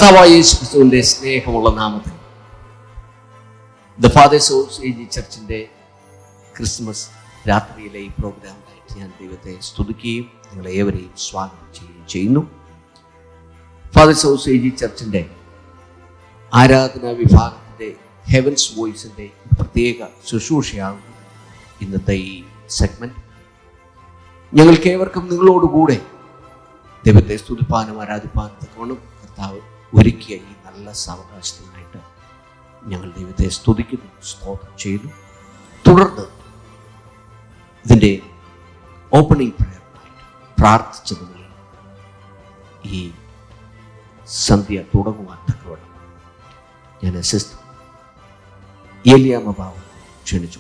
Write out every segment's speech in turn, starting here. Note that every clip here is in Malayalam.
കർത്താവായ യേശുക്രിസ്തുവിന്റെ സ്നേഹമുള്ള നാമത്തിൽ ദ ഫാദേഴ്സ് ഓഫ് എജി ചർച്ചിന്റെ ക്രിസ്മസ് രാത്രിയിലെ ഈ പ്രോഗ്രാമിലായിട്ട് ഞാൻ ദൈവത്തെ സ്തുതിക്കുകയും നിങ്ങളെ ഏവരെയും സ്വാഗതം ചെയ്യുകയും ചെയ്യുന്നു. ഫാദേഴ്സ് ഓഫ് എജി ചർച്ചിന്റെ ആരാധനാ വിഭാഗത്തിന്റെ ഹെവൻസ് വോയിസിന്റെ പ്രത്യേക ശുശ്രൂഷയാകും ഇന്നത്തെ ഈ സെഗ്മെന്റ്. ഞങ്ങൾക്ക് ഏവർക്കും നിങ്ങളോടുകൂടെ ദൈവത്തെ സ്തുതിപ്പാനും ആരാധിപ്പാനും തക്കവണ്ണം കർത്താവ് ഒരുക്കിയ ഈ നല്ല സാവകാശത്തിനായിട്ട് ഞങ്ങൾ ദൈവത്തെ സ്തുതിക്കുന്നു, സ്തോത്രം ചെയ്യുന്നു. തുടർന്ന് ഇതിൻ്റെ ഓപ്പണിംഗ് പ്രയറിനായിട്ട് പ്രാർത്ഥിച്ചതുപോലെ ഈ സന്ധ്യ തുടങ്ങുവാൻ തക്കവണ്ണം ഞാൻ സിസ്റ്റർ ഏലിയാമ്മ ക്ഷണിച്ചു.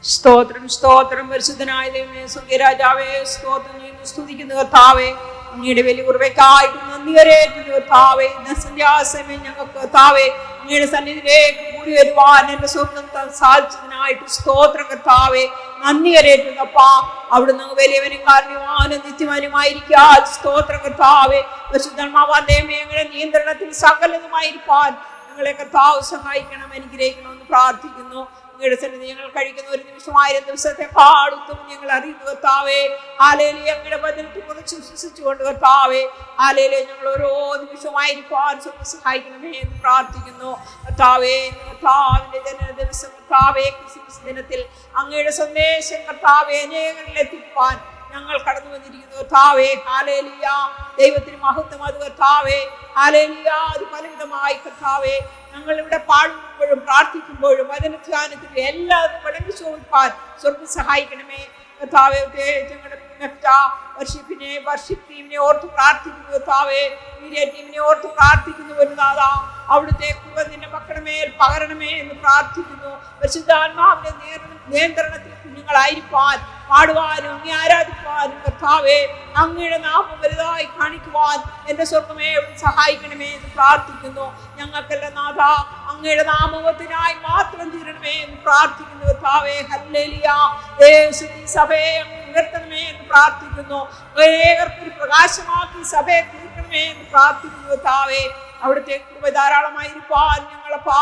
സ്തോത്രം സ്തോത്രം. പരിശുദ്ധനായ ദൈവമേ, സ്വർഗ്ഗരാജാവേ, സ്തോത്രം ചെയ്യുന്നു, സ്തുതിക്കുന്നു കർത്താവേ. അങ്ങയുടെ വലിയ കൃപയ്ക്കായിട്ട് നന്ദി കരേറ്റുന്നു കർത്താവേ. ഇന്ന് സന്ധ്യാസമയം ഞങ്ങൾക്ക് കർത്താവേ അങ്ങയുടെ സന്നിധിയിലേക്ക് കൂടി വരുവാൻ എന്റെ സ്വന്തം സാധിച്ചതിനായിട്ട് സ്തോത്രം കർത്താവേ. നന്ദി കരേറ്റുന്നപ്പാ. അവിടുന്ന് വലിയവനും കാരണവാനും നിത്യവാനുമായിരിക്കാൻ സ്തോത്രം കർത്താവേ. പരിശുദ്ധമാവാൻ ദൈവമേ, ഞങ്ങളുടെ നിയന്ത്രണത്തിൽ സകലതുമായിരിക്കാൻ ഞങ്ങളെ കർത്താവ് സഹായിക്കണം, അനുഗ്രഹിക്കണമെന്ന് പ്രാർത്ഥിക്കുന്നു. ഞങ്ങൾ കഴിക്കുന്ന ഒരു നിമിഷം 1000 ദിവസത്തെക്കാൾ ഉത്തമം ഞങ്ങൾ അറിയുന്നു കർത്താവേ. ഹല്ലേലൂയ. അങ്ങയുടെ വചനത്തിൽ കുറിച്ച് വിശ്വസിച്ചുകൊണ്ട് കർത്താവേ, ഹല്ലേലൂയ, ഞങ്ങൾ ഓരോ നിമിഷമായിരിക്കാൻ സഹായിക്കണമേ എന്ന് പ്രാർത്ഥിക്കുന്നു കർത്താവേ. കർത്താവിന്റെ ജനനദിവസം കർത്താവേ, ക്രിസ്മസ് ദിനത്തിൽ അങ്ങയുടെ സന്ദേശം കർത്താവേ അനേകരിൽ എത്തിക്കുവാൻ ഞങ്ങൾ കടന്നു വന്നിരിക്കുന്നു കർത്താവേ. ഹല്ലേലൂയ. ദൈവത്തിന് മഹത്വം അത് കർത്താവേ. ഹല്ലേലൂയ. അത് പലവിധമായി കർത്താവേ ഞങ്ങൾ ഇവിടെ പാടുമ്പോഴും പ്രാർത്ഥിക്കുമ്പോഴും വചനധ്യാനത്തിലും എല്ലാവരും വടങ്ങി ചോദിപ്പാൻ സ്വർഗ്ഗം സഹായിക്കണമേ കർത്താവേ. ഞങ്ങളുടെ വർഷിപ്പ് ടീമിനെ ഓർത്ത് പ്രാർത്ഥിക്കുന്നു കർത്താവേ. മീഡിയ ടീമിനെ ഓർത്ത് പ്രാർത്ഥിക്കുന്നു വരുന്നാഥ. അവിടുത്തെ കൃപ നിന്റെ മക്കളുടെ മേൽ പകരണമേ എന്ന് പ്രാർത്ഥിക്കുന്നു. പരിശുദ്ധാത്മാവിന്റെ നിയന്ത്രണത്തിൽ കുഞ്ഞുങ്ങളായിരിക്കാൻ പാടുവാനും അങ്ങേ ആരാധിക്കുവാനും കർത്താവേ അങ്ങയുടെ നാമം വലുതായി കാണിക്കുവാൻ എന്റെ സ്വർഗ്ഗമേ സഹായിക്കണമേ എന്ന് പ്രാർത്ഥിക്കുന്നു. ഞങ്ങൾക്കെല്ലാം നാഥ അങ്ങയുടെ നാമത്തിനായി മാത്രം തീരണമേ എന്ന് പ്രാർത്ഥിക്കുന്നു കർത്താവേ. ഹല്ലേലൂയ. യേശുവിൻ സഭയെ ഉയർത്തണമേ എന്ന് പ്രാർത്ഥിക്കുന്നു. ഏവർക്കൊരു പ്രകാശമാക്കി സഭയെ തീർക്കണമേ എന്ന് പ്രാർത്ഥിക്കുന്നു കർത്താവേ. അവിടുത്തെ കൃപ ധാരാളമായിരിക്കാൻ ഞങ്ങളപ്പാ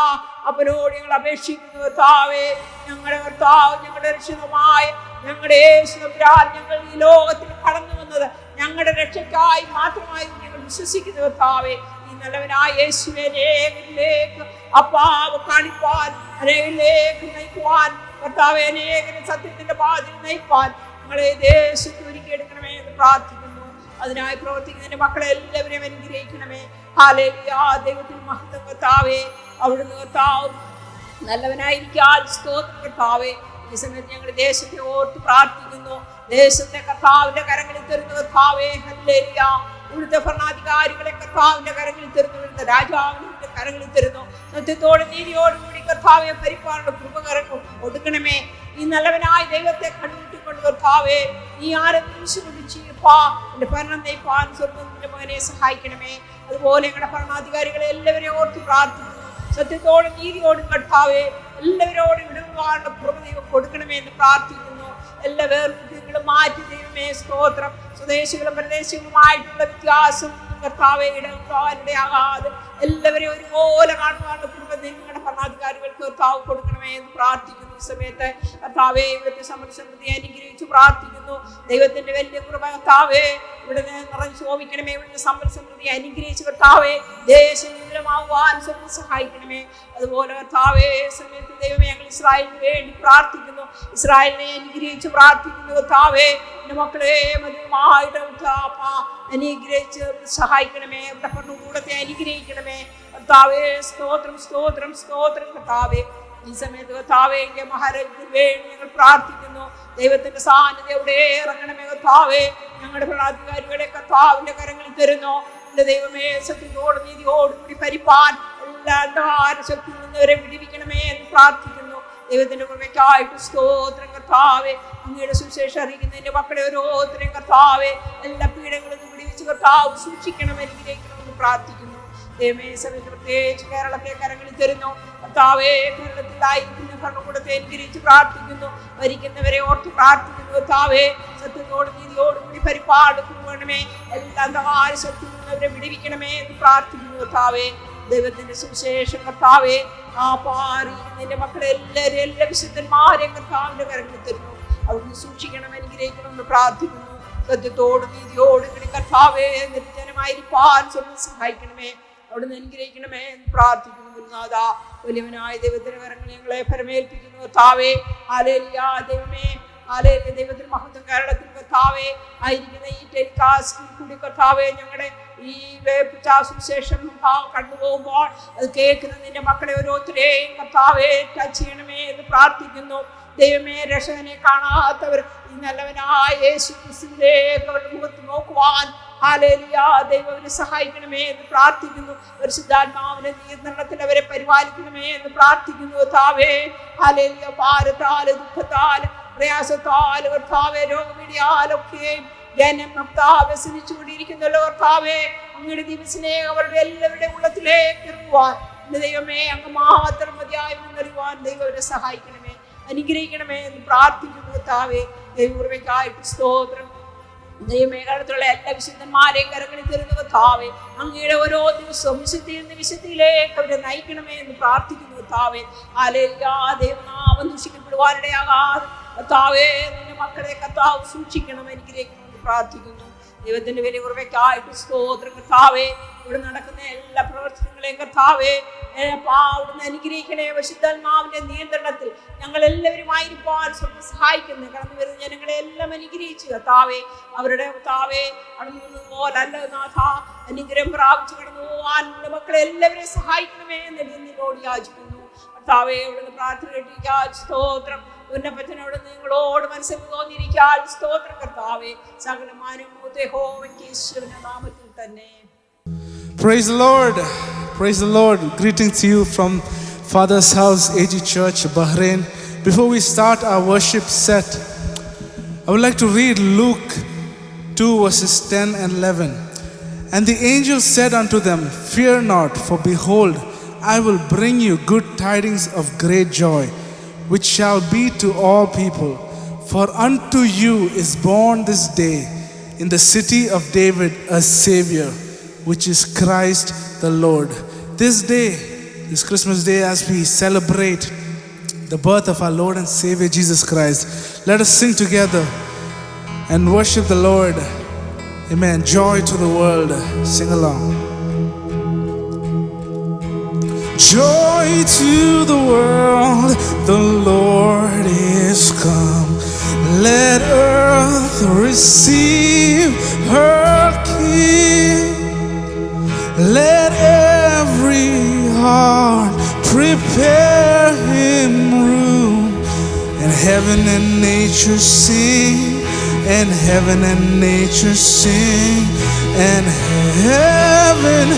അപ്പനോട് ഞങ്ങൾ അപേക്ഷിക്കുന്നു കർത്താവേ. ഞങ്ങളുടെ കർത്താവ്, ഞങ്ങളുടെ രക്ഷിതമായ ഞങ്ങളുടെ യേശുരാൻ ഞങ്ങൾ ഈ ലോകത്തിൽ കടന്നു വന്നത് ഞങ്ങളുടെ രക്ഷയ്ക്കായി മാത്രമായി ഞങ്ങൾ വിശ്വസിക്കുന്നു കർത്താവേ. ഈ നല്ലവനായ യേശുവേ അനേകരിലേക്ക് അപ്പാവ് കാണിപ്പാൻ, അനേകരിലേക്ക് നയിക്കുവാൻ കർത്താവേ, അനേകരെ സത്യത്തിന്റെ പാതയിൽ നയിപ്പാൻ ഞങ്ങളെ ദേശത്ത് ഒരുക്കിയെടുക്കണമേ എന്ന് പ്രാർത്ഥിക്കുന്നു. അതിനായി പ്രവർത്തിക്കുന്നതിന്റെ മക്കളെ എല്ലാവരെയും അനുഗ്രഹിക്കണമേ. ഹല്ലേലൂയ. ദൈവത്തിന് മഹത്വം കർത്താവേ. അവിടുന്ന് കർത്താവ് നല്ലവനായിരിക്കാൻ സ്തോത്രം കർത്താവേ. ഈ സമയത്ത് ഞങ്ങൾ ദേശത്തെ ഓർത്ത് പ്രാർത്ഥിക്കുന്നു. ദേശത്തെ കർത്താവിന്റെ കരങ്ങളിൽ തരുന്ന കർത്താവേ. ഹല്ലേലൂയ. ഇവിടുത്തെ ഭരണാധികാരികളെ കർത്താവിന്റെ കരങ്ങളിൽ തരുന്നു, ഇവിടുത്തെ രാജാവിന്റെ കരങ്ങളിൽ തരുന്നു. സത്യത്തോടെ നീതിയോടുകൂടി കർത്താവെ പരിപാലന കൃപ ഒടുക്കണമേ. ഈ നല്ലവനായ ദൈവത്തെ കണ്ടുമുട്ടിക്കൊണ്ട് കർത്താവേ നീ ആരെന്നിപ്പാ എന്റെ ഭരണം നയിപ്പാൻ സ്വർഗ്ഗത്തിന്റെ മകനെ സഹായിക്കണമേ. അതുപോലെ ഞങ്ങളുടെ ഭരണാധികാരികളെ എല്ലാവരെയും ഓർത്ത് പ്രാർത്ഥിക്കുന്നു. സത്യത്തോടും നീതിയോടും കർത്താവേ എല്ലാവരോടും ഇടപെടാനുള്ള കൃപ ദൈവം കൊടുക്കണമേ എന്ന് പ്രാർത്ഥിക്കുന്നു. എല്ലാ വേർതിരിവുകളും മാറ്റി ദൈവമേ സ്തോത്രം. സ്വദേശികളും പ്രദേശികളുമായിട്ടുള്ള വ്യത്യാസം കർത്താവെ ഇടപെടാനിടയാകാതെ എല്ലാവരെയും ഒരുപോലെ കാണുവാനുള്ള കൃപ നിങ്ങളുടെ ഭരണാധികാരികൾക്ക് കർത്താവ് കൊടുക്കണമേ എന്ന് പ്രാർത്ഥിക്കുന്നു. ഈ സമയത്ത് കർത്താവെ ഇവിടുത്തെ സമൃദ്ധി അനുഗ്രഹിച്ചു പ്രാർത്ഥിക്കുന്നു. ദൈവത്തിന്റെ വലിയ കൃപ കർത്താവെ ഇവിടെ നിറഞ്ഞു ശോഭിക്കണമേ. ഇവിടുത്തെ സമൃദ്ധി അനുഗ്രഹിച്ച് കർത്താവെ ദേശം വിപുലമാവാൻ സഹായിക്കണമേ. അതുപോലെ കർത്താവെ സമയത്ത് ദൈവമേ ഞങ്ങൾ ഇസ്രായേലിന് വേണ്ടി പ്രാർത്ഥിക്കുന്നു. ഇസ്രായേലിനെ അനുഗ്രഹിച്ച് പ്രാർത്ഥിക്കുന്നു കർത്താവെ. എൻ്റെ മക്കളെ മതിയുമായിട്ട് അനുഗ്രഹിച്ച് സഹായിക്കണമേ. ഇവിടെ ഭരണകൂടത്തെ അനുഗ്രഹിക്കണമേ കർത്താവേ. സ്തോത്രം സ്തോത്രം സ്തോത്രം കർത്താവേ. ഈ സമയത്ത് കർത്താവേ എന്റെ മഹാരാജ്യത്തിന് വേണ്ടി ഞങ്ങൾ പ്രാർത്ഥിക്കുന്നു. ദൈവത്തിന്റെ സാന്നിധ്യം എവിടെ ഇറങ്ങണമേ കർത്താവേ. ഞങ്ങളുടെ ഭരണാധികാരികളെ കർത്താവിന്റെ കരങ്ങളിൽ തരുന്നു. എന്റെ ദൈവമേ സത്യത്തോടും നീതിയോടുകൂടി ഭരിപ്പാൻ എല്ലാ ശക്തിയിൽ നിന്നവരെ വിടിവിക്കണമേ എന്ന് പ്രാർത്ഥിക്കുന്നു. ദൈവത്തിന്റെ കൃപയ്ക്കായിട്ട് സ്തോത്രം കർത്താവേ. അങ്ങയുടെ സുവിശേഷം അറിയിക്കുന്നതിന്റെ മക്കളെ ഓരോരുത്തരെയും കർത്താവേ എല്ലാ പീഡകളിൽ വിടിവിച്ച് കർത്താവ് സൂക്ഷിക്കണം, അനുഗ്രഹിക്കണമെന്ന് പ്രാർത്ഥിക്കുന്നു. ദൈവമേ സമയത്ത് പ്രത്യേകിച്ച് കേരളത്തെ കരങ്ങളിൽ തരുന്നു കർത്താവേ. കേരളത്തിലായിരിക്കുന്ന ഭരണകൂടത്തെ അനുഗ്രഹിച്ച് പ്രാർത്ഥിക്കുന്നു. ഭരിക്കുന്നവരെ ഓർത്ത് പ്രാർത്ഥിക്കുന്നു കർത്താവേ. സത്യത്തോടും നീതിയോടും കൂടി പരിപാടിക്കും വേണമേ. എല്ലാ ശക്തിയും നിന്ന് വിടുവിക്കണമേ എന്ന് പ്രാർത്ഥിക്കുന്നു കർത്താവേ. ദൈവത്തിന്റെ സുവിശേഷം കർത്താവേ നിന്റെ മക്കളെ എല്ലാവരും എല്ലാ വിശുദ്ധന്മാരെയും കർത്താവിന്റെ കരങ്ങളിൽ തരുന്നു. അവിടുന്ന് സൂക്ഷിക്കണം, അനുഗ്രഹിക്കണം എന്ന് പ്രാർത്ഥിക്കുന്നു. സത്യത്തോടും നീതിയോടും കൂടി കർത്താവേ നിർജ്ജനമായിരിക്കാൻ സഹായിക്കണമേ, അവിടുന്ന് അനുഗ്രഹിക്കണമേ എന്ന് പ്രാർത്ഥിക്കുന്നു. ഗുരുനാഥാ, വലിയവനായ ദൈവത്തിന്റെ കരങ്ങൾ ഞങ്ങളെ ഫലമേൽപ്പിക്കുന്നു കർത്താവേ. ഹല്ലേലൂയ. ദൈവമേ, ഹല്ലേലൂയ. ദൈവത്തിന് മഹത്വം. കേരളത്തിൽ കർത്താവേ ആയിരിക്കുന്ന ഈ ടെലികാസ്റ്റിൽ കൂടി കർത്താവേ ഞങ്ങളുടെ ഈ സുവിശേഷം കടന്നു പോകുമ്പോൾ അത് കേൾക്കുന്ന നിന്റെ മക്കളെ ഓരോരുത്തരെയും കർത്താവേ ടച്ച് ചെയ്യണമേ എന്ന് പ്രാർത്ഥിക്കുന്നു. ദൈവമേ, രക്ഷകനെ കാണാത്തവർ ഈ നല്ലവനായ യേശു ക്രിസ്തുവിലേക്ക് അവരുടെ മുഖത്ത് നോക്കുവാൻ ഹല്ലേലൂയ ദൈവത്തിനെ സഹായിക്കണമേ എന്ന് പ്രാർത്ഥിക്കുന്നു. പരിശുദ്ധാത്മാവിന്റെ നിയന്ത്രണത്തിൽ അവരെ പരിപാലിക്കണമേ എന്ന് പ്രാർത്ഥിക്കുന്നു കർത്താവേ. ഹല്ലേലൂയ. ഭാരത്താല്, ദുഃഖത്താല്, പ്രയാസത്താല് കർത്താവേ, രോഗപീഠയാലൊക്കെയും ജനം വ്യസനിച്ചുകൊണ്ടിരിക്കുന്നല്ലോ കർത്താവേ. അങ്ങയുടെ ദിവസനെ അവരുടെ എല്ലാവരുടെ ഉള്ളത്തിലേക്ക് ഇറങ്ങുവാൻ ദൈവമേ അങ്ങ് മാത്രം മതിയായെന്നറിയുവാൻ ദൈവത്തെ സഹായിക്കണമേ, അനുഗ്രഹിക്കണമേ എന്ന് പ്രാർത്ഥിക്കുന്നു കർത്താവേ. ദൈവകൃപയ്ക്കായിട്ട് സ്തോത്രം. ദൈവമേഖലത്തിലുള്ള എല്ലാ വിശുദ്ധന്മാരെയും കരങ്ങളിൽ തരുന്ന കർത്താവേ, അങ്ങയുടെ ഓരോ ദിവസവും വിശുദ്ധിയിൽ നിന്ന് വിശുദ്ധിയിലേക്ക് അവരെ നയിക്കണമേ എന്ന് പ്രാർത്ഥിക്കുന്നു കർത്താവേ. ഹല്ലേലൂയ. ദൈവനാമം ദൂഷിക്കപ്പെടുവാനിടയാകാതെ കർത്താവേ നിന്റെ മക്കളെ കർത്താവ് സൂക്ഷിക്കണം, അനുഗ്രഹിക്കണം എന്ന് പ്രാർത്ഥിക്കുന്നു. ദൈവത്തിന്റെ വലിയ കൃപയ്ക്കായിട്ട് സ്തോത്രം കർത്താവേ. ഇവിടെ നടക്കുന്ന എല്ലാ പ്രവർത്തനങ്ങളെയും കർത്താവേ അവിടുന്ന് അനുഗ്രഹിക്കണേ. പരിശുദ്ധാത്മാവിന്റെ നിയന്ത്രണത്തിൽ ഞങ്ങൾ എല്ലാവരുമായിരിക്കാൻ സഹായിക്കുന്നു. കടന്നു വരുന്ന ജനങ്ങളെ എല്ലാം അനുഗ്രഹിച്ചു കർത്താവേ. അവരുടെ കർത്താവേ കടന്നു പോലല്ല നാഥ, അനുഗ്രഹം പ്രാപിച്ചു കടന്നു പോകാൻ മക്കളെ എല്ലാവരെയും സഹായിക്കണമേ എന്ന് നിന്നോട് യാചിക്കുന്നു കർത്താവേ. അവിടുന്ന് പ്രാർത്ഥന കേട്ടിരിക്കാൻ സ്തോത്രം. ഉന്നപ്പച്ചനോട് നിങ്ങളോട് മനസ്സിൽ തോന്നിയിരിക്കാൻ സ്തോത്രം കർത്താവേ. സകലമാനും യഹോവയ്ക്ക് യേശുവിന്റെ നാമത്തിൽ തന്നെ. Praise the Lord. Praise the Lord. Greetings to you from Father's House AG Church, Bahrain. Before we start our worship set, I would like to read Luke 2 verses 10 and 11. And the angel said unto them, Fear not, for behold, I will bring you good tidings of great joy, which shall be to all people. For unto you is born this day in the city of David a Savior, which is Christ the Lord. This day, this Christmas day, as we celebrate the birth of our Lord and Savior Jesus Christ, let us sing together and worship the Lord. Amen. Joy to the world. Sing along. Joy to the world, the Lord is come. Let earth receive her King. Let every heart prepare him room. And heaven and nature sing, and heaven and nature sing, and heaven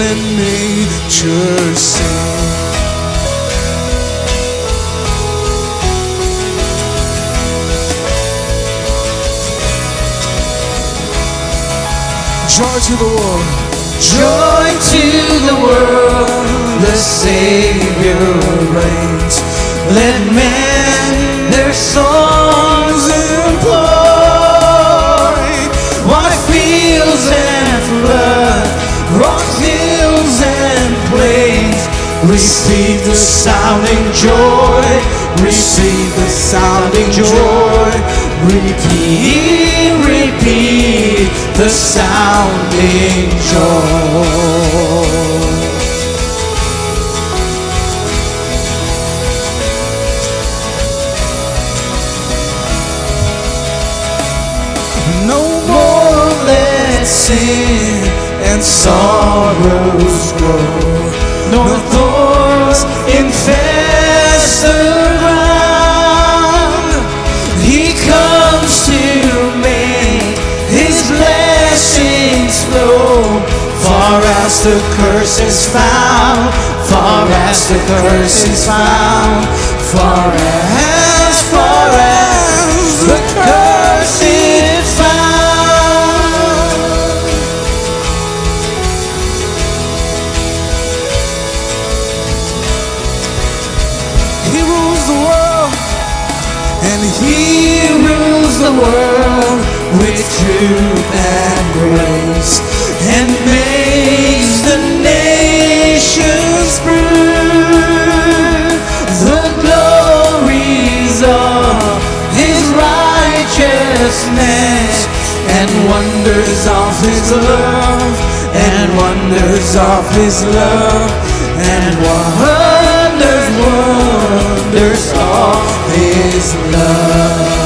and nature sing. Joy to the world. Joy to the world, the Savior reigns. Let men their songs employ. Why fields and flood, rocks, hills and plains, receive the sounding joy, receive the sounding joy. Repeat, repeat the sounding joy. No more let sin And sorrows grow, nor thorns infest the ground. He comes to make his blessings flow. Far as the curse is found, far as the curse is found, far as the curse is found. He rules the world, And he rules the world with truth and grace. righteousness and wonders of His love, and wonders of His love, and wonders, wonders of His love.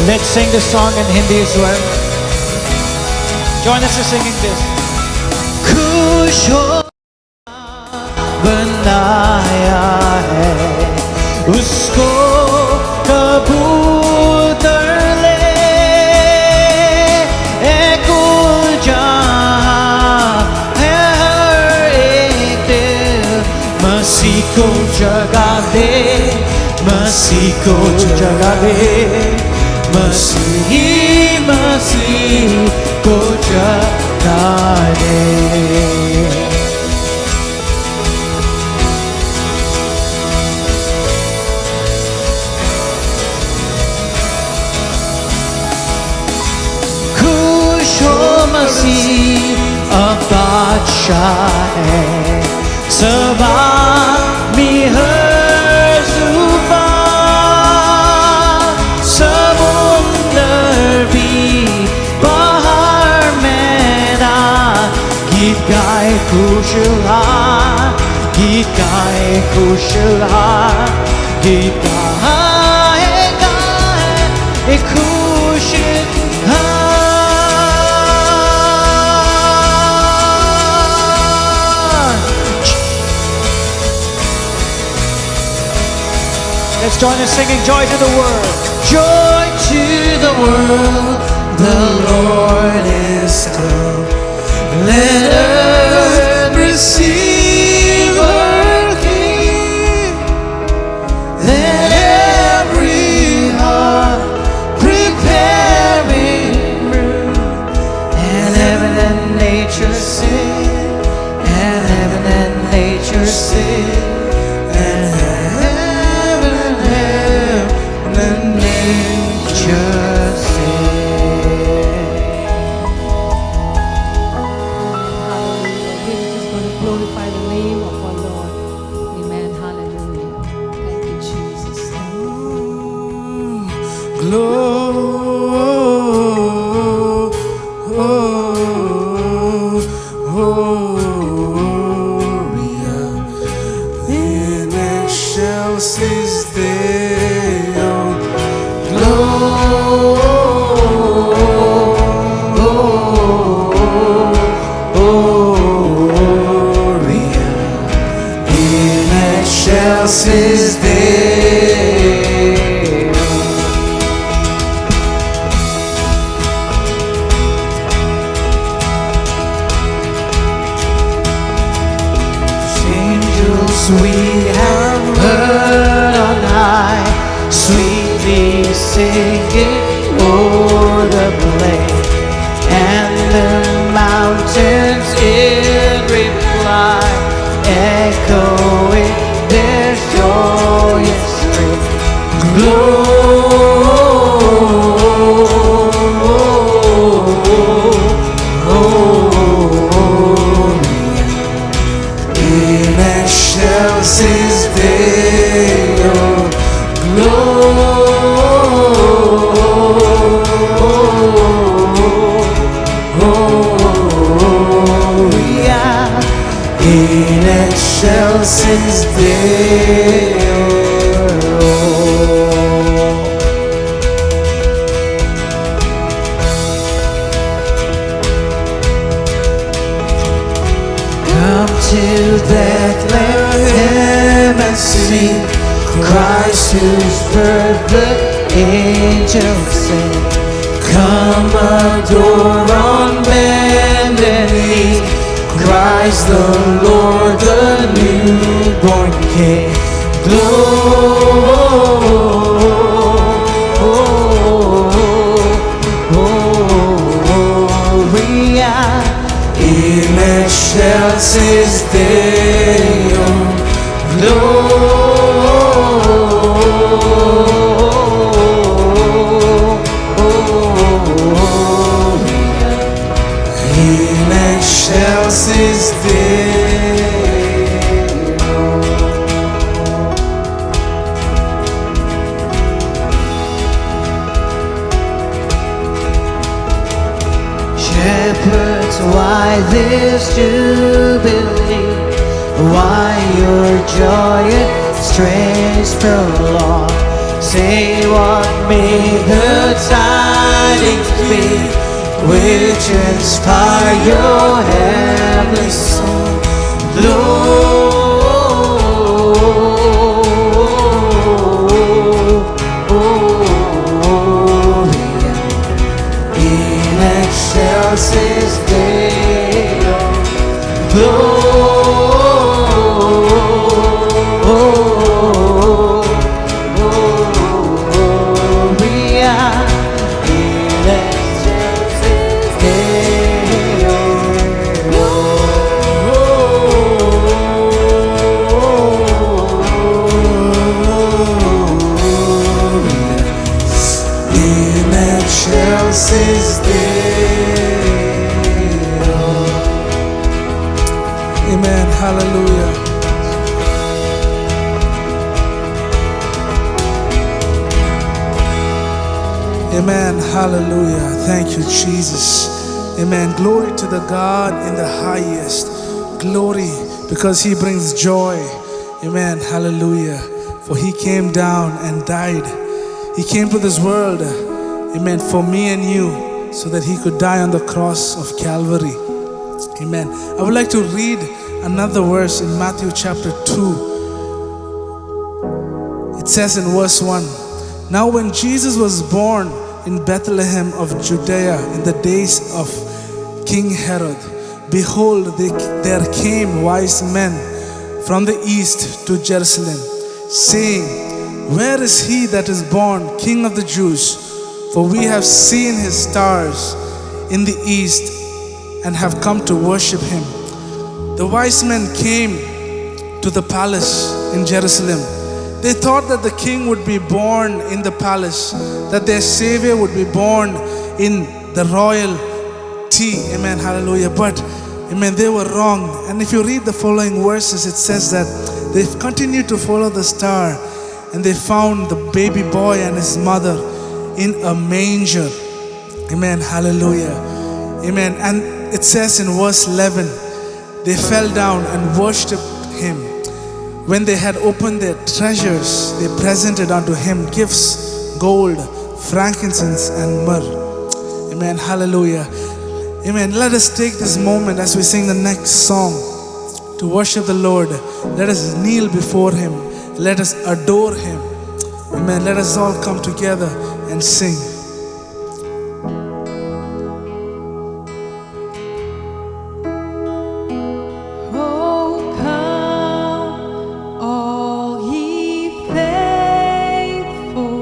Let's sing the song in Hindi as well. Join us in singing this. खुश हो बनाया है उसको कबूतर ले, एक जहां है हर एक दिल, मसीह को जगा दे, मसीह को जगा दे, मसीह मसीह को जगा दे. खुश हो मसीह अब बादशाह है, सवामी हर जुबान, समुंदर भी बाहर मैदान, गीत गाए खुशहाल, गीत गाए खुशहाल, गीत गाए गाए खुशहाल. Let's join in singing joy to the world. Joy to the world, the Lord is come. Let earth receive her King. Let every heart preparing room, and heaven and nature sing, and heaven and nature sing, and heaven and nature sing. Hallelujah. We're just going to glorify the name of our Lord. Amen. Hallelujah. Thank you, Jesus. Gloria in excelsis Deo. Gloria in excelsis Deo. Angels we have heard on high, sweetly singing o'er the plain, and the mountains in reply, echoing their joyous strain. In excelsis Deo, Gloria in excelsis Deo. Come to Bethlehem and see Christ whose birth the angels sing. Come adore on bended knee Christ the Lord, the newborn King. Gloria in excelsis Deo. Gloria in excelsis Deo. why this jubilee? Why your joy and strength prolong? Say what may the tidings be, which inspire your heavenly song. Gloria in excelsis Deo. Gloria in excelsis Deo. In excelsis Deo. Amen. Hallelujah. Amen. Hallelujah. Thank you, Jesus. Amen. Glory to the God in the highest. Glory because He brings joy. Amen. Hallelujah. For He came down and died. He came to this world. Amen. For me and you, so that He could die on the cross of Calvary. Amen. I would like to read another verse in Matthew chapter 2. It says in verse 1, "Now when Jesus was born in Bethlehem of Judea in the days of King Herod, behold, there came wise men from the east to Jerusalem, saying, Where is he that is born King of the Jews? For we have seen his stars in the east and have come to worship him." The wise men came to the palace in Jerusalem. They thought that the king would be born in the palace, that their savior would be born in the royalty. Amen, hallelujah. But, amen, they were wrong. And if you read the following verses, it says that they continued to follow the star, and they found the baby boy and his mother in a manger. Amen, hallelujah. Amen. And it says in verse 11, they fell down and worshipped him. When they had opened their treasures, they presented unto him gifts, gold, frankincense, and myrrh. Amen. Hallelujah. Amen. Let us take this moment as we sing the next song to worship the Lord. Let us kneel before him. Let us adore him. Amen. Let us all come together and sing. Oh, come, all ye faithful,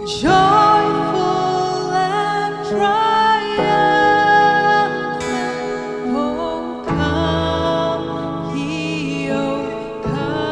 joyful and triumphant. Oh, come ye to Bethlehem.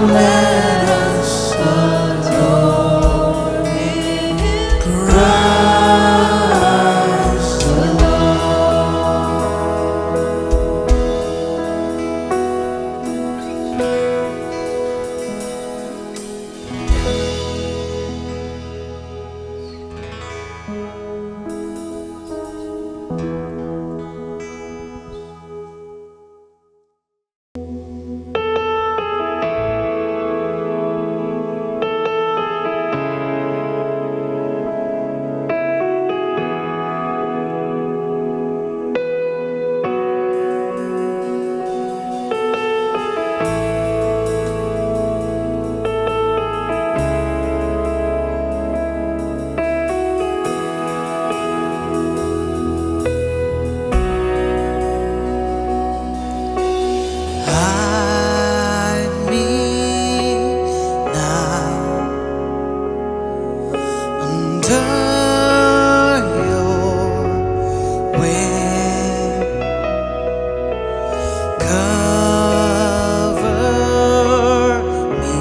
let us adore Him, Christ the hide me now under your wing. Cover me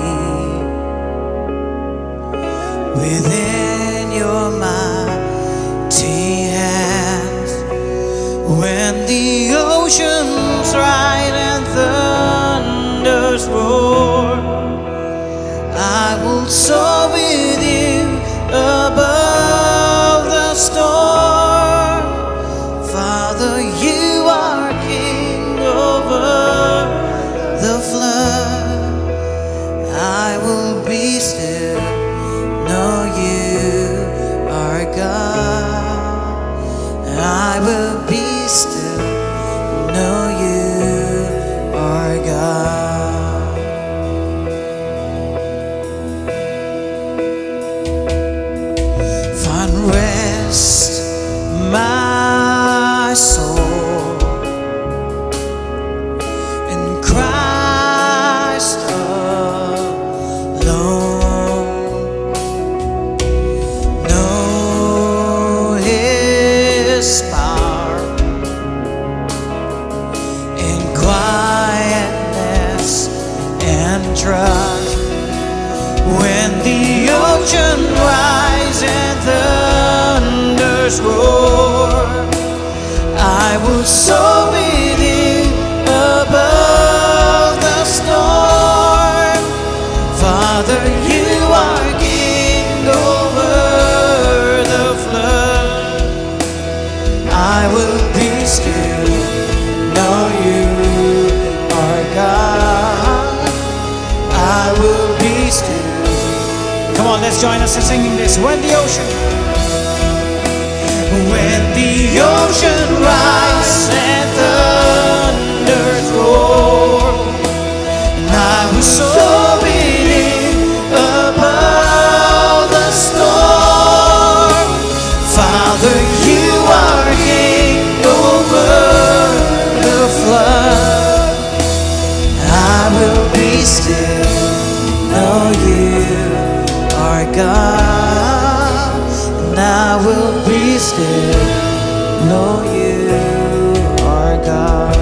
within your mighty hands. When the oceans rise and thunders roar, I will soar with you above the storm. Father, you are King over the flood. I will be still, know you are God. I will be still, know you are God. Find rest, my soul, in Christ alone. Know His power in quietness and trust. When the ocean rises and thunders roar, I will soar with you above the storm. Father, you are King over the flood. I will be still, know you are God. I will be still. Come on, let's join us in singing this. When the ocean rises and thunders roar, and I will soar with you above the storm. Father, you are King over the flood. I will be still, know you are God, and I will be still, know you are God.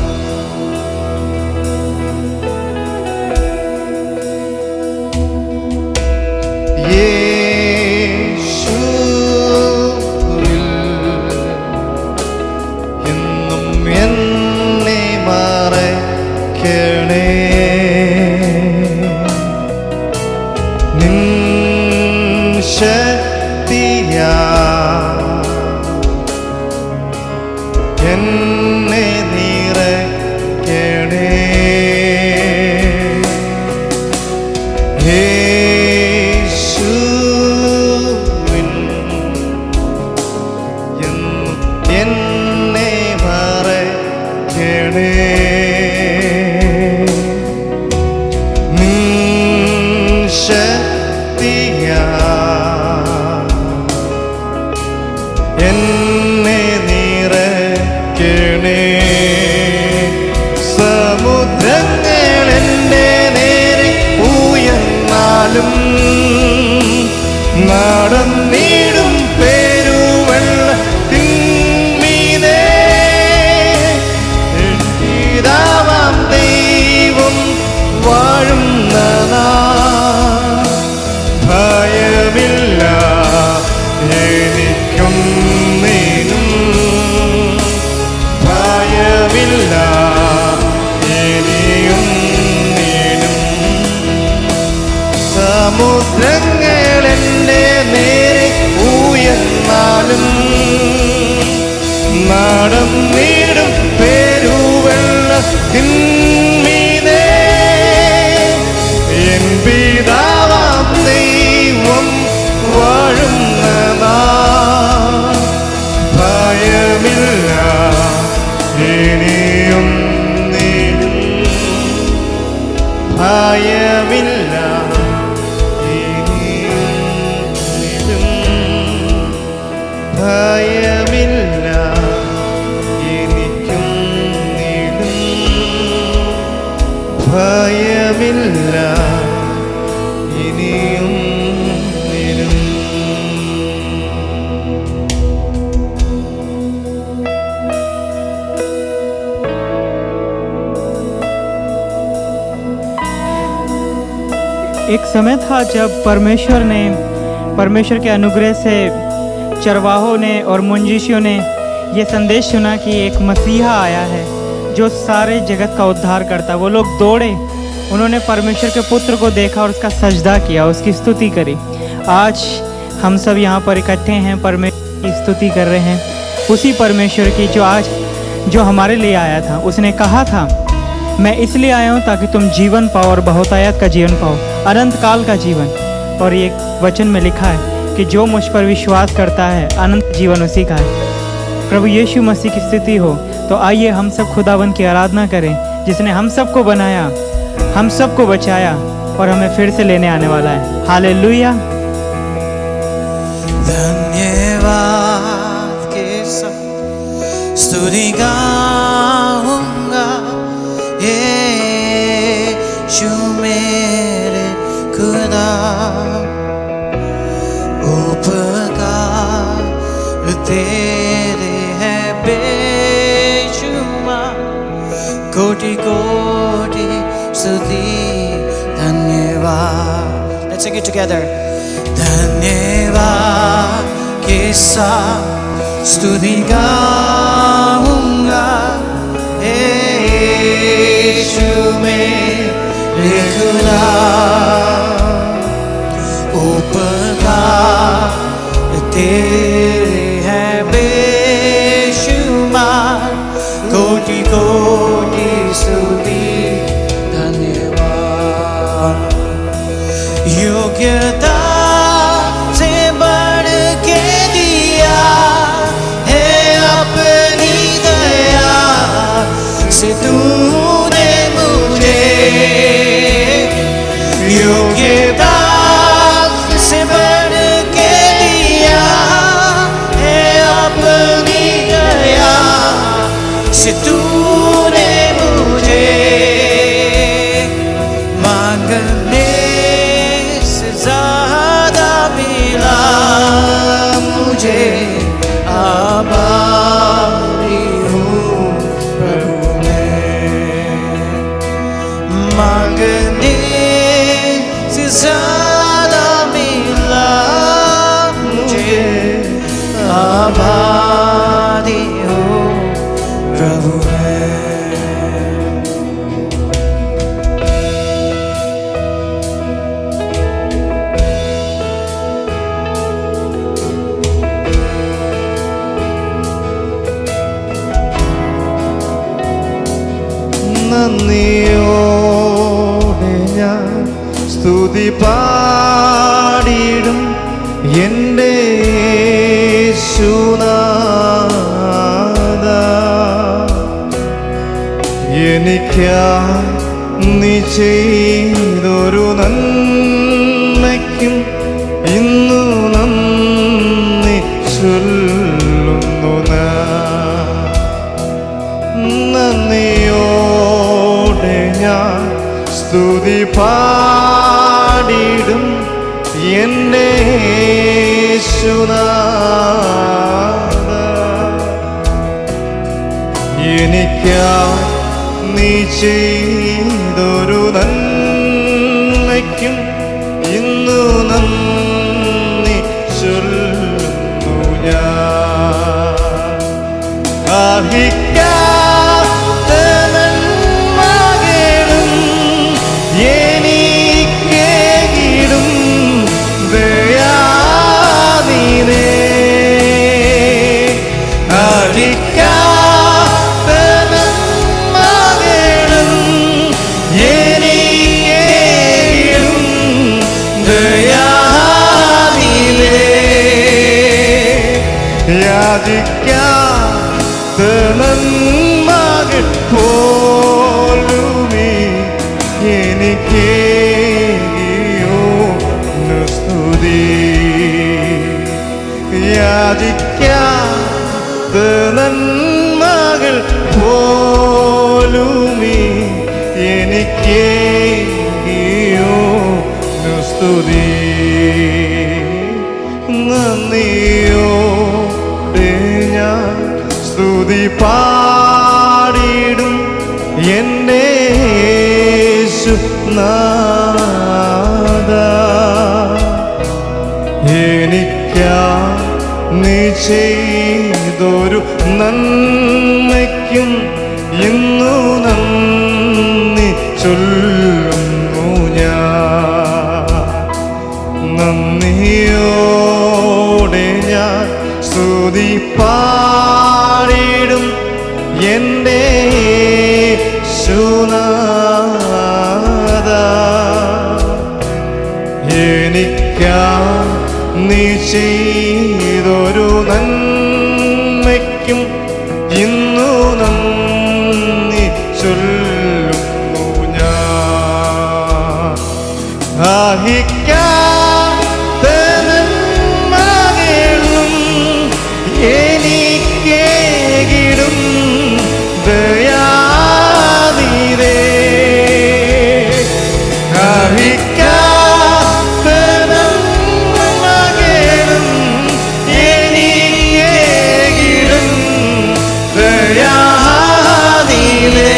യേശുവിൽ എന്നും എന്നെ മറയ്ക്കണേ. നിൻ ശക്തിയാ എന്നെ നിറയ്ക്കണേ. യേശുവിൻ എന്നെ മറയ്ക്കണേ. നിൻ ശക്തിയാ എന്നെ നിറയ്ക്കണേ. സമുദ്രങ്ങൾ എന്റെ നേരെ ഉയർന്നാലും നടന്നിടും പെരുവെള്ളത്തിന്മീതെ പിതാവാം ദൈവം വാഴുന്ന മീതേ എൻ പിതാവാം ദൈവം വാഴുന്നതാ ഭയമില്ല ഇനിയും നീളും ഭയമില്ല ഇനിയും നീളും ഭയമില്ല എനിക്കും നീളും ഭയമില്ല ഇനിയും നീളും. एक समय था जब परमेश्वर के अनुग्रह से चरवाहों ने और मुंजिशियों ने ये संदेश सुना कि एक मसीहा आया है जो सारे जगत का उद्धार करता। वो लोग दौड़े, उन्होंने परमेश्वर के पुत्र को देखा और उसका सजदा किया, उसकी स्तुति करी। आज हम सब यहाँ पर इकट्ठे हैं, परमेश्वर की स्तुति कर रहे हैं, उसी परमेश्वर की जो हमारे लिए आया था। उसने कहा था मैं इसलिए आया हूँ ताकि तुम जीवन पाओ और बहुतायत का जीवन पाओ, अनंत काल का जीवन। और ये वचन में लिखा है कि जो मुझ पर विश्वास करता है अनंत जीवन उसी का है। प्रभु यीशु मसीह की स्तुति हो। तो आइए हम सब खुदावन की आराधना करें जिसने हम सबको बनाया, हम सबको बचाया और हमें फिर से लेने आने वाला है। हालेलुया। धन्यवाद के साथ स्तुति गाऊंगा यीशु मेरे खुदा उपकार तेरे हैं बेशुमार कोटि कोटि स्तुति धन्यवाद. Let's sing it together. धन्यवाद के साथ स्तुति गाऊंगा यीशु मेरे खुदा उपकार तेरे हैं बेशुमार कोटि कोटि स्तुति धन्यवाद. योग्यता से बढ़ के दिया है अपनी दया से तूने मुझे योग्यता से बढ़ के दिया है अपनी दया से तूने मुझे मांगने से ज्यादा मिला मुझे आभारी हूँ प्रभु मैं मांगने से ज्यादा मिला मुझे आभारी हूँ प्रभु मैं. നന്ദിയോടെ ഞാൻ സ്തുതി പാടിടും എൻ്റെ യേശുനാഥ എനിക്കായി നീ ചെയ്തൊരു നന്മയ്ക്കും ഇന്നു നന്ദി ചൊല്ലുന്നു നന്ദിയോടെ ഞാൻ സ്തുതി പാടിടും എൻ്റെ യേശുനാഥ എനിക്കായി നീ ചെയ്തൊരു നന്മയ്ക്കും ഇന്നു നന്ദി ചൊല്ലുന്നു ഞാൻ. അർഹിക്കാത്ത നന്മകളും എനിക്കേകിടും ദയാനിധേ. അർഹിക്കാത്ത നന്മകളും യാചിക്കാത്ത നന്മകൾ പോലുമീ എനിക്കേകിയോ സ്തുതി. നന്ദിയോടെ ഞാൻ സ്തുതി പാടിടും എൻ്റെ യേശുനാഥാ. എനിക്കാ നീ ചെയ്തൊരു നന്മയ്ക്കും ഇന്നു നന്ദി ചൊല്ലുന്നു ഞാൻ. നന്ദിയോടെ ഞാൻ സ്തുതി പാടിടും എൻ്റെ യേശുനാഥാ. എനിക്കാ നീ ചെയ്തൊരു നന്മയ്ക്കും ഇന്നു നന്ദി ചൊല്ലുന്നു ഞാൻ. ആഹിക്കാത്ത നന്മകളും എനിക്കേകിടും ദയാനിധേ. ആഹിക്കാത്ത നന്മകളും എനിക്കേകിടും ദയാനിധേ.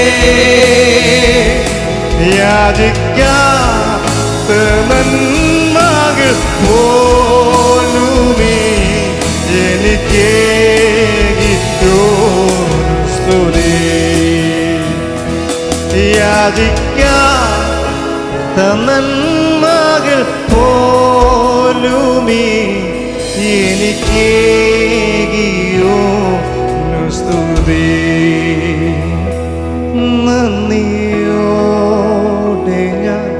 യാചിക്കാത്ത നന്മകൾ പോലുമേ എനിക്കേകിയോ സ്തുതി. യാചിക്കാത്ത നന്മകൾ പോലുമേ എനിക്കേകിയോ സ്തുതി. നന്ദിയോടെ ഞാൻ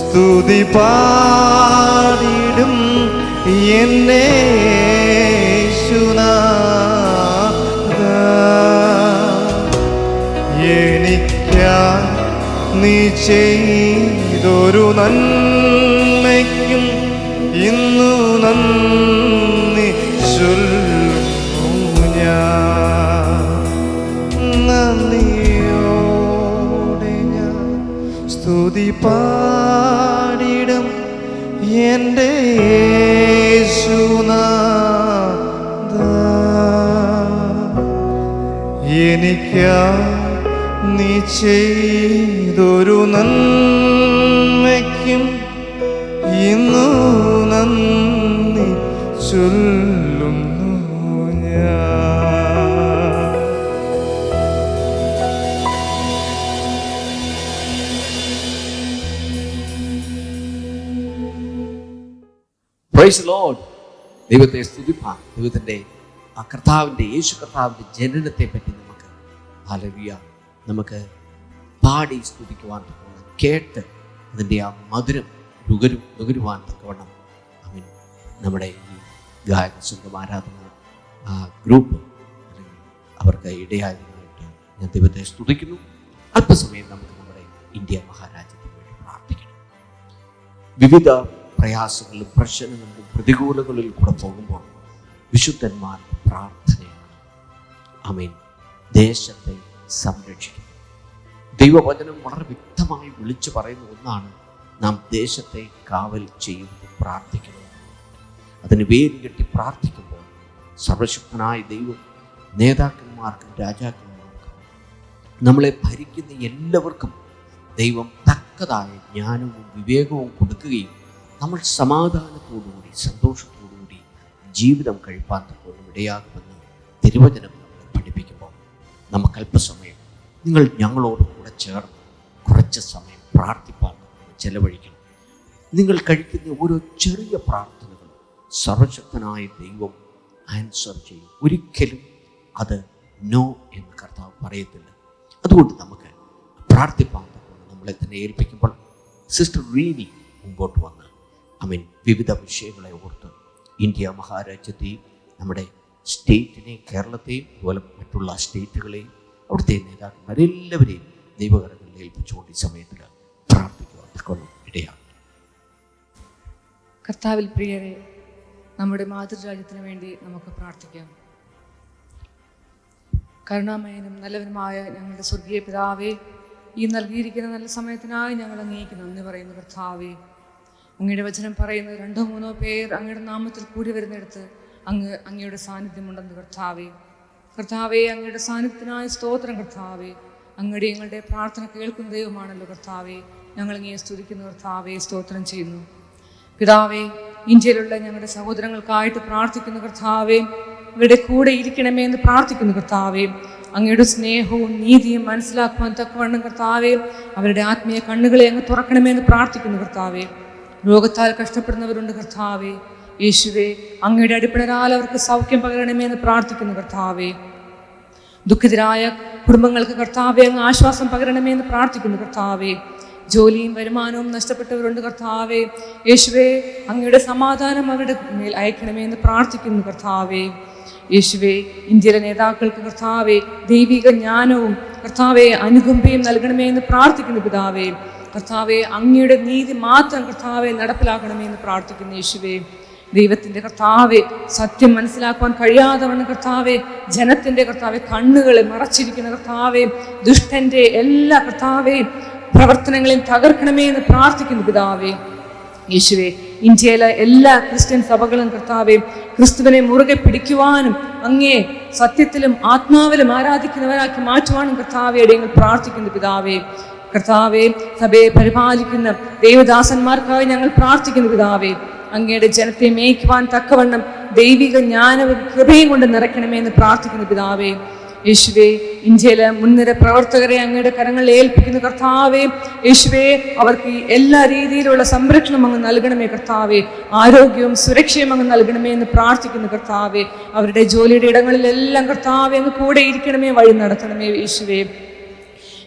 സ്തുതി പാടിടും എൻ്റെ യേശുനാഥാ. എനിക്കായി നീ ചെയ്തൊരു നന്മയ്ക്കും ഇന്നു നന്ദി ചൊല്ലുന്നു ഞാൻ. നന്ദിയോടെ ഞാൻ സ്തുതി പാടിടും എൻ്റെ യേശുനാഥാ. എനിക്കാ നീ ചെയ്തൊരു നന്മയ്ക്കും ഇന്നു നന്ദി ചൊല്ലുന്നു ഞാൻ. Praise the Lord. ദൈവത്തെ സ്തുതിപ്പാൻ, ദൈവത്തിൻ്റെ ആ കർത്താവിൻ്റെ യേശു കർത്താവിൻ്റെ ജനനത്തെ പറ്റി നമുക്ക് ഹല്ലേലൂയ നമുക്ക് പാടി സ്തുതിക്കുവാൻ തക്കവണ്ണം, കേട്ട് അതിൻ്റെ ആ മധുരം നുകരുവാൻ തക്കവണ്ണം അവൻ നമ്മുടെ ഈ ഗായക സംഘം ആരാധന ഗ്രൂപ്പ് അല്ലെങ്കിൽ അവർക്ക് ഇടയായതിനായിട്ട് ഞാൻ ദൈവത്തെ സ്തുതിക്കുന്നു. അല്പസമയം നമുക്ക് നമ്മുടെ ഇന്ത്യ മഹാരാജ്യത്തിന് വേണ്ടി പ്രാർത്ഥിക്കണം. വിവിധ പ്രയാസങ്ങളിലും പ്രശ്നങ്ങളിലും പ്രതികൂലങ്ങളിൽ കൂടെ പോകുമ്പോൾ വിശുദ്ധന്മാരുടെ പ്രാർത്ഥനയാണ് ആമേൻ ദേശത്തെ സംരക്ഷിക്കുന്നത്. ദൈവവചനം വളരെ വ്യക്തമായി വിളിച്ചു പറയുന്ന ഒന്നാണ്, നാം ദേശത്തെ കാവൽ ചെയ്യുന്നത് പ്രാർത്ഥിക്കുന്നത്. അതിന് വേര് കെട്ടി പ്രാർത്ഥിക്കുമ്പോൾ സർവശക്തനായ ദൈവം നേതാക്കന്മാർക്കും രാജാക്കന്മാർക്കും നമ്മളെ ഭരിക്കുന്ന എല്ലാവർക്കും ദൈവം തക്കതായ ജ്ഞാനവും വിവേകവും കൊടുക്കുകയും നമ്മൾ സമാധാനത്തോടുകൂടി സന്തോഷത്തോടുകൂടി ജീവിതം കഴിപ്പാൻ പോലും ഇടയാകുമെന്ന് തിരുവചനം നമ്മളെ പഠിപ്പിക്കുമ്പോൾ നമുക്ക് അല്പസമയം നിങ്ങൾ ഞങ്ങളോട് കൂടെ ചേർന്ന് കുറച്ച് സമയം പ്രാർത്ഥിപ്പാൻ ചെലവഴിക്കണം. നിങ്ങൾ കഴിക്കുന്ന ഓരോ ചെറിയ പ്രാർത്ഥനകളും സർവശക്തനായ ദൈവം ആൻസർ ചെയ്യും. ഒരിക്കലും അത് നോ എന്ന് കർത്താവ് പറയത്തില്ല. അതുകൊണ്ട് നമുക്ക് പ്രാർത്ഥിപ്പാൻ നമ്മളെ തന്നെ ഏൽപ്പിക്കുമ്പോൾ സിസ്റ്റർ റീനി മുമ്പോട്ട് വന്ന് വിവിധ വിഷയങ്ങളെ ഓർത്ത് ഇന്ത്യ മഹാരാജ്യത്തെയും നമ്മുടെ സ്റ്റേറ്റിനെയും കേരളത്തെയും അതുപോലെ മറ്റുള്ള സ്റ്റേറ്റുകളെയും അവിടുത്തെ നേതാക്കന്മാരെല്ലാവരെയും ദൈവകരങ്ങളിൽ ഏൽപ്പിച്ചുകൊണ്ട് ഈ സമയത്തിൽ പ്രാർത്ഥിക്കുവാൻ ഇടയാണ്. കർത്താവിൽ പ്രിയരെ, നമ്മുടെ മാതൃരാജ്യത്തിന് വേണ്ടി നമുക്ക് പ്രാർത്ഥിക്കാം. കരുണാമയനും നല്ലവനുമായ ഞങ്ങളുടെ സ്വർഗീയ പിതാവേ, ഈ നൽകിയിരിക്കുന്ന നല്ല സമയത്തിനായി ഞങ്ങൾ അങ്ങേക്ക് നന്ദി പറയുന്നു. കർത്താവേ, അങ്ങയുടെ വചനം പറയുന്നത് 2-3 പേർ അങ്ങയുടെ നാമത്തിൽ കൂടി വരുന്നിടത്ത് അങ്ങയുടെ സാന്നിധ്യമുണ്ടെന്ന്. കർത്താവേ, അങ്ങയുടെ സാന്നിധ്യത്തിനായ സ്തോത്രം. കർത്താവേ, അങ്ങയുടെ ഞങ്ങളുടെ പ്രാർത്ഥന കേൾക്കുന്ന ദൈവമാണല്ലോ. കർത്താവേ, ഞങ്ങൾ അങ്ങയെ സ്തുതിക്കുന്നു. കർത്താവേ, സ്തോത്രം ചെയ്യുന്നു. പിതാവേ, ഇന്ത്യയിലുള്ള ഞങ്ങളുടെ സഹോദരങ്ങൾക്കായിട്ട് പ്രാർത്ഥിക്കുന്നു. കർത്താവേ, അവരുടെ കൂടെ ഇരിക്കണമേ എന്ന് പ്രാർത്ഥിക്കുന്നു. കർത്താവേ, അങ്ങയുടെ സ്നേഹവും നീതിയും മനസ്സിലാക്കുവാൻ തക്കവണ്ണം കർത്താവേ, അവരുടെ ആത്മീയ കണ്ണുകളെ അങ്ങ് തുറക്കണമേ എന്ന് പ്രാർത്ഥിക്കുന്നു. കർത്താവേ, രോഗത്താൽ കഷ്ടപ്പെടുന്നവരുണ്ട്. കർത്താവേ, യേശുവേ, അങ്ങയുടെ അടിപ്പിണരാൽ അവർക്ക് സൗഖ്യം പകരണമേ എന്ന് പ്രാർത്ഥിക്കുന്നു. കർത്താവേ, ദുഃഖിതരായ കുടുംബങ്ങൾക്ക് കർത്താവേ അങ്ങ് ആശ്വാസം പകരണമേ എന്ന് പ്രാർത്ഥിക്കുന്നു. കർത്താവേ, ജോലിയും വരുമാനവും നഷ്ടപ്പെട്ടവരുണ്ട്. കർത്താവേ, യേശുവേ, അങ്ങയുടെ സമാധാനം അവരുടെ മേൽ അയക്കണമേ എന്ന് പ്രാർത്ഥിക്കുന്നു. കർത്താവേ, യേശുവേ, ഇന്ത്യയിലെ നേതാക്കൾക്ക് കർത്താവേ ദൈവിക ജ്ഞാനവും കർത്താവേ അനുകമ്പയും നൽകണമേ എന്ന് പ്രാർത്ഥിക്കുന്നു. പിതാവേ, കർത്താവേ, അങ്ങയുടെ നീതി മാത്രം കർത്താവെ നടപ്പിലാക്കണമേ എന്ന് പ്രാർത്ഥിക്കുന്നു. യേശുവേ, ദൈവത്തിൻ്റെ കർത്താവെ സത്യം മനസ്സിലാക്കുവാൻ കഴിയാതെ വണ്ണം കർത്താവെ ജനത്തിൻ്റെ കർത്താവെ കണ്ണുകളെ മറച്ചിരിക്കുന്ന കർത്താവെ ദുഷ്ടൻ്റെ എല്ലാ കർത്താവെ പ്രവർത്തനങ്ങളെയും തകർക്കണമേ എന്ന് പ്രാർത്ഥിക്കുന്നു. പിതാവേ, യേശുവേ, ഇന്ത്യയിലെ എല്ലാ ക്രിസ്ത്യൻ സഭകളും കർത്താവെ ക്രിസ്തുവിനെ മുറുകെ പിടിക്കുവാനും അങ്ങേ സത്യത്തിലും ആത്മാവിലും ആരാധിക്കുന്നവരാക്കി മാറ്റുവാനും കർത്താവെ ഞങ്ങൾ പ്രാർത്ഥിക്കുന്നു. പിതാവേ, കർത്താവെ, സഭയെ പരിപാലിക്കുന്ന ദൈവദാസന്മാർക്കായി ഞങ്ങൾ പ്രാർത്ഥിക്കുന്നു. പിതാവേ, അങ്ങയുടെ ജനത്തെ മേയ്ക്കുവാൻ തക്കവണ്ണം ദൈവിക ജ്ഞാനവും കൃപയും കൊണ്ട് നിറയ്ക്കണമേ എന്ന് പ്രാർത്ഥിക്കുന്നു. പിതാവേ, യേശുവേ, ഇന്ത്യയിലെ മുൻനിര പ്രവർത്തകരെ അങ്ങയുടെ കരങ്ങളിൽ ഏൽപ്പിക്കുന്നു. കർത്താവേ, യേശുവേ, അവർക്ക് എല്ലാ രീതിയിലുള്ള സംരക്ഷണം അങ്ങ് നൽകണമേ. കർത്താവേ, ആരോഗ്യവും സുരക്ഷയും അങ്ങ് നൽകണമേ എന്ന് പ്രാർത്ഥിക്കുന്നു. കർത്താവേ, അവരുടെ ജോലിയുടെ ഇടങ്ങളിലെല്ലാം കർത്താവേ അങ്ങ് കൂടെ ഇരിക്കണമേ, വഴി നടത്തണമേ.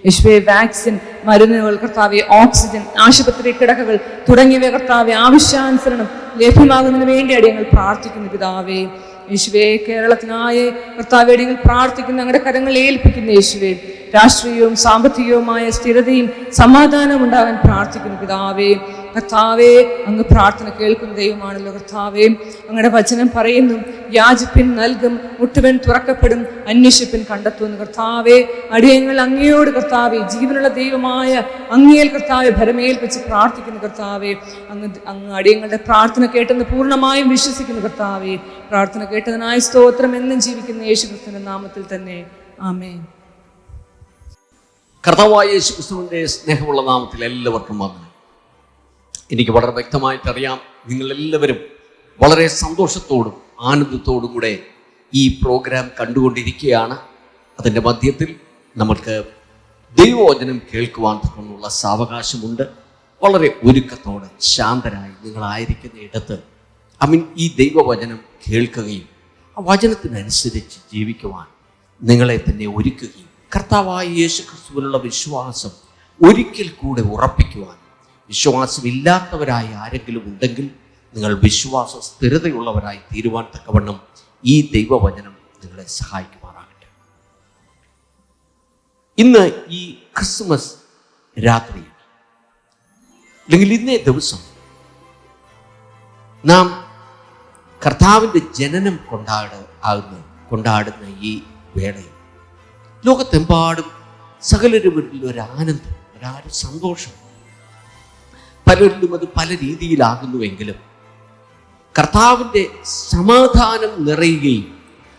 യേശുവേ, വാക്സിൻ, മരുന്നുകൾ കർത്താവെ, ഓക്സിജൻ, ആശുപത്രി കിടക്കകൾ തുടങ്ങിയവ കർത്താവെ ആവശ്യാനുസരണം ലഭ്യമാകുന്നതിന് വേണ്ടി ഞങ്ങൾ പ്രാർത്ഥിക്കുന്നു. പിതാവേ, യേശുവേ, കേരളത്തിനായി കർത്താവെ ഞങ്ങൾ പ്രാർത്ഥിക്കുന്ന അങ്ങയുടെ കരങ്ങളിൽ ഏൽപ്പിക്കുന്നു. യേശുവേ, രാഷ്ട്രീയവും സാമ്പത്തികവുമായ സ്ഥിരതയും സമാധാനവും ഉണ്ടാകാൻ പ്രാർത്ഥിക്കുന്നു. പിതാവേ, കർത്താവേ, അങ്ങ് പ്രാർത്ഥന കേൾക്കുന്ന ദൈവമാണല്ലോ. കർത്താവേ, അങ്ങയുടെ വചനം പറയുന്നു, യാചിപ്പിൻ നൽകും, മുട്ടുവൻ തുറക്കപ്പെടും, അന്വേഷിപ്പിൻ കണ്ടെത്തുമെന്ന്. കർത്താവേ, അടിയങ്ങൾ അങ്ങയോട് കർത്താവേ ജീവനുള്ള ദൈവമായ അങ്ങയിൽ കർത്താവെ ഭരമേൽപ്പിച്ച് പ്രാർത്ഥിക്കുന്നു. കർത്താവേ, അങ്ങ് അടിയങ്ങളുടെ പ്രാർത്ഥന കേട്ടെന്ന് പൂർണ്ണമായും വിശ്വസിക്കുന്നു. കർത്താവേ, പ്രാർത്ഥന കേട്ടതിനായി സ്തോത്രം. എന്നും ജീവിക്കുന്ന യേശുക്രിസ്തുവിന്റെ നാമത്തിൽ തന്നെ, ആമേൻ. കർത്താവായ യേശുക്രിസ്തുവിന്റെ സ്നേഹമുള്ള നാമത്തിൽ എല്ലാവർക്കും വന്ദനം. എനിക്ക് വളരെ വ്യക്തമായിട്ടറിയാം, നിങ്ങളെല്ലാവരും വളരെ സന്തോഷത്തോടും ആനന്ദത്തോടും കൂടെ ഈ പ്രോഗ്രാം കണ്ടുകൊണ്ടിരിക്കുകയാണ്. അതിൻ്റെ മധ്യത്തിൽ നമുക്ക് ദൈവവചനം കേൾക്കുവാൻ തക്കമുള്ള സാവകാശമുണ്ട്. വളരെ ഒരുക്കത്തോടെ ശാന്തരായി നിങ്ങളായിരിക്കുന്ന ഇടത്ത് ഈ ദൈവവചനം കേൾക്കുകയും ആ വചനത്തിനനുസരിച്ച് ജീവിക്കുവാൻ നിങ്ങളെ തന്നെ ഒരുക്കുകയും കർത്താവായ യേശുക്രിസ്തുവിലുള്ള വിശ്വാസം ഒരിക്കൽ കൂടെ ഉറപ്പിക്കുവാൻ, വിശ്വാസമില്ലാത്തവരായി ആരെങ്കിലും ഉണ്ടെങ്കിൽ നിങ്ങൾ വിശ്വാസ സ്ഥിരതയുള്ളവരായി തീരുവാൻ തക്കവണ്ണം ഈ ദൈവവചനം നിങ്ങളെ സഹായിക്കുമാറാകട്ടെ. ഇന്ന് ഈ ക്രിസ്മസ് രാത്രി അല്ലെങ്കിൽ ഇന്നേ ദിവസം നാം കർത്താവിൻ്റെ ജനനം കൊണ്ടാടുന്ന ഈ വേളയിൽ ലോകത്തെമ്പാടും സകലരും ഒരു ആനന്ദം, ഒരു സന്തോഷം, പലരിലും അത് പല രീതിയിലാകുന്നുവെങ്കിലും കർത്താവിൻ്റെ സമാധാനം നിറയുകയും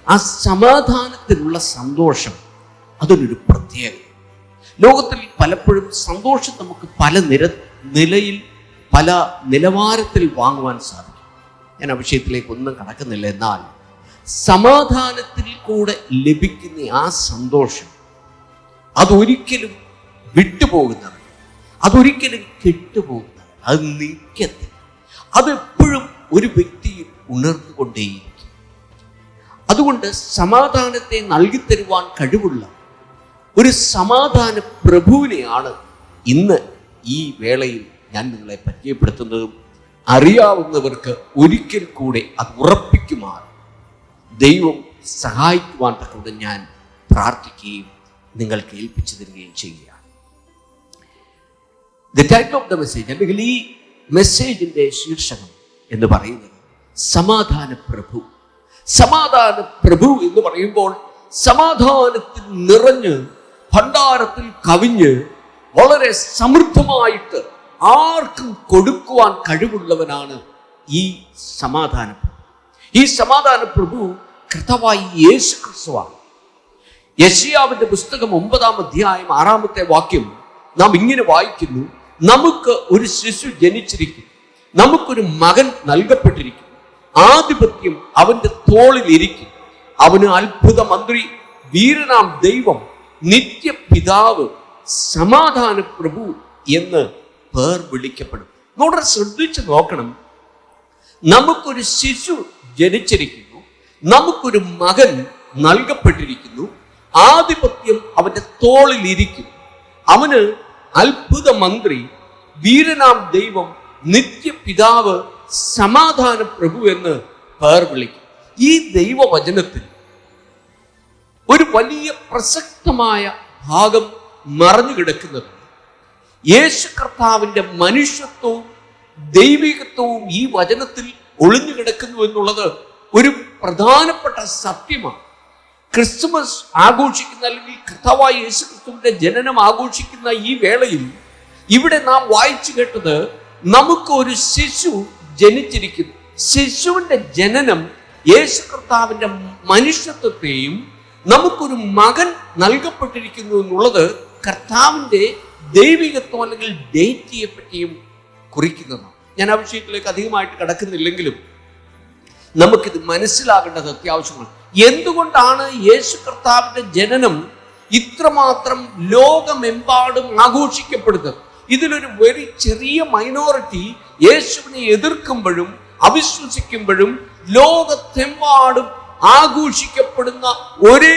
ആ സമാധാനത്തിലുള്ള സന്തോഷം അതിനൊരു പ്രത്യേകത. ലോകത്തിൽ പലപ്പോഴും സന്തോഷം നമുക്ക് പല നിലയിൽ പല നിലവാരത്തിൽ വാങ്ങുവാൻ സാധിക്കും. ഞാൻ ആ വിഷയത്തിലേക്ക് ഒന്നും കടക്കുന്നില്ല. എന്നാൽ സമാധാനത്തിൽ കൂടെ ലഭിക്കുന്ന ആ സന്തോഷം അതൊരിക്കലും വിട്ടുപോകുന്നവർ, അതൊരിക്കലും കെട്ടുപോകുന്നവർ, അത് നിൽക്കത്തില്ല. അതെപ്പോഴും ഒരു വ്യക്തിയിൽ ഉണർന്നുകൊണ്ടേയിരിക്കും. അതുകൊണ്ട് സമാധാനത്തെ നൽകിത്തരുവാൻ കഴിവുള്ള ഒരു സമാധാന പ്രഭുവിനെയാണ് ഇന്ന് ഈ വേളയിൽ ഞാൻ നിങ്ങളെ പരിചയപ്പെടുത്തുന്നതും അറിയാവുന്നവർക്ക് ഒരിക്കൽ കൂടെ അത് ഉറപ്പിക്കുമാർ ദൈവം സഹായിക്കുവാൻ തക്കവണ്ണം ഞാൻ പ്രാർത്ഥിക്കുകയും നിങ്ങൾക്ക് ഏൽപ്പിച്ചു തരികയും ചെയ്യുകയാണ്. The title of the message അല്ലെങ്കിൽ ഈ മെസ്സേജിൻ്റെ ശീർഷകം എന്ന് പറയുന്നത് സമാധാന പ്രഭു. സമാധാന പ്രഭു എന്ന് പറയുമ്പോൾ സമാധാനത്തിൽ നിറഞ്ഞ് ഭണ്ഡാരത്തിൽ കവിഞ്ഞ് വളരെ സമൃദ്ധമായിട്ട് ആർക്കും കൊടുക്കുവാൻ കഴിവുള്ളവനാണ് ഈ സമാധാന പ്രഭു. ഈ സമാധാന പ്രഭു കർത്താവായ യേശു ക്രിസ്തുവാണ്. യെശയ്യാവിന്റെ പുസ്തകം 9-ാം അധ്യായം 6-ാമത്തെ വാക്യം നാം ഇങ്ങനെ വായിക്കുന്നു: നമുക്ക് ഒരു ശിശു ജനിച്ചിരിക്കും, നമുക്കൊരു മകൻ നൽകപ്പെട്ടിരിക്കും, ആധിപത്യം അവന്റെ തോളിൽ ഇരിക്കും, അവന് അത്ഭുത മന്ത്രി, വീരനാം ദൈവം, നിത്യപിതാവ്, സമാധാന പ്രഭു എന്ന് പേർ വിളിക്കപ്പെടും. നോടെ ശ്രദ്ധിച്ചു നോക്കണം. നമുക്കൊരു ശിശു ജനിച്ചിരിക്കുന്നു, നമുക്കൊരു മകൻ നൽകപ്പെട്ടിരിക്കുന്നു, ആധിപത്യം അവന്റെ തോളിൽ ഇരിക്കും, അവന് അത്ഭുത മന്ത്രി, വീരനാം ദൈവം, നിത്യപിതാവ്, സമാധാന പ്രഭു എന്ന് പേർ വിളിക്കും. ഈ ദൈവവചനത്തിൽ ഒരു വലിയ പ്രസക്തമായ ഭാഗം മറഞ്ഞു കിടക്കുന്നത് യേശു കർത്താവിന്റെ മനുഷ്യത്വവും ദൈവികത്വവും ഈ വചനത്തിൽ ഒളിഞ്ഞു കിടക്കുന്നു എന്നുള്ളത് ഒരു പ്രധാനപ്പെട്ട സത്യമാണ്. ക്രിസ്തുമസ് ആഘോഷിക്കുന്ന അല്ലെങ്കിൽ കർത്താവായ യേശു ക്രിസ്തുവിന്റെ ജനനം ആഘോഷിക്കുന്ന ഈ വേളയിൽ ഇവിടെ നാം വായിച്ചു കേട്ടത് നമുക്ക് ഒരു ശിശു ജനിച്ചിരിക്കുന്നു. ശിശുവിന്റെ ജനനം യേശു കർത്താവിന്റെ മനുഷ്യത്വത്തെയും നമുക്കൊരു മകൻ നൽകപ്പെട്ടിരിക്കുന്നു എന്നുള്ളത് കർത്താവിന്റെ ദൈവികത്വം അല്ലെങ്കിൽ ഡേറ്റിയെ പറ്റിയും കുറിക്കുന്നതാണ്. ഞാൻ ആ വിഷയത്തിലേക്ക് അധികമായിട്ട് കടക്കുന്നില്ലെങ്കിലും നമുക്കിത് മനസ്സിലാകേണ്ടത് അത്യാവശ്യമാണ്. എന്തുകൊണ്ടാണ് യേശു കർത്താവിന്റെ ജനനം ഇത്രമാത്രം ലോകമെമ്പാടും ആഘോഷിക്കപ്പെടുന്നത്? ഇതിലൊരു വെരി ചെറിയ മൈനോറിറ്റി യേശുവിനെ എതിർക്കുമ്പോഴും അവിശ്വസിക്കുമ്പോഴും ലോകത്തെമ്പാടും ആഘോഷിക്കപ്പെടുന്ന ഒരേ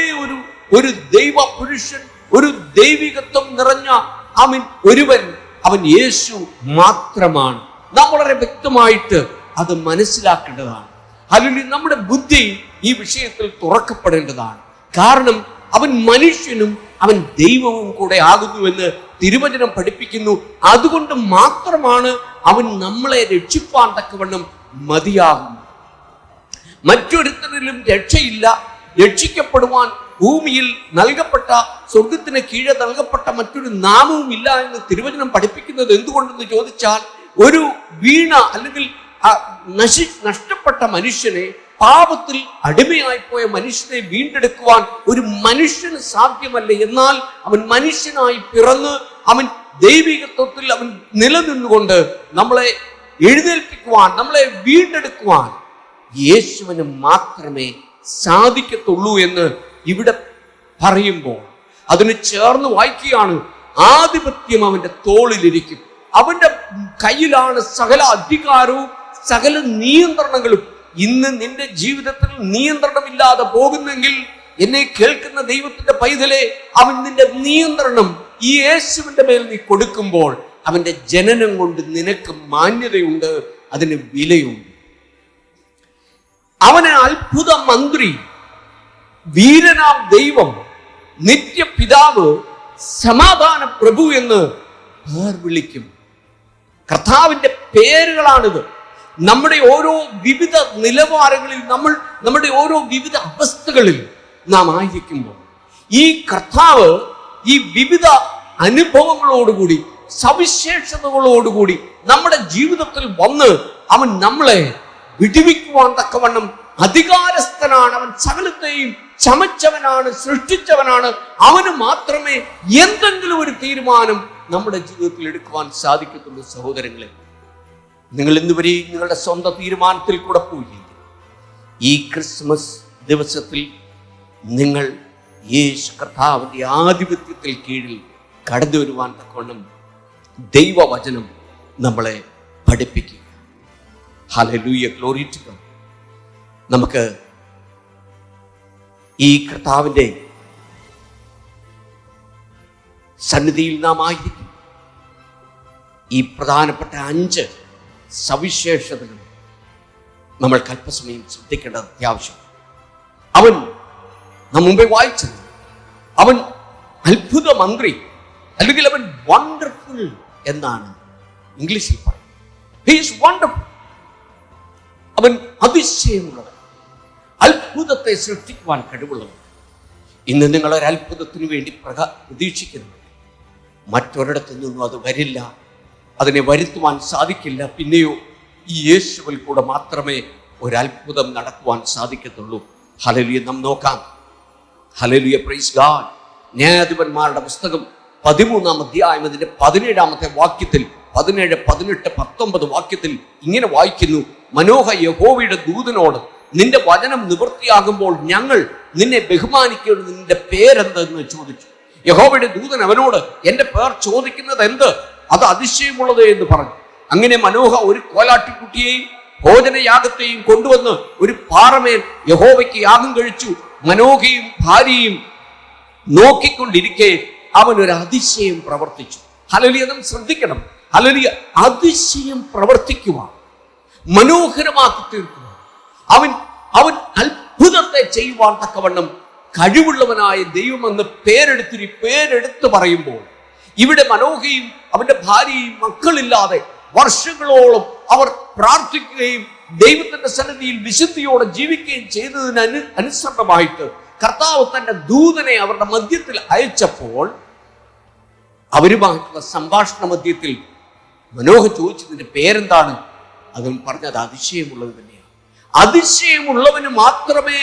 ഒരു ദൈവ പുരുഷൻ, ഒരു ദൈവികത്വം നിറഞ്ഞ ഒരുവൻ, അവൻ യേശു മാത്രമാണ്. നാം വളരെ വ്യക്തമായിട്ട് അത് മനസ്സിലാക്കേണ്ടതാണ്. അല്ലെങ്കിൽ നമ്മുടെ ബുദ്ധി ഈ വിഷയത്തിൽ തുറക്കപ്പെടേണ്ടതാണ്. കാരണം അവൻ മനുഷ്യനും അവൻ ദൈവവും കൂടെ ആകുന്നുവെന്ന് തിരുവചനം പഠിപ്പിക്കുന്നു. അതുകൊണ്ട് മാത്രമാണ് അവൻ നമ്മളെ രക്ഷിപ്പാൻ തക്കവണ്ണം മതിയാകുന്നു. മറ്റൊരുത്തരിലും രക്ഷയില്ല. രക്ഷിക്കപ്പെടുവാൻ ഭൂമിയിൽ നൽകപ്പെട്ട, സ്വർഗത്തിന് കീഴെ നൽകപ്പെട്ട മറ്റൊരു നാമവും ഇല്ല എന്ന് തിരുവചനം പഠിപ്പിക്കുന്നത് എന്തുകൊണ്ടെന്ന് ചോദിച്ചാൽ, ഒരു വീണ അല്ലെങ്കിൽ നഷ്ടപ്പെട്ട മനുഷ്യനെ, പാപത്തിൽ അടിമയായി പോയ മനുഷ്യനെ വീണ്ടെടുക്കുവാൻ ഒരു മനുഷ്യന് സാധ്യമല്ല. എന്നാൽ അവൻ മനുഷ്യനായി പിറന്ന് അവൻ ദൈവികത്വത്തിൽ അവൻ നിലനിന്നുകൊണ്ട് നമ്മളെ എഴുന്നേൽപ്പിക്കുവാൻ, നമ്മളെ വീണ്ടെടുക്കുവാൻ യേശുവിന് മാത്രമേ സാധിക്കത്തുള്ളൂ എന്ന് ഇവിടെ പറയുമ്പോൾ അതിന് ചേർന്ന് വായിക്കുകയാണ്: ആധിപത്യം അവന്റെ തോളിലിരിക്കും, അവന്റെ കയ്യിലാണ് സകല അധികാരവും സകല നിയന്ത്രണങ്ങളും. ഇന്ന് നിന്റെ ജീവിതത്തിൽ നിയന്ത്രണമില്ലാതെ പോകുന്നെങ്കിൽ എന്നെ കേൾക്കുന്ന ദൈവത്തിന്റെ പൈതലെ, അവൻ നിന്റെ നിയന്ത്രണം ഈ യേശുവിന്റെ മേൽ നീ കൊടുക്കുമ്പോൾ അവന്റെ ജനനം കൊണ്ട് നിനക്ക് മാന്യതയുണ്ട്, അതിന് വിലയുണ്ട്. അവനെ അത്ഭുത മന്ത്രി, വീരനാം ദൈവം, നിത്യപിതാവ്, സമാധാന പ്രഭു എന്ന് പേർ വിളിക്കും. കർത്താവിന്റെ പേരുകളാണിത്. നമ്മുടെ ഓരോ വിവിധ നിലവാരങ്ങളിൽ, നമ്മുടെ ഓരോ വിവിധ അവസ്ഥകളിൽ നാം ആയിരിക്കുമ്പോൾ ഈ കർത്താവ് ഈ വിവിധ അനുഭവങ്ങളോടുകൂടി, സവിശേഷതകളോടുകൂടി നമ്മുടെ ജീവിതത്തിൽ വന്ന് അവൻ നമ്മളെ വിടുവിക്കുവാൻ തക്കവണ്ണം അധികാരസ്ഥനാണ്. അവൻ സകലത്തെയും ചമച്ചവനാണ്, സൃഷ്ടിച്ചവനാണ്. അവന് മാത്രമേ എന്തെങ്കിലും ഒരു തീരുമാനം നമ്മുടെ ജീവിതത്തിൽ എടുക്കുവാൻ സാധിക്കത്തുള്ളൂ. സഹോദരങ്ങളെ, നിങ്ങൾ ഇന്നുവരെയും നിങ്ങളുടെ സ്വന്തം തീരുമാനത്തിൽ കൂടെ പോയി ഈ ക്രിസ്മസ് ദിവസത്തിൽ നിങ്ങൾ യേശു കർത്താവിന്റെ ആധിപത്യത്തിൽ കീഴിൽ കടന്നു വരുവാൻ തക്കവണ്ണം ദൈവവചനം നമ്മളെ പഠിപ്പിക്കുക. Hallelujah, glory to God. നമുക്ക് ഈ കർത്താവിന്റെ സന്നിധിയിൽ നാം ആയിരിക്കും. ഈ പ്രധാനപ്പെട്ട 5 സവിശേഷതകൾ നമ്മൾ അല്പസമയം ശ്രദ്ധിക്കേണ്ടത് അത്യാവശ്യം. അവൻ നാം മുമ്പേ വായിച്ചത്, അവൻ അത്ഭുത മന്ത്രി, അല്ലെങ്കിൽ അവൻ വണ്ടർഫുൾ എന്നാണ് ഇംഗ്ലീഷിൽ പറയുന്നത്. He is wonderful. അവൻ അതിശയമുള്ളവൻ, അത്ഭുതത്തെ സൃഷ്ടിക്കുവാൻ കഴിവുള്ളവൻ. ഇന്ന് നിങ്ങളൊരു അത്ഭുതത്തിന് വേണ്ടി പ്രതീക്ഷിക്കുന്നു. മറ്റൊരിടത്തു നിന്നും അത് വരില്ല, അതിനെ വരുത്തുവാൻ സാധിക്കില്ല. പിന്നെയോ ഈ യേശുവിൽ കൂടെ മാത്രമേ ഒരത്ഭുതം നടക്കുവാൻ സാധിക്കത്തുള്ളൂ. ഹല്ലേലൂയ. നാം നോക്കാം. Hallelujah, praise God. ന്യായാധിപന്മാരുടെ പുസ്തകം 13-ാം അധ്യായം അതിന്റെ 17-ാമത്തെ വാക്യത്തിൽ 17, 18, 19 വാക്യത്തിൽ ഇങ്ങനെ വായിക്കുന്നു: മനോഹ യഹോവയുടെ ദൂതനോട്, നിന്റെ വചനം നിവൃത്തിയാകുമ്പോൾ ഞങ്ങൾ നിന്നെ ബഹുമാനിക്കേണ്ടത് നിന്റെ പേരെന്തെന്ന് ചോദിച്ചു. യഹോവയുടെ ദൂതൻ അവനോട്, എന്റെ പേർ ചോദിക്കുന്നത് എന്ത്? അത് അതിശയമുള്ളത് എന്ന് പറഞ്ഞു. അങ്ങനെ മനോഹ ഒരു കോലാട്ടിക്കുട്ടിയെയും ഭോജനയാഗത്തെയും കൊണ്ടുവന്ന് ഒരു പാറമേൽ യഹോവയ്ക്ക് യാഗം കഴിച്ചു. മനോഹയും ഭാര്യയും നോക്കിക്കൊണ്ടിരിക്കെ അവൻ ഒരു അതിശയം പ്രവർത്തിച്ചു. ഹല്ലേലൂയ. നാം ശ്രദ്ധിക്കണം. ഹല്ലേലൂയ. അതിശയം പ്രവർത്തിക്കുവാൻ, മനോഹരമാക്കി തീർക്കുവാൻ, അവൻ അത്ഭുതത്തെ ചെയ്യുവാൻ തക്കവണ്ണം കഴിവുള്ളവനായ ദൈവമെന്ന് പേരെടുത്ത് പറയുമ്പോൾ, ഇവിടെ മനോഹയും അവന്റെ ഭാര്യയും മക്കളില്ലാതെ വർഷങ്ങളോളം അവർ പ്രാർത്ഥിക്കുകയും ദൈവത്തിന്റെ സന്നിധിയിൽ വിശുദ്ധിയോടെ ജീവിക്കുകയും ചെയ്തതിന് അനുസരണമായിട്ട് കർത്താവ് തന്റെ ദൂതനെ അവരുടെ മധ്യത്തിൽ അയച്ചപ്പോൾ, അവരുമായിട്ടുള്ള സംഭാഷണ മധ്യത്തിൽ മനോഹ ചോദിച്ചതിന്റെ പേരെന്താണ്? അതും പറഞ്ഞത് അതിശയമുള്ളത് തന്നെയാണ്. അതിശയമുള്ളവന് മാത്രമേ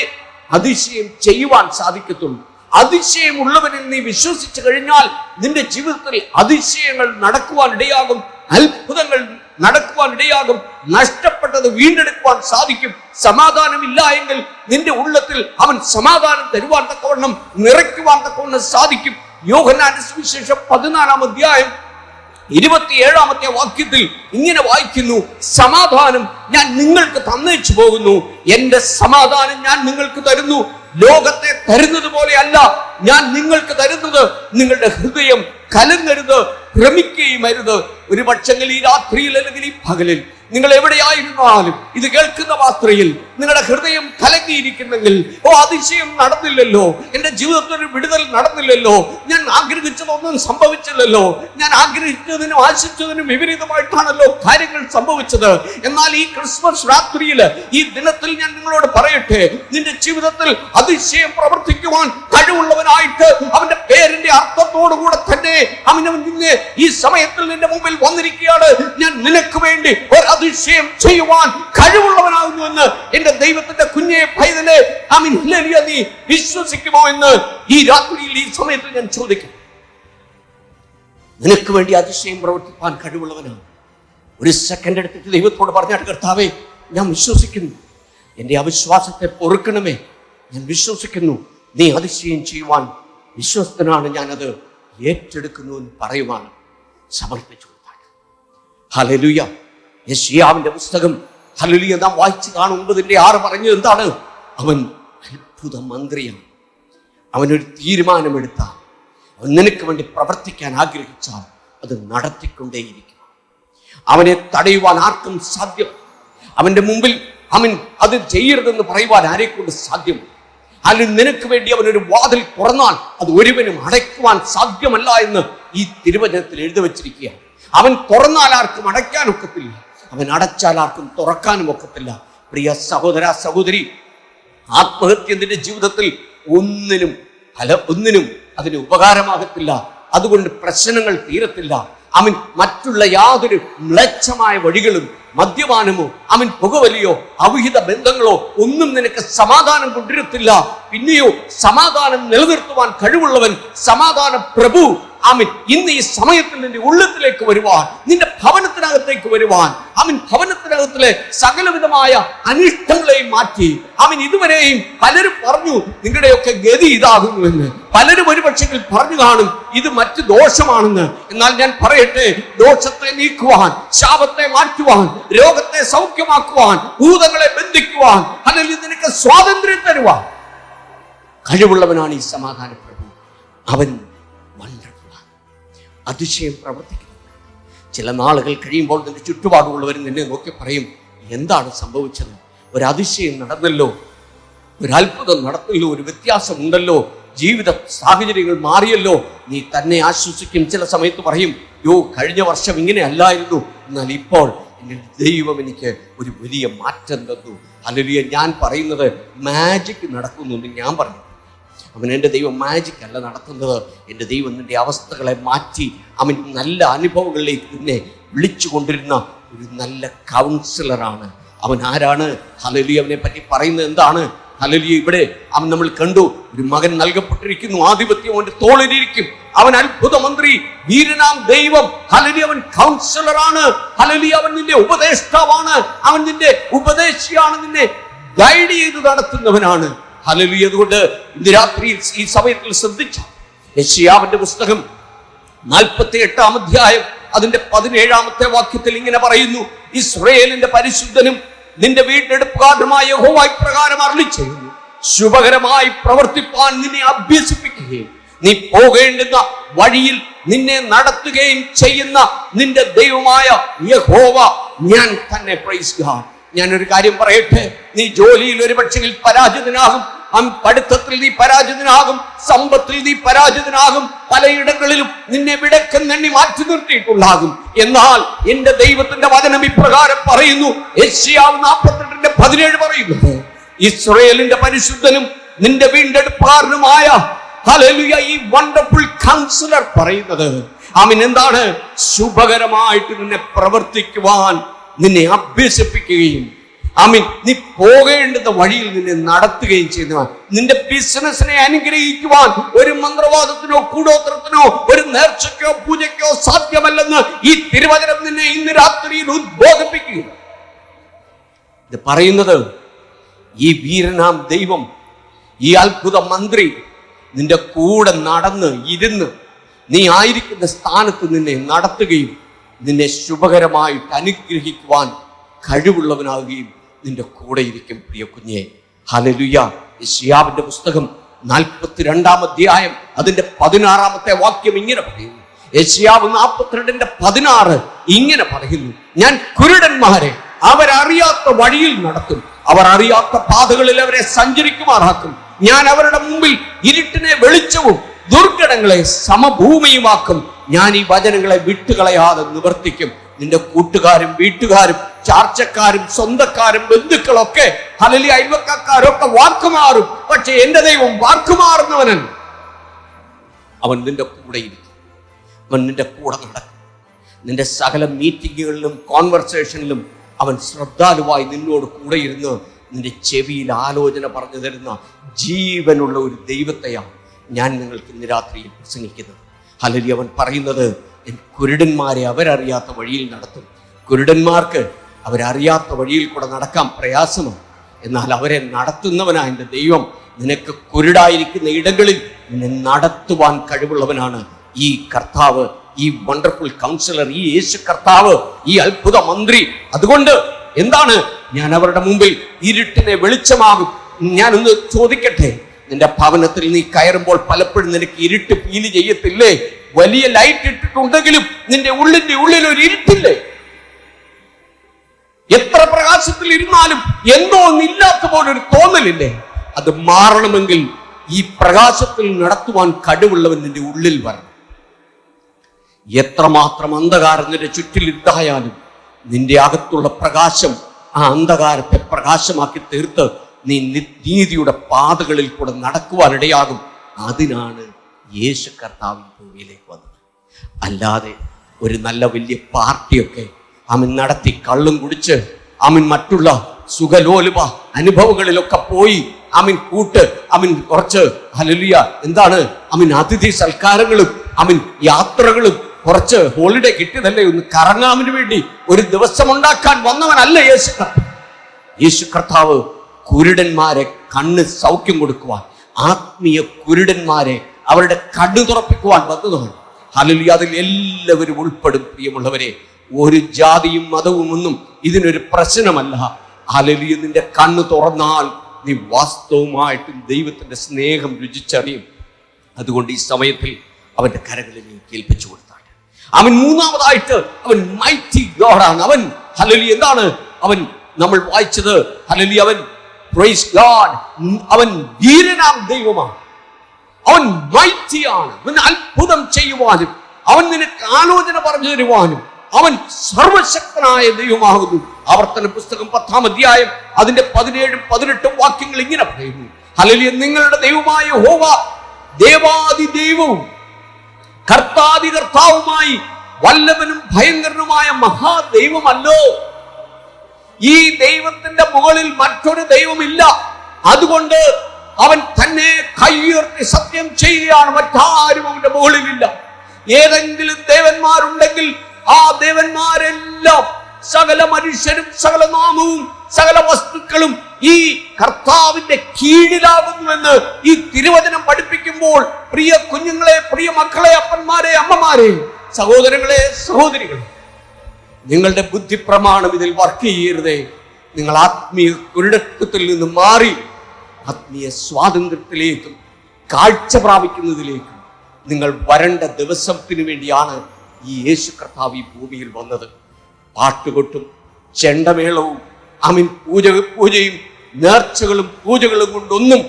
അതിശയം ചെയ്യുവാൻ സാധിക്കത്തുള്ളൂ. അതിശയമുള്ളവനിൽ നീ വിശ്വസിച്ചു കഴിഞ്ഞാൽ നിന്റെ ജീവിതത്തിൽ അതിശയങ്ങൾ നടക്കുവാൻ ഇടയാകും, അത്ഭുതങ്ങൾ നടക്കുവാൻ ഇടയാകും, നഷ്ടപ്പെട്ടത് വീണ്ടെടുക്കുവാൻ സാധിക്കും. സമാധാനമില്ല എങ്കിൽ നിന്റെ ഉള്ളത്തിൽ അവൻ സമാധാനം തരുവാൻ തക്കവണ്ണം, നിറയ്ക്കുവാൻ തക്കവണ്ണം സാധിക്കും. യോഹന്നാന്റെ സുവിശേഷം 14-ാം അധ്യായം 27-ാമത്തെ വാക്യത്തിൽ ഇങ്ങനെ വായിക്കുന്നു: സമാധാനം ഞാൻ നിങ്ങൾക്ക് തന്നേച്ചു പോകുന്നു, എന്റെ സമാധാനം ഞാൻ നിങ്ങൾക്ക് തരുന്നു. ലോകത്തെ തരുന്നത് പോലെയല്ല ഞാൻ നിങ്ങൾക്ക് തരുന്നത്. നിങ്ങളുടെ ഹൃദയം കലങ്ങരുത്, ഭ്രമിക്കുകയും അരുത്. ഒരു പക്ഷെങ്കിൽ ഈ രാത്രിയിൽ അല്ലെങ്കിൽ ഈ പകലിൽ നിങ്ങൾ എവിടെയായിരുന്നാലും ഇത് കേൾക്കുന്ന മാത്രയിൽ നിങ്ങളുടെ ഹൃദയം കലങ്ങിയിരിക്കുന്നെങ്കിൽ, ഓ അതിശയം നടന്നില്ലല്ലോ, എൻ്റെ ജീവിതത്തിൽ ഒരു വിടുതൽ നടന്നില്ലല്ലോ, ഞാൻ ആഗ്രഹിച്ചതൊന്നും സംഭവിച്ചില്ലല്ലോ, ഞാൻ ആഗ്രഹിച്ചതിനും ആശിച്ചതിനും വിപരീതമായിട്ടാണല്ലോ കാര്യങ്ങൾ സംഭവിച്ചത്. എന്നാൽ ഈ ക്രിസ്മസ് രാത്രിയിൽ, ഈ ദിനത്തിൽ ഞാൻ നിങ്ങളോട് പറയട്ടെ, നിന്റെ ജീവിതത്തിൽ അതിശയം പ്രവർത്തിക്കുവാൻ കഴിവുള്ളവനായിട്ട് അവന്റെ പേരിന്റെ അർത്ഥത്തോടുകൂടെ തന്നെ അവൻ നിന്നെ ഈ സമയത്തിൽ നിന്റെ മുമ്പിൽ വന്നിരിക്കുകയാണ്. ഞാൻ നിനക്ക് വേണ്ടി അതിശയം ചെയ്യുവാൻ കഴിവുള്ളവനാകുന്നു എന്ന് എന്റെ ദൈവത്തിന്റെ കുഞ്ഞെ പൈതലെ നീ വിശ്വസിക്കുമോ എന്ന് ഈ രാത്രിയിൽ ഈ സമയത്ത് ഞാൻ ചോദിക്കും. നിനക്ക് വേണ്ടി അതിശയം പ്രവർത്തിപ്പാൻ കഴിവുള്ളവനാണ്. ഒരു സെക്കൻഡ് എടുത്തിട്ട് ദൈവത്തോട് പറഞ്ഞാൽ, കർത്താവേ ഞാൻ വിശ്വസിക്കുന്നു, എൻ്റെ അവിശ്വാസത്തെ പൊറുക്കണമേ, ഞാൻ വിശ്വസിക്കുന്നു, നീ അതിശയം ചെയ്യുവാൻ വിശ്വസ്തനാണ്, ഞാനത് ഏറ്റെടുക്കുന്നു എന്ന് പറയുവാണ് സമർപ്പിച്ചു. ഹല്ലേലൂയ. യെശയ്യാവിന്റെ പുസ്തകം ഹല്ലേലൂയ നാം വായിച്ചു കാണും 9:6 പറഞ്ഞു എന്താണ്? അവൻ അത്ഭുത മന്ത്രിയാണ്. അവനൊരു തീരുമാനമെടുത്താൽ, അവൻ നിനക്ക് വേണ്ടി പ്രവർത്തിക്കാൻ ആഗ്രഹിച്ചാൽ അത് നടത്തിക്കൊണ്ടേയിരിക്കും. അവനെ തടയുവാൻ ആർക്കും സാധ്യം. അവന്റെ മുമ്പിൽ അവൻ അത് ചെയ്യരുതെന്ന് പറയുവാൻ ആരെക്കൊണ്ട് സാധ്യം? അല്ലെങ്കിൽ നിനക്ക് വേണ്ടി അവനൊരു വാതിൽ തുറന്നാൽ അത് ഒരുവനും അടയ്ക്കുവാൻ സാധ്യമല്ല എന്ന് ഈ തിരുവചനത്തിൽ എഴുതി വച്ചിരിക്കുകയാണ്. അവൻ തുറന്നാൽ ആർക്കും അടയ്ക്കാൻ ഒക്കത്തില്ല, അവൻ അടച്ചാൽ ആർക്കും തുറക്കാനും ഒക്കത്തില്ല. പ്രിയ സഹോദര സഹോദരി, ആത്മഹത്യ നിന്റെ ജീവിതത്തിൽ ഒന്നിനും അതിന് ഉപകാരമാകത്തില്ല. അതുകൊണ്ട് പ്രശ്നങ്ങൾ തീരത്തില്ല. അവൻ മറ്റുള്ള യാതൊരു മ്ലേച്ഛമായ വഴികളും, മദ്യപാനമോ അവൻ പുകവലിയോ അവിഹിത ബന്ധങ്ങളോ ഒന്നും നിനക്ക് സമാധാനം കൊണ്ടിരുത്തില്ല. പിന്നെയോ സമാധാനം നിലനിർത്തുവാൻ കഴിവുള്ളവൻ, സമാധാന പ്രഭു അവൻ ഇന്ന് ഈ സമയത്തിൽ നിന്റെ ഉള്ളത്തിലേക്ക് വരുവാൻ, നിന്റെ ഭവനത്തിനകത്തേക്ക് വരുവാൻ, അവൻ ഭവനത്തിനകത്തിലെ സകലവിധമായ അനിഷ്ടങ്ങളെയും മാറ്റി. അവൻ ഇതുവരെയും പലരും പറഞ്ഞു നിങ്ങളുടെയൊക്കെ ഗതി ഇതാകുന്നുവെന്ന്, പലരും ഒരുപക്ഷെങ്കിൽ പറഞ്ഞു കാണും ഇത് മറ്റു ദോഷമാണെന്ന്. എന്നാൽ ഞാൻ പറയട്ടെ, ദോഷത്തെ നീക്കുവാൻ, ശാപത്തെ മാറ്റുവാൻ, രോഗത്തെ സൗഖ്യമാക്കുവാൻ, ഭൂതങ്ങളെ ബന്ധിക്കുവാൻ, അല്ലെങ്കിൽ നിനക്ക് സ്വാതന്ത്ര്യം തരുവാൻ കഴിവുള്ളവനാണ് ഈ സമാധാന പ്രഭു. അവൻ അതിശയം പ്രവർത്തിക്കുന്നു. ചില നാളുകൾ കഴിയുമ്പോൾ നിന്റെ ചുറ്റുപാടുള്ളവർ നിന്നെ നോക്കി പറയും, എന്താണ് സംഭവിച്ചത്? ഒരു അതിശയം നടന്നല്ലോ, ഒരു അത്ഭുതം നടന്നല്ലോ, ഒരു വ്യത്യാസമുണ്ടല്ലോ, ജീവിത സാഹചര്യങ്ങൾ മാറിയല്ലോ. നീ തന്നെ ആശ്വസിക്കും. ചില സമയത്ത് പറയും, യോ കഴിഞ്ഞ വർഷം ഇങ്ങനെ അല്ലായിരുന്നു, എന്നാൽ ഇപ്പോൾ ദൈവം എനിക്ക് ഒരു വലിയ മാറ്റം തന്നു. ഹല്ലേലൂയ. ഞാൻ പറയുന്നത് മാജിക് നടക്കുന്നു എന്ന് ഞാൻ പറഞ്ഞു. അവൻ എൻ്റെ ദൈവം മാജിക് അല്ല നടത്തുന്നത്. എൻ്റെ ദൈവം നിൻ്റെ അവസ്ഥകളെ മാറ്റി അവൻ നല്ല അനുഭവങ്ങളിലേക്ക് നിന്നെ വിളിച്ചു കൊണ്ടിരുന്ന ഒരു നല്ല കൗൺസിലറാണ് അവൻ. ആരാണ്? ഹല്ലേലൂയ. അവനെ പറ്റി പറയുന്നത് എന്താണ്? ഹല്ലേലൂയ. ഇവിടെ അവൻ നമ്മൾ കണ്ടു, ഒരു മകൻ നൽകപ്പെട്ടിരിക്കുന്നു, ആധിപത്യം അവന്റെ തോളിലിരിക്കും, അവൻ അത്ഭുത മന്ത്രി, വീരനാം ദൈവം. ഹല്ലേലൂയ. അവൻ കൗൺസിലറാണ്. ഹല്ലേലൂയ. അവൻ നിന്റെ ഉപദേഷ്ടാവാണ്, അവൻ നിന്റെ ഉപദേശിയാണ്, നിന്നെ ഗൈഡ് ചെയ്ത് നടത്തുന്നവനാണ്. ഹല്ലേലൂയ. അതുകൊണ്ട് ഇന്ന് രാത്രി ഈ സമയത്തിൽ ശ്രദ്ധിച്ച യെശയ്യാവിന്റെ പുസ്തകം 48-ാം അധ്യായം അതിന്റെ 17-ാമത്തെ വാക്യത്തിൽ ഇങ്ങനെ പറയുന്നു, ഇസ്രായേലിന്റെ പരിശുദ്ധനും നിന്റെ വീണ്ടെടുപ്പുകാരനുമായ യഹോവ ഇപ്രകാരം അരുളിച്ചെയ്യുന്നു, ശുഭകരമായി പ്രവർത്തിപ്പാൻ നിന്നെ അഭ്യസിപ്പിക്കുകയും നീ പോകേണ്ടുന്ന വഴിയിൽ നിന്നെ നടത്തുകയും ചെയ്യുന്ന നിന്റെ ദൈവമായ യഹോവ ഞാൻ തന്നെ. Praise God. ഞാനൊരു കാര്യം പറയട്ടെ, നീ ജോലിയിൽ ഒരു പക്ഷെങ്കിൽ പരാജിതനാകും, പഠിത്തത്തിൽ നീ പരാജിതനാകും, സമ്പത്തിൽ നീ പരാജിതനാകും, പലയിടങ്ങളിലും നിന്നെ വിടക്കെന്നെണ്ണി മാറ്റി നിർത്തിയിട്ടുണ്ടാകും. എന്നാൽ എന്റെ ദൈവത്തിന്റെ വചനം ഇപ്രകാരം പറയുന്നു, യെശയ്യാവ് 48:17 പറയുന്നു, ഇസ്രായേലിന്റെ പരിശുദ്ധനും നിന്റെ വീണ്ടെടുപ്പുകാരനുമായ ഹല്ലേലൂയ ഈ വണ്ടർഫുൾ കൗൺസിലർ പറയുന്നത്, ആമീൻ, എന്താണ്? ശുഭകരമായിട്ട് നിന്നെ പ്രവർത്തിക്കുവാൻ നിന്നെ അഭ്യസിപ്പിക്കുകയും ആമീൻ നീ പോകേണ്ടുന്ന വഴിയിൽ നിന്നെ നടത്തുകയും ചെയ്യുന്നവൻ. നിന്റെ ബിസിനസിനെ അനുഗ്രഹിക്കുവാൻ ഒരു മന്ത്രവാദത്തിനോ കൂടോത്രത്തിനോ ഒരു നേർച്ചയ്ക്കോ പൂജയ്ക്കോ സാധ്യമല്ലെന്ന് ഈ തിരുവചനം നിന്നെ ഇന്ന് രാത്രിയിൽ ഉദ്ബോധിപ്പിക്കുക. ഇത് പറയുന്നത് ഈ വീരനാം ദൈവം, ഈ അത്ഭുത മന്ത്രി നിന്റെ കൂടെ നടന്ന് ഇരുന്ന് നീ ആയിരിക്കുന്ന സ്ഥാനത്ത് നിന്നെ നടത്തുകയും നിന്നെ ശുഭകരമായിട്ട് അനുഗ്രഹിക്കുവാൻ കഴിവുള്ളവനാകുകയും നിന്റെ കൂടെ ഇരിക്കും. പ്രിയ കുഞ്ഞെ, ഹല്ലേലൂയ. യെശയ്യാവിന്റെ പുസ്തകം 42-ാം അധ്യായം അതിന്റെ 16-ാമത്തെ വാക്യം ഇങ്ങനെ പറയുന്നു. യെശയ്യാവ് 42:16 ഇങ്ങനെ പറയുന്നു, ഞാൻ കുരുടന്മാരെ അവരറിയാത്ത വഴിയിൽ നടത്തും, അവർ അറിയാത്ത പാതകളിൽ അവരെ സഞ്ചരിക്കുമാറാക്കും. ഞാൻ അവരുടെ മുമ്പിൽ ഇരുട്ടിനെ വെളിച്ചവും ദുർഘടങ്ങളെ സമഭൂമിയുമാക്കും. ഞാൻ ഈ വചനങ്ങളെ വിട്ടുകളയാതെ നിവർത്തിക്കും. നിന്റെ കൂട്ടുകാരും വീട്ടുകാരും ചാർച്ചക്കാരും സ്വന്തക്കാരും ബന്ധുക്കളൊക്കെ ഹല്ലേലൂയ അയൽവക്കക്കാരൊക്കെ വാക്കുമാറും, പക്ഷെ എന്റെ ദൈവം വാക്കുമാറുന്നവനൻ. അവൻ നിന്റെ കൂടെ ഇരിക്കും, അവൻ നിന്റെ കൂടെ നടക്കും. നിന്റെ സകല മീറ്റിങ്ങുകളിലും കോൺവെർസേഷനിലും അവൻ ശ്രദ്ധാലുവായി നിന്നോട് കൂടെ ഇരുന്ന് നിന്റെ ചെവിയിൽ ആലോചന പറഞ്ഞു തരുന്ന ജീവനുള്ള ഒരു ദൈവത്തെയാണ് ഞാൻ നിങ്ങൾക്ക് ഇന്ന് രാത്രിയിൽ പ്രസംഗിക്കുന്നത്. ഹല്ലേലൂയ. അവൻ പറയുന്നത്, കുരുടന്മാരെ അവരറിയാത്ത വഴിയിൽ നടത്തും. കുരുടന്മാർക്ക് അവരറിയാത്ത വഴിയിൽ കൂടെ നടക്കാൻ പ്രയാസമാണ്, എന്നാൽ അവരെ നടത്തുന്നവനായ എൻ്റെ ദൈവം നിനക്ക് കുരുടായിരിക്കുന്ന ഇടങ്ങളിൽ നിന്നെ നടത്തുവാൻ കഴിവുള്ളവനാണ് ഈ കർത്താവ്, ഈ വണ്ടർഫുൾ കൗൺസിലർ, ഈ യേശു കർത്താവ്, ഈ അത്ഭുത മന്ത്രി. അതുകൊണ്ട് എന്താണ്, ഞാൻ അവരുടെ മുമ്പിൽ ഇരുട്ടിനെ വെളിച്ചമാകും. ഞാനൊന്ന് ചോദിക്കട്ടെ, നിന്റെ ഭവനത്തിൽ നീ കയറുമ്പോൾ പലപ്പോഴും നിനക്ക് ഇരുട്ട് ഫീൽ ചെയ്യത്തില്ലേ? വലിയ ലൈറ്റ് ഇട്ടിട്ടുണ്ടെങ്കിലും നിന്റെ ഉള്ളിൽ ഒരു ഇരുട്ടില്ലേ? എത്ര പ്രകാശത്തിൽ ഇരുന്നാലും എന്തോ ഒന്നില്ലാത്ത പോലെ ഒരു തോന്നലില്ലേ? അത് മാറണമെങ്കിൽ ഈ പ്രകാശത്തിൽ നടത്തുവാൻ കഴിവുള്ളവൻ നിന്റെ ഉള്ളിൽ വരണം. എത്രമാത്രം അന്ധകാരം നിന്റെ ചുറ്റിലുണ്ടായാലും നിന്റെ അകത്തുള്ള പ്രകാശം ആ അന്ധകാരത്തെ പ്രകാശമാക്കി തീർത്ത് നീ നീതിയുടെ പാതകളിൽ കൂടെ നടക്കുവാനിടയാകും. അതിനാണ് യേശു കർത്താവ് ഭൂമിയിലേക്ക് വന്നത്. അല്ലാതെ ഒരു നല്ല വലിയ പാർട്ടിയൊക്കെ അവൻ നടത്തി കള്ളും കുടിച്ച് അവൻ മറ്റുള്ള സുഖലോലുപ അനുഭവങ്ങളിലൊക്കെ പോയി അവൻ അവൻ കുറച്ച് ഹല്ലേലൂയ എന്താണ് അവൻ അതിഥി സൽക്കാരങ്ങളും അവൻ യാത്രകളും കുറച്ച് ഹോളിഡേ കിട്ടിയതല്ലേ ഒന്ന് കറങ്ങാമിന് വേണ്ടി ഒരു ദിവസം ഉണ്ടാക്കാൻ വന്നവനല്ല യേശു കർത്താവ്. യേശു കർത്താവ് കുരുടന്മാരെ കണ്ണ് സൗഖ്യം കൊടുക്കുവാൻ, ആത്മീയ കുരുടന്മാരെ അവരുടെ കണ്ണു തുറപ്പിക്കുവാൻ വന്നതാണ്. ഹല്ലേലൂയ. അതിൽ എല്ലാവരും ഉൾപ്പെടും. പ്രിയമുള്ളവരെ, ഒരു ജാതിയും മതവും ഒന്നും ഇതിനൊരു പ്രശ്നമല്ല. ഹല്ലേലൂയ. നിന്റെ കണ്ണ് തുറന്നാൽ നീ വാസ്തവമായിട്ടും ദൈവത്തിന്റെ സ്നേഹം രുചിച്ചറിയും. അതുകൊണ്ട് ഈ സമയത്തിൽ അവന്റെ കരങ്ങളിൽ നീ കേൾപ്പിച്ചു കൊടുത്താണ്. അവൻ മൂന്നാമതായിട്ട് അവൻ മൈറ്റി ഗോഡാണ്. അവൻ ഹല്ലേലൂയ എന്താണ് അവൻ നമ്മൾ വായിച്ചത്? ഹല്ലേലൂയ അവൻ പ്രൈസ് ഗോഡ്, അവൻ വീരനാം ദൈവമാണ്. അവൻ മൈറ്റിയാണ്. അവൻ അത്ഭുതം ചെയ്യുവാനും അവൻ നിനക്ക് ആലോചന പറഞ്ഞു തരുവാനും അവൻ സർവശക്തനായ ദൈവമാകുന്നു. ആവർത്തന പുസ്തകം 10-ാം അധ്യായം അതിന്റെ 17-18 വാക്യങ്ങൾ ഇങ്ങനെ പറയുന്നു. ഹല്ലേലൂയ. നിങ്ങളുടെ ദൈവമായ യഹോവ ദേവാദി ദൈവവും കർത്താദി കർത്താവുമായി വല്ലഭനും ഭയങ്കരനുമായ മഹാദൈവമല്ലോ. ഈ ദൈവത്തിന്റെ മുകളിൽ മറ്റൊരു ദൈവമില്ല. അതുകൊണ്ട് അവൻ തന്നെ കൈയുയർത്തി സത്യം ചെയ്യുകയാണ്, മറ്റാരും അവന്റെ മുകളിലില്ല. ഏതെങ്കിലും ദേവന്മാരുണ്ടെങ്കിൽ ആ ദേവന്മാരെല്ലാം, സകല മനുഷ്യരും സകല നാമവും സകല വസ്തുക്കളും ഈ കർത്താവിന്റെ കീഴിലാകുന്നുവെന്ന് ഈ തിരുവചനം പഠിപ്പിക്കുമ്പോൾ, പ്രിയ കുഞ്ഞുങ്ങളെ, പ്രിയ മക്കളെ, അപ്പന്മാരെ, അമ്മമാരെ, സഹോദരങ്ങളെ, സഹോദരികളെ, നിങ്ങളുടെ ബുദ്ധിപ്രമാണം ഇതിൽ വർക്ക് ചെയ്യരുതേ. നിങ്ങൾ ആത്മീയ കുരുടത്വത്തിൽ നിന്ന് മാറി ആത്മീയ സ്വാതന്ത്ര്യത്തിലേക്കും കാഴ്ച പ്രാപിക്കുന്നതിലേക്കും നിങ്ങൾ വരേണ്ട ദിവസത്തിന് വേണ്ടിയാണ് ഈ യേശു കർത്താവ് ഈ ഭൂമിയിൽ വന്നത്. പാട്ടുകൊട്ടും ചെണ്ടമേളവും പൂജയും നേർച്ചകളും പൂജകളും കൊണ്ടൊന്നും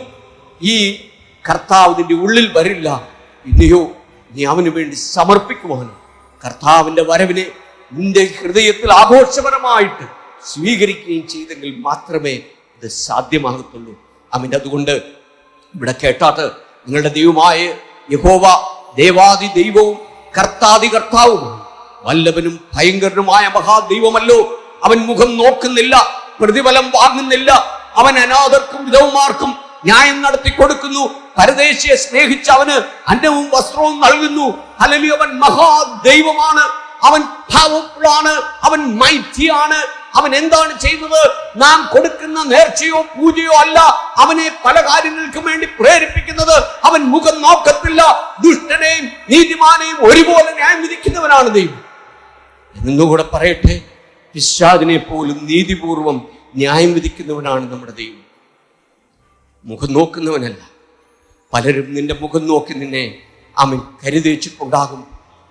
ഈ കർത്താവിന്റെ ഉള്ളിൽ വരില്ല. പിന്നെയോ നീ അവന് വേണ്ടി സമർപ്പിക്കുവാനും കർത്താവിന്റെ വരവിനെ നിന്റെ ഹൃദയത്തിൽ ആഘോഷപരമായിട്ട് സ്വീകരിക്കുകയും ചെയ്തെങ്കിൽ മാത്രമേ ഇത് സാധ്യമാകത്തുള്ളൂ. അതുകൊണ്ട് ഇവിടെ കേട്ടാട്ട്, നിങ്ങളുടെ ദൈവമായ യഹോവ ദേവാദി ദൈവവും കർത്താദി കർത്താവുമാണ്, വല്ലഭനും ഭയങ്കരനുമായ മഹാദൈവമല്ലോ. അവൻ മുഖം നോക്കുന്നില്ല, പ്രതിഫലം വാങ്ങുന്നില്ല. അവൻ അനാഥർക്കും വിധവമാർക്കും ന്യായം നടത്തി കൊടുക്കുന്നു. പരദേശിയെ സ്നേഹിച്ച് അവന് അന്നവും വസ്ത്രവും നൽകുന്നു. ഹല്ലേലൂയ. അവൻ മഹാദൈവമാണ്, അവൻ പവർഫുള്ളാണ്, അവൻ മൈറ്റിയാണ്. അവൻ എന്താണ് ചെയ്യുന്നത്? നാം കൊടുക്കുന്ന നേർച്ചയോ പൂജയോ അല്ല അവനെ പല കാര്യങ്ങൾക്കും വേണ്ടി പ്രേരിപ്പിക്കുന്നത്. അവൻ മുഖം നോക്കത്തില്ല. ദുഷ്ടനെയും നീതിമാനെയും ഒരുപോലെ ന്യായം വിധിക്കുന്നവനാണ് ദൈവം. എന്നുകൂടെ പറയട്ടെ, പിശാചിനെ പോലും നീതിപൂർവം ന്യായം വിധിക്കുന്നവനാണ് നമ്മുടെ ദൈവം. മുഖം നോക്കുന്നവനല്ല. പലരും നിന്റെ മുഖം നോക്കി നിന്നെ കരുതേച്ചിട്ടുണ്ടാകും.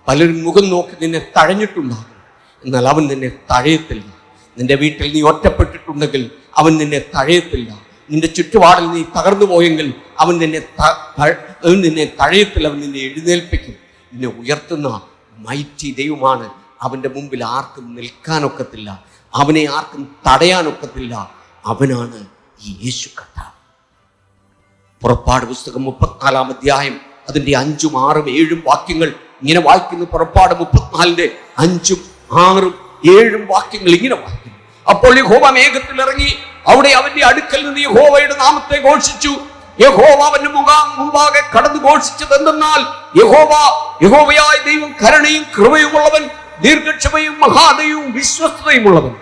പലരും മുഖം നോക്കി നിന്നെ തഴഞ്ഞിട്ടുണ്ടാകും. എന്നാൽ അവൻ നിന്നെ തഴയത്തില്ല. നിന്റെ വീട്ടിൽ നീ ഒറ്റപ്പെട്ടിട്ടുണ്ടെങ്കിൽ അവൻ നിന്നെ തഴയത്തില്ല. നിന്റെ ചുറ്റുപാടിൽ നീ തകർന്നു പോയെങ്കിൽ അവൻ നിന്നെ തഴയത്തില്ല. അവൻ നിന്നെ എഴുന്നേൽപ്പിക്കും. നിന്നെ ഉയർത്തുന്ന മൈറ്റി ദൈവമാണ്. അവന്റെ മുമ്പിൽ ആർക്കും നിൽക്കാനൊക്കത്തില്ല, അവനെ ആർക്കും തടയാനൊക്കത്തില്ല. അവനാണ് ഈ യേശു കർത്താവ്. പുറപ്പാട് പുസ്തകം 34-ാം അധ്യായം അതിന്റെ 5, 6, 7 വാക്യങ്ങൾ ഇങ്ങനെ വായിക്കുന്നു. പുറപ്പാട് 34-ന്റെ 5, 6, 7 വാക്യങ്ങൾ ഇങ്ങനെ വായിക്കുന്നു. അപ്പോൾ യഹോവ മേഘത്തിൽ ഇറങ്ങി അവിടെ അവന്റെ അടുക്കൽ നിന്ന് യഹോവയുടെ നാമത്തെ ഘോഷിച്ചു. യഹോവ അവന്റെ മുമ്പാകെ കടന്നു ഘോഷിച്ചത് എന്തെന്നാൽ, യഹോവയായ ദൈവം കരുണയും കൃപയുമുള്ളവൻ, ദീർഘക്ഷമയും മഹാദയും വിശ്വസ്തതയുമുള്ളവൻ,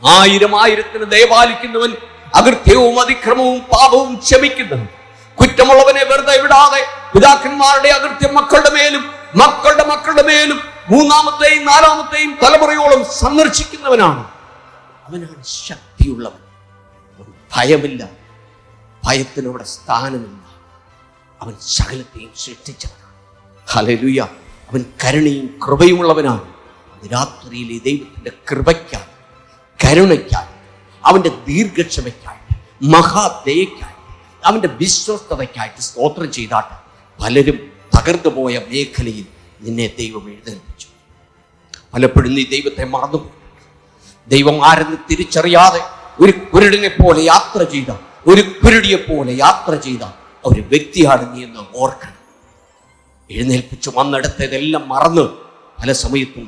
1000 ദയപാലിക്കുന്നവൻ, അകൃത്യവും അതിക്രമവും പാപവും ക്ഷമിക്കുന്നവൻ, കുറ്റമുള്ളവനെ വെറുതെ വിടാതെ പിതാക്കന്മാരുടെ അകൃത്യം മക്കളുടെ മേലും മക്കളുടെ മക്കളുടെ മേലും 3-ാമത്തെയും 4-ാമത്തെയും തലമുറയോളം സന്ദർശിക്കുന്നവനാണ്. അവനാണ് ശക്തിയുള്ളവൻ. ഭയമില്ല, ഭയത്തിനവിടെ സ്ഥാനമില്ല. അവൻ സകലത്തെയും സൃഷ്ടിച്ചവനാണ്. ഹല്ലേലൂയ. അവൻ കരുണയും കൃപയുമുള്ളവനാണ്. രാത്രിയിലെ ദൈവത്തിന്റെ കൃപയ്ക്കായി, കരുണയ്ക്കായി, അവന്റെ ദീർഘക്ഷമയ്ക്കായിട്ട്, മഹാദയയ്ക്കായിട്ട്, അവന്റെ വിശ്വസ്തതയ്ക്കായിട്ട് സ്തോത്രം ചെയ്താട്ട് പലരും തകർന്നു പോയ മേഖലയിൽ നിന്നെ ദൈവം എഴുന്നേൽപ്പിച്ചു. പലപ്പോഴും നീ ദൈവത്തെ മറന്നുപോയി. ദൈവം ആരെന്ന് തിരിച്ചറിയാതെ ഒരു കുരുടനെ പോലെ യാത്ര ചെയ്ത, ഒരു കുരുടിയെ പോലെ യാത്ര ചെയ്ത ഒരു വ്യക്തിയാണ് നീ എന്ന് ഓർക്കണം. എഴുന്നേൽപ്പിച്ചു വന്നെടുത്തതെല്ലാം മറന്ന് പല സമയത്തും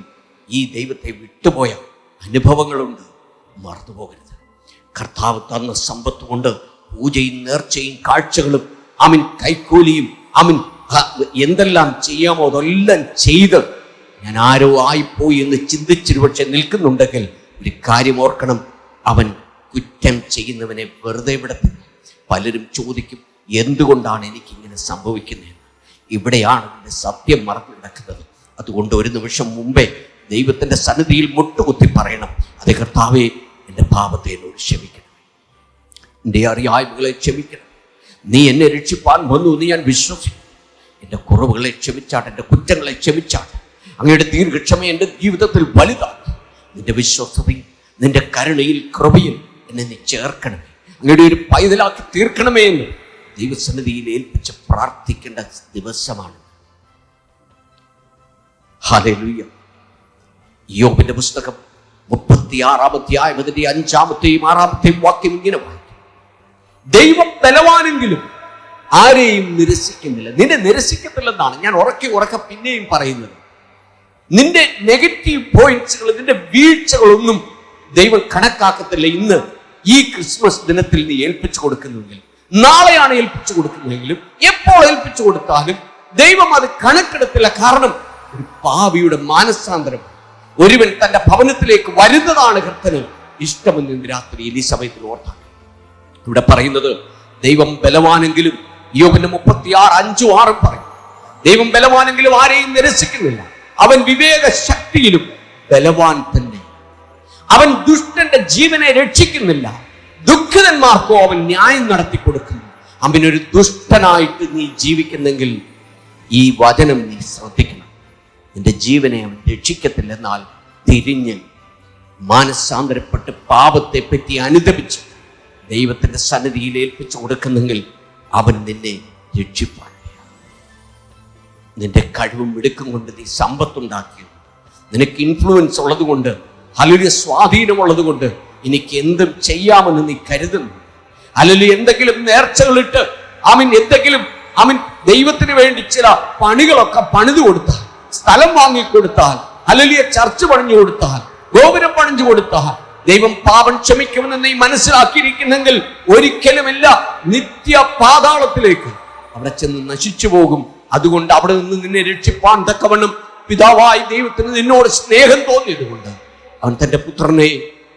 ഈ ദൈവത്തെ വിട്ടുപോയ അനുഭവങ്ങളുണ്ട്. മറന്നുപോകരുത്. കർത്താവ് തന്ന സമ്പത്ത് കൊണ്ട് പൂജയും നേർച്ചയും കാഴ്ചകളും കൈക്കൂലിയും എന്തെല്ലാം ചെയ്യാമോ അതെല്ലാം ചെയ്ത് ഞാൻ ആരോ ആയിപ്പോയി എന്ന് ചിന്തിച്ചൊരു പക്ഷെ നിൽക്കുന്നുണ്ടെങ്കിൽ ഒരു കാര്യം ഓർക്കണം, അവൻ കുറ്റം ചെയ്യുന്നവനെ വെറുതെ വിടത്തില്ല. പലരും ചോദിക്കും, എന്തുകൊണ്ടാണ് എനിക്കിങ്ങനെ സംഭവിക്കുന്നത്? ഇവിടെയാണ് ഇതിൻ്റെ സത്യം മറന്നു കിടക്കുന്നത്. അതുകൊണ്ട് ഒരു നിമിഷം മുമ്പേ ദൈവത്തിൻ്റെ സന്നിധിയിൽ മുട്ടുകുത്തി പറയണം, അതേ കർത്താവേ, എൻ്റെ പാപത്തെ എന്നോട് ക്ഷമിക്കണം, എൻ്റെ അറിയായ്മകളെ ക്ഷമിക്കണം. നീ എന്നെ രക്ഷിപ്പാൻ വന്നു എന്ന് ഞാൻ വിശ്വസിക്കും. എൻ്റെ കുറവുകളെ ക്ഷമിച്ചാട്ടെ, എൻ്റെ കുറ്റങ്ങളെ ക്ഷമിച്ചാട്ടെ. അങ്ങയുടെ ദീർഘക്ഷമ എൻ്റെ ജീവിതത്തിൽ വലുതാക്കി. നിന്റെ വിശ്വസ്തതയും നിന്റെ കരുണയിൽ കൃപയിൽ എന്നെ നീ ചേർക്കണമേ, അങ്ങയുടെ ഒരു പൈതലാക്കി തീർക്കണമേ എന്ന് ദൈവസന്നിധിയിൽ ഏൽപ്പിച്ച് പ്രാർത്ഥിക്കേണ്ട ദിവസമാണ്. ഹല്ലേലൂയ. യോബിന്റെ പുസ്തകം 36-ാം അധ്യായം അതിന്റെ 5-ാമത്തെയും 6-ാമത്തെയും വാക്യം ഇങ്ങനെ വായിക്കും: ദൈവം ബലവാനെങ്കിലും ആരെയും നിരസിക്കുന്നില്ല. നിന്നെ നിരസിക്കത്തില്ലെന്നാണ് ഞാൻ ഉറക്കെ പിന്നെയും പറയുന്നത്. നിന്റെ നെഗറ്റീവ് പോയിന്റ്സുകൾ, നിന്റെ വീഴ്ചകളൊന്നും ദൈവം കണക്കാക്കത്തില്ല. ഇന്ന് ഈ ക്രിസ്മസ് ദിനത്തിൽ നീ ഏൽപ്പിച്ചു കൊടുക്കുന്നുവെങ്കിൽ, നാളെയാണ് ഏൽപ്പിച്ചു കൊടുക്കുന്നതെങ്കിലും, എപ്പോൾ ഏൽപ്പിച്ചു കൊടുത്താലും ദൈവം അത് കണക്കെടുത്തില്ല. കാരണം ഒരു പാപിയുടെ മാനസാന്തരം, ഒരുവൻ തന്റെ ഭവനത്തിലേക്ക് വരുന്നതാണ് കർത്തന് ഇഷ്ടമെന്ന് ഇന്ന് രാത്രിയിൽ ഈ സമയത്തിൽ ഓർത്താൽ ഇവിടെ പറയുന്നത്, ദൈവം ബലവാനെങ്കിലും, യോബിന്റെ 36:5-6 പറയും, ദൈവം ബലവാനെങ്കിലും ആരെയും നിരസിക്കുന്നില്ല. അവൻ വിവേക ശക്തിയിലും ബലവാൻ തന്നെ. അവൻ ദുഷ്ടന്റെ ജീവനെ രക്ഷിക്കുന്നില്ല, ദുഃഖിതന്മാർക്കോ അവൻ ന്യായം നടത്തി കൊടുക്കുന്നു. അവനൊരു ദുഷ്ടനായിട്ട് നീ ജീവിക്കുന്നെങ്കിൽ ഈ വചനം നീ ശ്രദ്ധിക്കണം. നിന്റെ ജീവനെ അവൻ രക്ഷിക്കത്തില്ല. എന്നാൽ തിരിഞ്ഞ് മാനസാന്തരപ്പെട്ട് പാപത്തെ പറ്റി അനുദപിച്ച് ദൈവത്തിന്റെ സന്നിധിയിൽ ഏൽപ്പിച്ചു കൊടുക്കുന്നെങ്കിൽ അവൻ നിന്നെ രക്ഷിപ്പാൻ. നിന്റെ കഴിവും മിടുക്കും കൊണ്ട് നീ സമ്പത്തുണ്ടാക്കിയത്, നിനക്ക് ഇൻഫ്ലുവൻസ് ഉള്ളത് കൊണ്ട്, ഹല്ലേലൂയ, സ്വാധീനമുള്ളത് കൊണ്ട് എനിക്ക് എന്തും ചെയ്യാമെന്ന് നീ കരുതുന്നു. ഹല്ലേലൂയ, എന്തെങ്കിലും നേർച്ചകളിട്ട് എന്തെങ്കിലും ദൈവത്തിന് വേണ്ടി ചില പണികളൊക്കെ പണിതു കൊടുത്താൽ, സ്ഥലം വാങ്ങിക്കൊടുത്താൽ, ഹല്ലേലൂയ, ചർച്ച് പണിഞ്ഞു കൊടുത്താൽ, ഗോപുരം പണിഞ്ഞു കൊടുത്താൽ ദൈവം പാപം ക്ഷമിക്കുമെന്ന് നീ മനസ്സിലാക്കിയിരിക്കുന്നെങ്കിൽ ഒരിക്കലുമില്ല, നിത്യ പാതാളത്തിലേക്ക് അവിടെ ചെന്ന് നശിച്ചു പോകും. അതുകൊണ്ട് അവിടെ നിന്ന് നിന്നെ രക്ഷിപ്പാൻ തക്കവണ്ണം പിതാവായ ദൈവത്തിന് നിന്നോട് സ്നേഹം തോന്നിയത് കൊണ്ട് അവൻ തന്റെ പുത്രനെ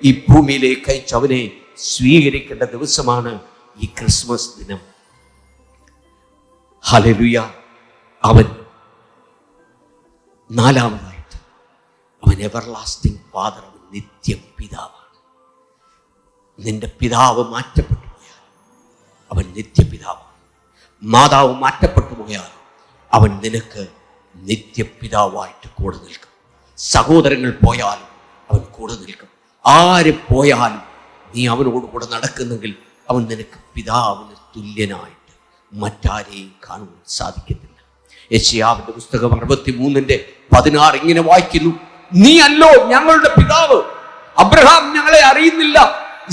ഈ ഭൂമിയിലേക്ക് അയച്ച് അവനെ സ്വീകരിക്കേണ്ട ദിവസമാണ് ഈ ക്രിസ്മസ് ദിനം. ഹല്ലേലൂയ. അവൻ നാലാമതായിട്ട് അവൻ എവർലാസ്റ്റിംഗ് ഫാദർ, അവൻ നിത്യ പിതാവാണ്. നിന്റെ പിതാവ് മാറ്റപ്പെട്ടു പോയാൽ അവൻ നിത്യപിതാവാണ്. മാതാവ് മാറ്റപ്പെട്ടു പോയാൽ അവൻ നിനക്ക് നിത്യപിതാവായിട്ട് കൂടെ നിൽക്കും. സഹോദരങ്ങൾ പോയാലും അവൻ കൂടെ നിൽക്കും. ആര് പോയാലും നീ അവനോട് കൂടെ നടക്കുന്നെങ്കിൽ അവൻ നിനക്ക് പിതാവിന് തുല്യനായിട്ട് മറ്റാരെയും കാണുവാൻ സാധിക്കത്തില്ല. യെശയ്യാവിന്റെ പുസ്തകം 63:16 ഇങ്ങനെ വായിക്കുന്നു: നീ അല്ലോ ഞങ്ങളുടെ പിതാവ്. അബ്രഹാം ഞങ്ങളെ അറിയുന്നില്ല,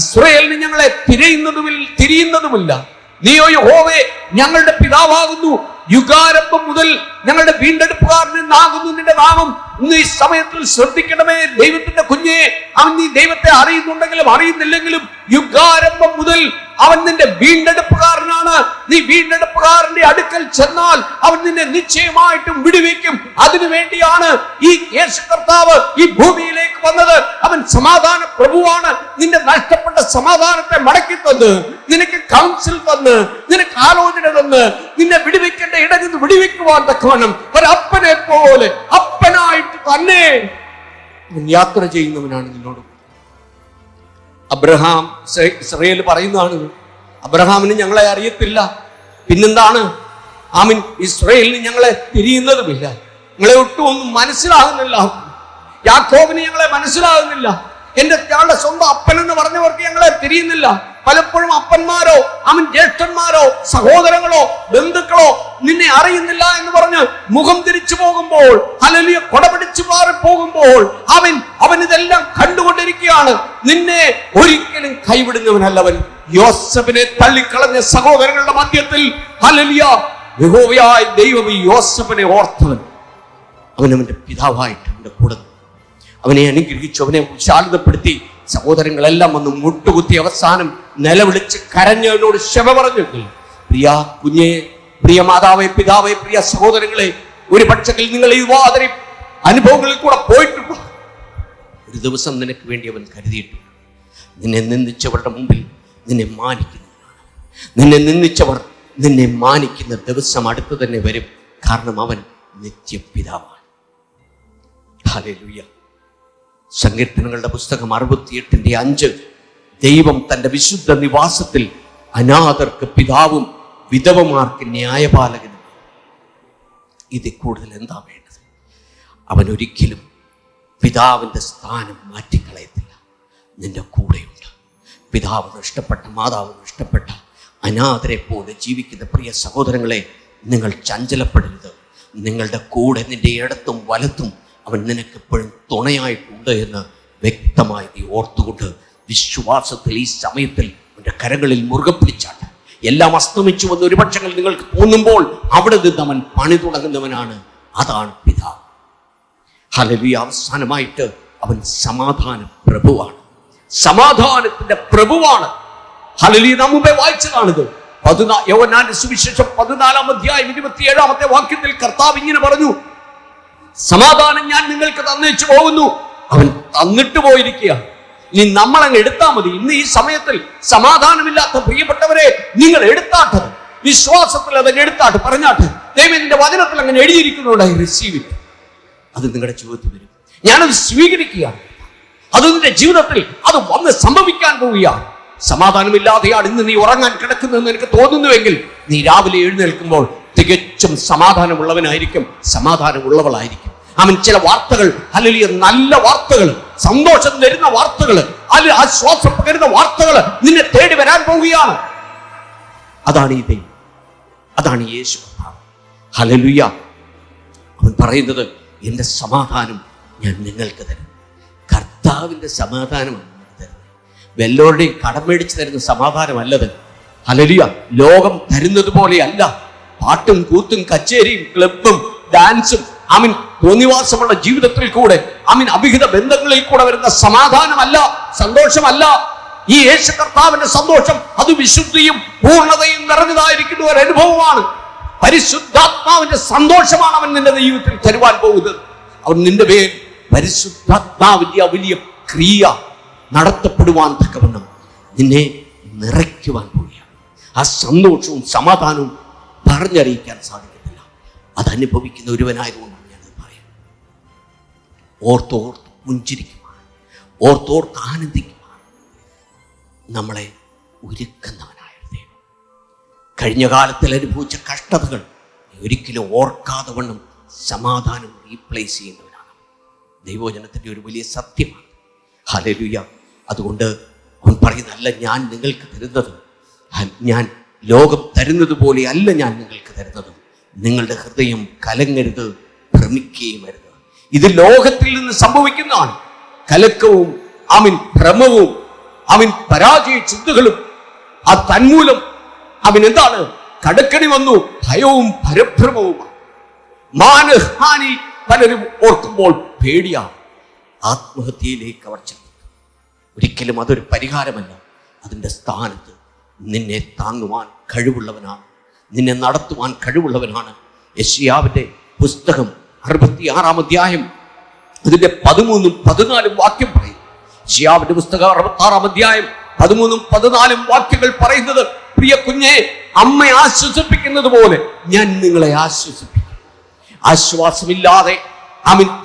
ഇസ്രായേലിന് ഞങ്ങളെ തിരിയുന്നതുമില്ല. നീയോ യഹോവേ ഞങ്ങളുടെ പിതാവാകുന്നു. യുഗാരംഭം മുതൽ ഞങ്ങളുടെ വീണ്ടെടുപ്പുകാരൻ എന്നാകുന്നു നിന്റെ നാമം. ഇന്ന് ഈ സമയത്തിൽ ശ്രദ്ധിക്കണമേ ദൈവത്തിന്റെ കുഞ്ഞെ. അവൻ നീ ദൈവത്തെ അറിയുന്നുണ്ടെങ്കിലും അറിയുന്നില്ലെങ്കിലും യുഗാരംഭം മുതൽ അവൻ നിന്റെ വീണ്ടെടുപ്പുകാരനാണ്. നീ വീണ്ടെടുപ്പുകാരന്റെ അടുക്കൽ ചെന്നാൽ അവൻ നിന്നെ നിശ്ചയമായിട്ടും വിടുവിക്കും. അതിനു വേണ്ടിയാണ് ഈ യേശു കർത്താവ് ഈ ഭൂമിയിലേക്ക് വന്നത്. അവൻ സമാധാന പ്രഭുവാണ്. നിന്റെ നഷ്ടപ്പെട്ട സമാധാനത്തെ മടക്കി തന്ന്, നിനക്ക് കൗൺസിൽ തന്ന്, നിനക്ക് ആലോചന തന്ന്, നിന്നെ വിടുവിക്കേണ്ട ഇടയിൽ നിന്ന് വിടുവിക്കുവാൻ തക്കവണ്ണം ഒരപ്പനെ പോലെ അപ്പനായിട്ട് തന്നെ അവൻ യാത്ര ചെയ്യുന്നവനാണ് നിന്നോട്. അബ്രഹാം, ഇസ്രായേൽ പറയുന്നതാണ്, അബ്രഹാമിന് ഞങ്ങളെ അറിയത്തില്ല, പിന്നെന്താണ് ഇസ്രായേലിന് ഞങ്ങളെ തിരിയുന്നതുമില്ല. ഞങ്ങളെ ഒട്ടും ഒന്നും മനസ്സിലാകുന്നില്ല. യാക്കോബിന് ഞങ്ങളെ മനസ്സിലാകുന്നില്ല. ഞങ്ങളുടെ സ്വന്തം അപ്പൻ എന്ന് പറഞ്ഞവർക്ക് ഞങ്ങളെ തിരിയുന്നില്ല. പലപ്പോഴും അപ്പന്മാരോ ജ്യേഷ്ഠന്മാരോ സഹോദരങ്ങളോ ബന്ധുക്കളോ നിന്നെ അറിയുന്നില്ല എന്ന് പറഞ്ഞ് മുഖം തിരിച്ചു പോകുമ്പോൾ, ഹല്ലേലൂയ, കൊടപിടിച്ചു മാറി പോകുമ്പോൾ അവൻ ഇതെല്ലാം കണ്ടുകൊണ്ടിരിക്കുകയാണ്. നിന്നെ ഒരിക്കലും കൈവിടുന്നവനല്ലവൻ. യോസേഫിനെ തള്ളിക്കളഞ്ഞ സഹോദരങ്ങളുടെ മധ്യത്തിൽ, ഹല്ലേലൂയ, യഹോവയായ ദൈവം ഈ യോസേഫിനെ ഓർത്തവൻ. അവനവന്റെ പിതാവായിട്ട് അവന്റെ കൂടെ അവനെ അനുഗ്രഹിച്ചു, അവനെ വിശാലതപ്പെടുത്തി. സഹോദരങ്ങളെല്ലാം വന്ന് മുട്ടുകുത്തി അവസാനം നിലവിളിച്ച് കരഞ്ഞവനോട് ക്ഷമ പറഞ്ഞെങ്കിൽ, പ്രിയ കുഞ്ഞെ, പ്രിയ മാതാവേ, പിതാവേ, പ്രിയ സഹോദരങ്ങളെ, ഒരു പക്ഷെങ്കിൽ നിങ്ങൾ ഈ വാതിരി അനുഭവങ്ങളിൽ കൂടെ പോയിട്ടുണ്ടോ? ഒരു ദിവസം നിനക്ക് വേണ്ടി അവൻ കരുതിയിട്ടുണ്ട്. നിന്നെ നിന്ദിച്ചവരുടെ മുമ്പിൽ നിന്നെ മാനിക്കുന്നവനാണ്. നിന്നെ നിന്ദിച്ചവർ നിന്നെ മാനിക്കുന്ന ദിവസം അടുത്ത് തന്നെ വരും. കാരണം അവൻ നിത്യപിതാവാണ്. ഹല്ലേലൂയ. സങ്കീർത്തനങ്ങളുടെ പുസ്തകം 68:5 ദൈവം തന്റെ വിശുദ്ധ നിവാസത്തിൽ അനാഥർക്ക് പിതാവും വിധവമാർക്ക് ന്യായപാലകനും. ഇതിൽ കൂടുതൽ എന്താ വേണ്ടത്? അവൻ ഒരിക്കലും പിതാവിൻ്റെ സ്ഥാനം മാറ്റിക്കളയത്തില്ല. നിന്റെ കൂടെയുണ്ട്. പിതാവിന് ഇഷ്ടപ്പെട്ട, മാതാവിന് ഇഷ്ടപ്പെട്ട അനാഥരെ പോലെ ജീവിക്കുന്ന പ്രിയ സഹോദരങ്ങളെ, നിങ്ങൾ ചഞ്ചലപ്പെടരുത്. നിങ്ങളുടെ കൂടെ, നിന്റെ ഇടത്തും വലത്തും അവൻ നിനക്കെപ്പോഴും തുണയായിട്ടുണ്ട് എന്ന് വ്യക്തമായി നീ ഓർത്തുകൊണ്ട് വിശ്വാസത്തിൽ ഈ സമയത്തിൽ അവൻ്റെ കരങ്ങളിൽ മുറുകെ പിടിച്ചാട്ട്. എല്ലാം അസ്തമിച്ചു വന്ന് ഒരു പക്ഷങ്ങൾ നിങ്ങൾക്ക് തോന്നുമ്പോൾ അവിടെ നിന്ന് അവൻ പണി തുടങ്ങുന്നവനാണ്. അതാണ് പിതാവ്. ഹല്ലേലൂയ. അവസാനമായിട്ട് അവൻ സമാധാന പ്രഭുവാണ്, സമാധാനത്തിന്റെ പ്രഭുവാണ്. ഹല്ലേലൂയ. നാം മുമ്പേ വായിച്ചതാണിത്. യോഹന്നാന്റെ സുവിശേഷം 14-ാം അധ്യായം 27-ാമത്തെ വാക്യത്തിൽ കർത്താവ് ഇങ്ങനെ പറഞ്ഞു, സമാധാനം ഞാൻ നിങ്ങൾക്ക് തന്നേച്ചു പോകുന്നു. അവൻ തന്നിട്ട് പോയിരിക്കുക. ഇനി നമ്മളങ്ങ് എടുത്താൽ മതി. ഇന്ന് ഈ സമയത്തിൽ സമാധാനമില്ലാത്ത പ്രിയപ്പെട്ടവരെ, നിങ്ങൾ എടുത്താട്ടത്, വിശ്വാസത്തിൽ അതങ്ങ് എടുത്താട്ട്, പറഞ്ഞാട്ട്. ദൈവത്തിന്റെ വചനത്തിൽ അങ്ങനെ എഴുതിയിരിക്കുന്നുണ്ട്, റിസീവ് ഇറ്റ്. അത് നിങ്ങളുടെ ജീവിതത്തിൽ വരും. ഞാനത് സ്വീകരിക്കുകയാണ്. അത് നിന്റെ ജീവിതത്തിൽ അത് വന്ന് സംഭവിക്കാൻ പോവുകയാണ്. സമാധാനമില്ലാതെയാണ് ഇന്ന് നീ ഉറങ്ങാൻ കിടക്കുന്നതെന്ന് എനിക്ക് തോന്നുന്നുവെങ്കിൽ നീ രാവിലെ എഴുന്നേൽക്കുമ്പോൾ തികച്ചും സമാധാനമുള്ളവനായിരിക്കും, സമാധാനമുള്ളവളായിരിക്കും. അവൻ ചില വാർത്തകൾ, അല്ലെങ്കിൽ നല്ല വാർത്തകൾ, സന്തോഷം തരുന്ന വാർത്തകൾ, അല്ലെങ്കിൽ ആശ്വാസം പകരുന്ന വാർത്തകൾ നിന്നെ തേടി വരാൻ പോവുകയാണ്. അതാണ് ഈ ദൈവം, അതാണ് യേശു. ഹല്ലേലൂയ. അവൻ പറയുന്നത്, എൻ്റെ സമാധാനം ഞാൻ നിങ്ങൾക്ക് തരും. കർത്താവിൻ്റെ സമാധാനമാണ് നിങ്ങൾക്ക് തരുന്നത്. വല്ലവരുടെയും കടം മേടിച്ച് തരുന്ന സമാധാനമല്ലത്. ഹല്ലേലൂയ. ലോകം തരുന്നത് പോലെയല്ല. പാട്ടും കൂത്തും കച്ചേരിയും ക്ലബും ഡാൻസും തോന്നിവാസമുള്ള ജീവിതത്തിൽ കൂടെ അഭിഹിത ബന്ധങ്ങളിൽ കൂടെ വരുന്ന സമാധാനമല്ല, സന്തോഷമല്ല. ഈ യേശു കർത്താവിന്റെ സന്തോഷം അത് വിശുദ്ധിയും പൂർണ്ണതയും നിറഞ്ഞതായിരിക്കുന്ന ഒരു അനുഭവമാണ്. പരിശുദ്ധാത്മാവിന്റെ സന്തോഷമാണ് അവൻ നിന്റെ ജീവിതത്തിൽ തരുവാൻ പോകുന്നത്. അവൻ നിന്റെ പേര് പരിശുദ്ധാത്മാവിന്റെ വലിയ ക്രിയ നടത്തപ്പെടുവാൻ തക്കവണ്ണം നിന്നെ നിറയ്ക്കുവാൻ പോവുകയാണ്. ആ സന്തോഷവും സമാധാനവും പറഞ്ഞറിയിക്കാൻ സാധിക്കത്തില്ല. അതനുഭവിക്കുന്ന ഒരുവനായതുകൊണ്ടാണ് ഞാനത് പറയുന്നത്. ഓർത്തോർത്ത് പുഞ്ചിരിക്കുവാൻ, ഓർത്തോർത്ത് ആനന്ദിക്കുവാൻ നമ്മളെ ഒരുക്കുന്നവനായ ദൈവം. കഴിഞ്ഞ കാലത്തിൽ അനുഭവിച്ച കഷ്ടതകൾ ഒരിക്കലും ഓർക്കാതെ വണ്ണം സമാധാനം റീപ്ലേസ് ചെയ്യുന്നവനാണ്. ദൈവവചനത്തിൻ്റെ ഒരു വലിയ സത്യമാണ്. ഹല്ലേലൂയ. അതുകൊണ്ട് അവൻ പറയുന്നതല്ല, ഞാൻ നിങ്ങൾക്ക് തരുന്നത്, ഞാൻ ലോകം തരുന്നത് പോലെ അല്ല ഞാൻ നിങ്ങൾക്ക് തരുന്നത്. നിങ്ങളുടെ ഹൃദയം കലങ്ങരുത്, ഭ്രമിക്കുകയും അരുത്. ഇത് ലോകത്തിൽ നിന്ന് സംഭവിക്കുന്നതാണ്. കലക്കവും ഭ്രമവും പരാജയ ചിന്തകളും ആ തന്മൂലം എന്താണ്, കടക്കണി വന്നു, ഭയവും പരഭ്രമവുമാണ്. മാനഹാനി പലരും ഓർക്കുമ്പോൾ പേടിയാണ്. ആത്മഹത്യയിലേക്ക് അവർ ചെന്നു. ഒരിക്കലും അതൊരു പരിഹാരമല്ല. അതിൻ്റെ സ്ഥാനത്ത് നിന്നെ താങ്ങുവാൻ കഴിവുള്ളവനാണ്, നിന്നെ നടത്തുവാൻ കഴിവുള്ളവനാണ്. യെശയ്യാവിന്റെ പുസ്തകം 66-ാം അധ്യായം അതിന്റെ 13-14 വാക്യം പറയും. യെശയ്യാവിന്റെ പുസ്തകം 66-ാം അധ്യായം 13-14 വാക്യങ്ങൾ പറയുന്നത്, പ്രിയ കുഞ്ഞെ, അമ്മയെ ആശ്വസിപ്പിക്കുന്നത് പോലെ ഞാൻ നിങ്ങളെ ആശ്വസിപ്പിക്കും. ആശ്വാസമില്ലാതെ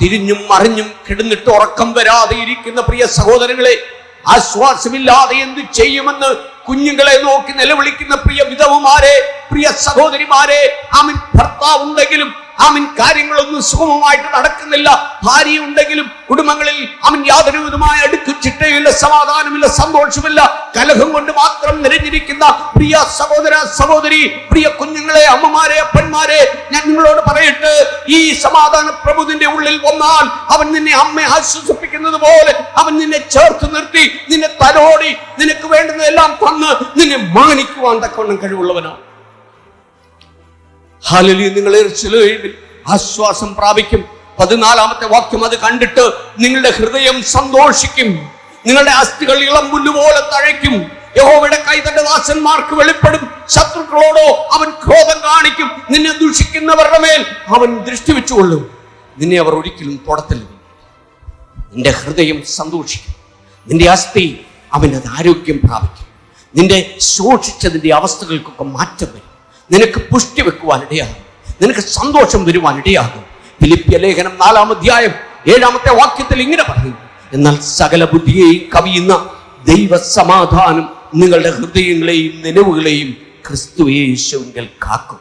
തിരിഞ്ഞും മറിഞ്ഞും കിടന്നിട്ട് ഉറക്കം വരാതെ ഇരിക്കുന്ന പ്രിയ സഹോദരങ്ങളെ, ആശ്വാസമില്ലാതെ എന്ത് ചെയ്യുമെന്ന് കുഞ്ഞുങ്ങളെ നോക്കി നിലവിളിക്കുന്ന പ്രിയ വിധവമാരെ, പ്രിയ സഹോദരിമാരെ, ഭർത്താവുണ്ടെങ്കിലും കാര്യങ്ങളൊന്നും സുഗമമായിട്ട് നടക്കുന്നില്ല. ഭാര്യയുണ്ടെങ്കിലും കുടുംബങ്ങളിൽ യാതൊരു വിധമായ അടുക്കും ചിട്ടയില്ല, സമാധാനമില്ല, സന്തോഷമില്ല, കലഹം കൊണ്ട് മാത്രം നിറഞ്ഞിരിക്കുന്ന പ്രിയ സഹോദര സഹോദരി, പ്രിയ കുഞ്ഞുങ്ങളെ, അമ്മമാരെ, അപ്പന്മാരെ, ഞാൻ നിങ്ങളോട് പറയട്ടെ, ഈ സമാധാന പ്രഭുവിന്റെ ഉള്ളിൽ വന്നാൽ അവൻ നിന്നെ അമ്മയെ ആശ്വസിപ്പിക്കുന്നത് പോലെ അവൻ നിന്നെ ചേർത്ത് നിർത്തി, നിന്നെ തലോടി, നിനക്ക് വേണ്ടുന്നതെല്ലാം തന്ന് നിന്നെ മാനിക്കുവാൻ തക്കവണ്ണം കഴിവുള്ളവനാണ്. ഹല്ലേലൂയ. നിങ്ങൾ യെരൂശലേമിൽ ആശ്വാസം പ്രാപിക്കും. 14-ാമത്തെ വാക്യം അത് കണ്ടിട്ട് നിങ്ങളുടെ ഹൃദയം സന്തോഷിക്കും, നിങ്ങളുടെ അസ്ഥികൾ ഇളം പുല്ലുപോലെ തഴയ്ക്കും. യഹോവയുടെ കൈ തന്റെ ദാസന്മാർക്ക് വെളിപ്പെടും. ശത്രുക്കളോടോ അവൻ ക്രോധം കാണിക്കും. നിന്നെ ദുഷിക്കുന്നവരുടെ മേൽ അവൻ ദൃഷ്ടി വെച്ചുകൊള്ളും. നിന്നെ അവർ ഒരിക്കലും തൊടത്തില്ല. നിന്റെ ഹൃദയം സന്തോഷിക്കും, നിന്റെ അസ്ഥി അവനത് ആരോഗ്യം പ്രാപിക്കും. നിന്റെ ശോഷിച്ചതിന്റെ അവസ്ഥകൾക്കൊക്കെ മാറ്റം വരും. നിനക്ക് പുഷ്ടി വെക്കുവാൻ ഇടയാകും, നിനക്ക് സന്തോഷം വരുവാൻ ഇടയാകും. ഫിലിപ്പിയ ലേഖനം 4-ാം അധ്യായം 7-ാമത്തെ വാക്യത്തിൽ ഇങ്ങനെ പറയുന്നു, എന്നാൽ സകല ബുദ്ധിയെയും കവിയുന്ന ദൈവ സമാധാനം നിങ്ങളുടെ ഹൃദയങ്ങളെയും നിലവുകളെയും ക്രിസ്തു യേശുവിങ്കൽ കാക്കും.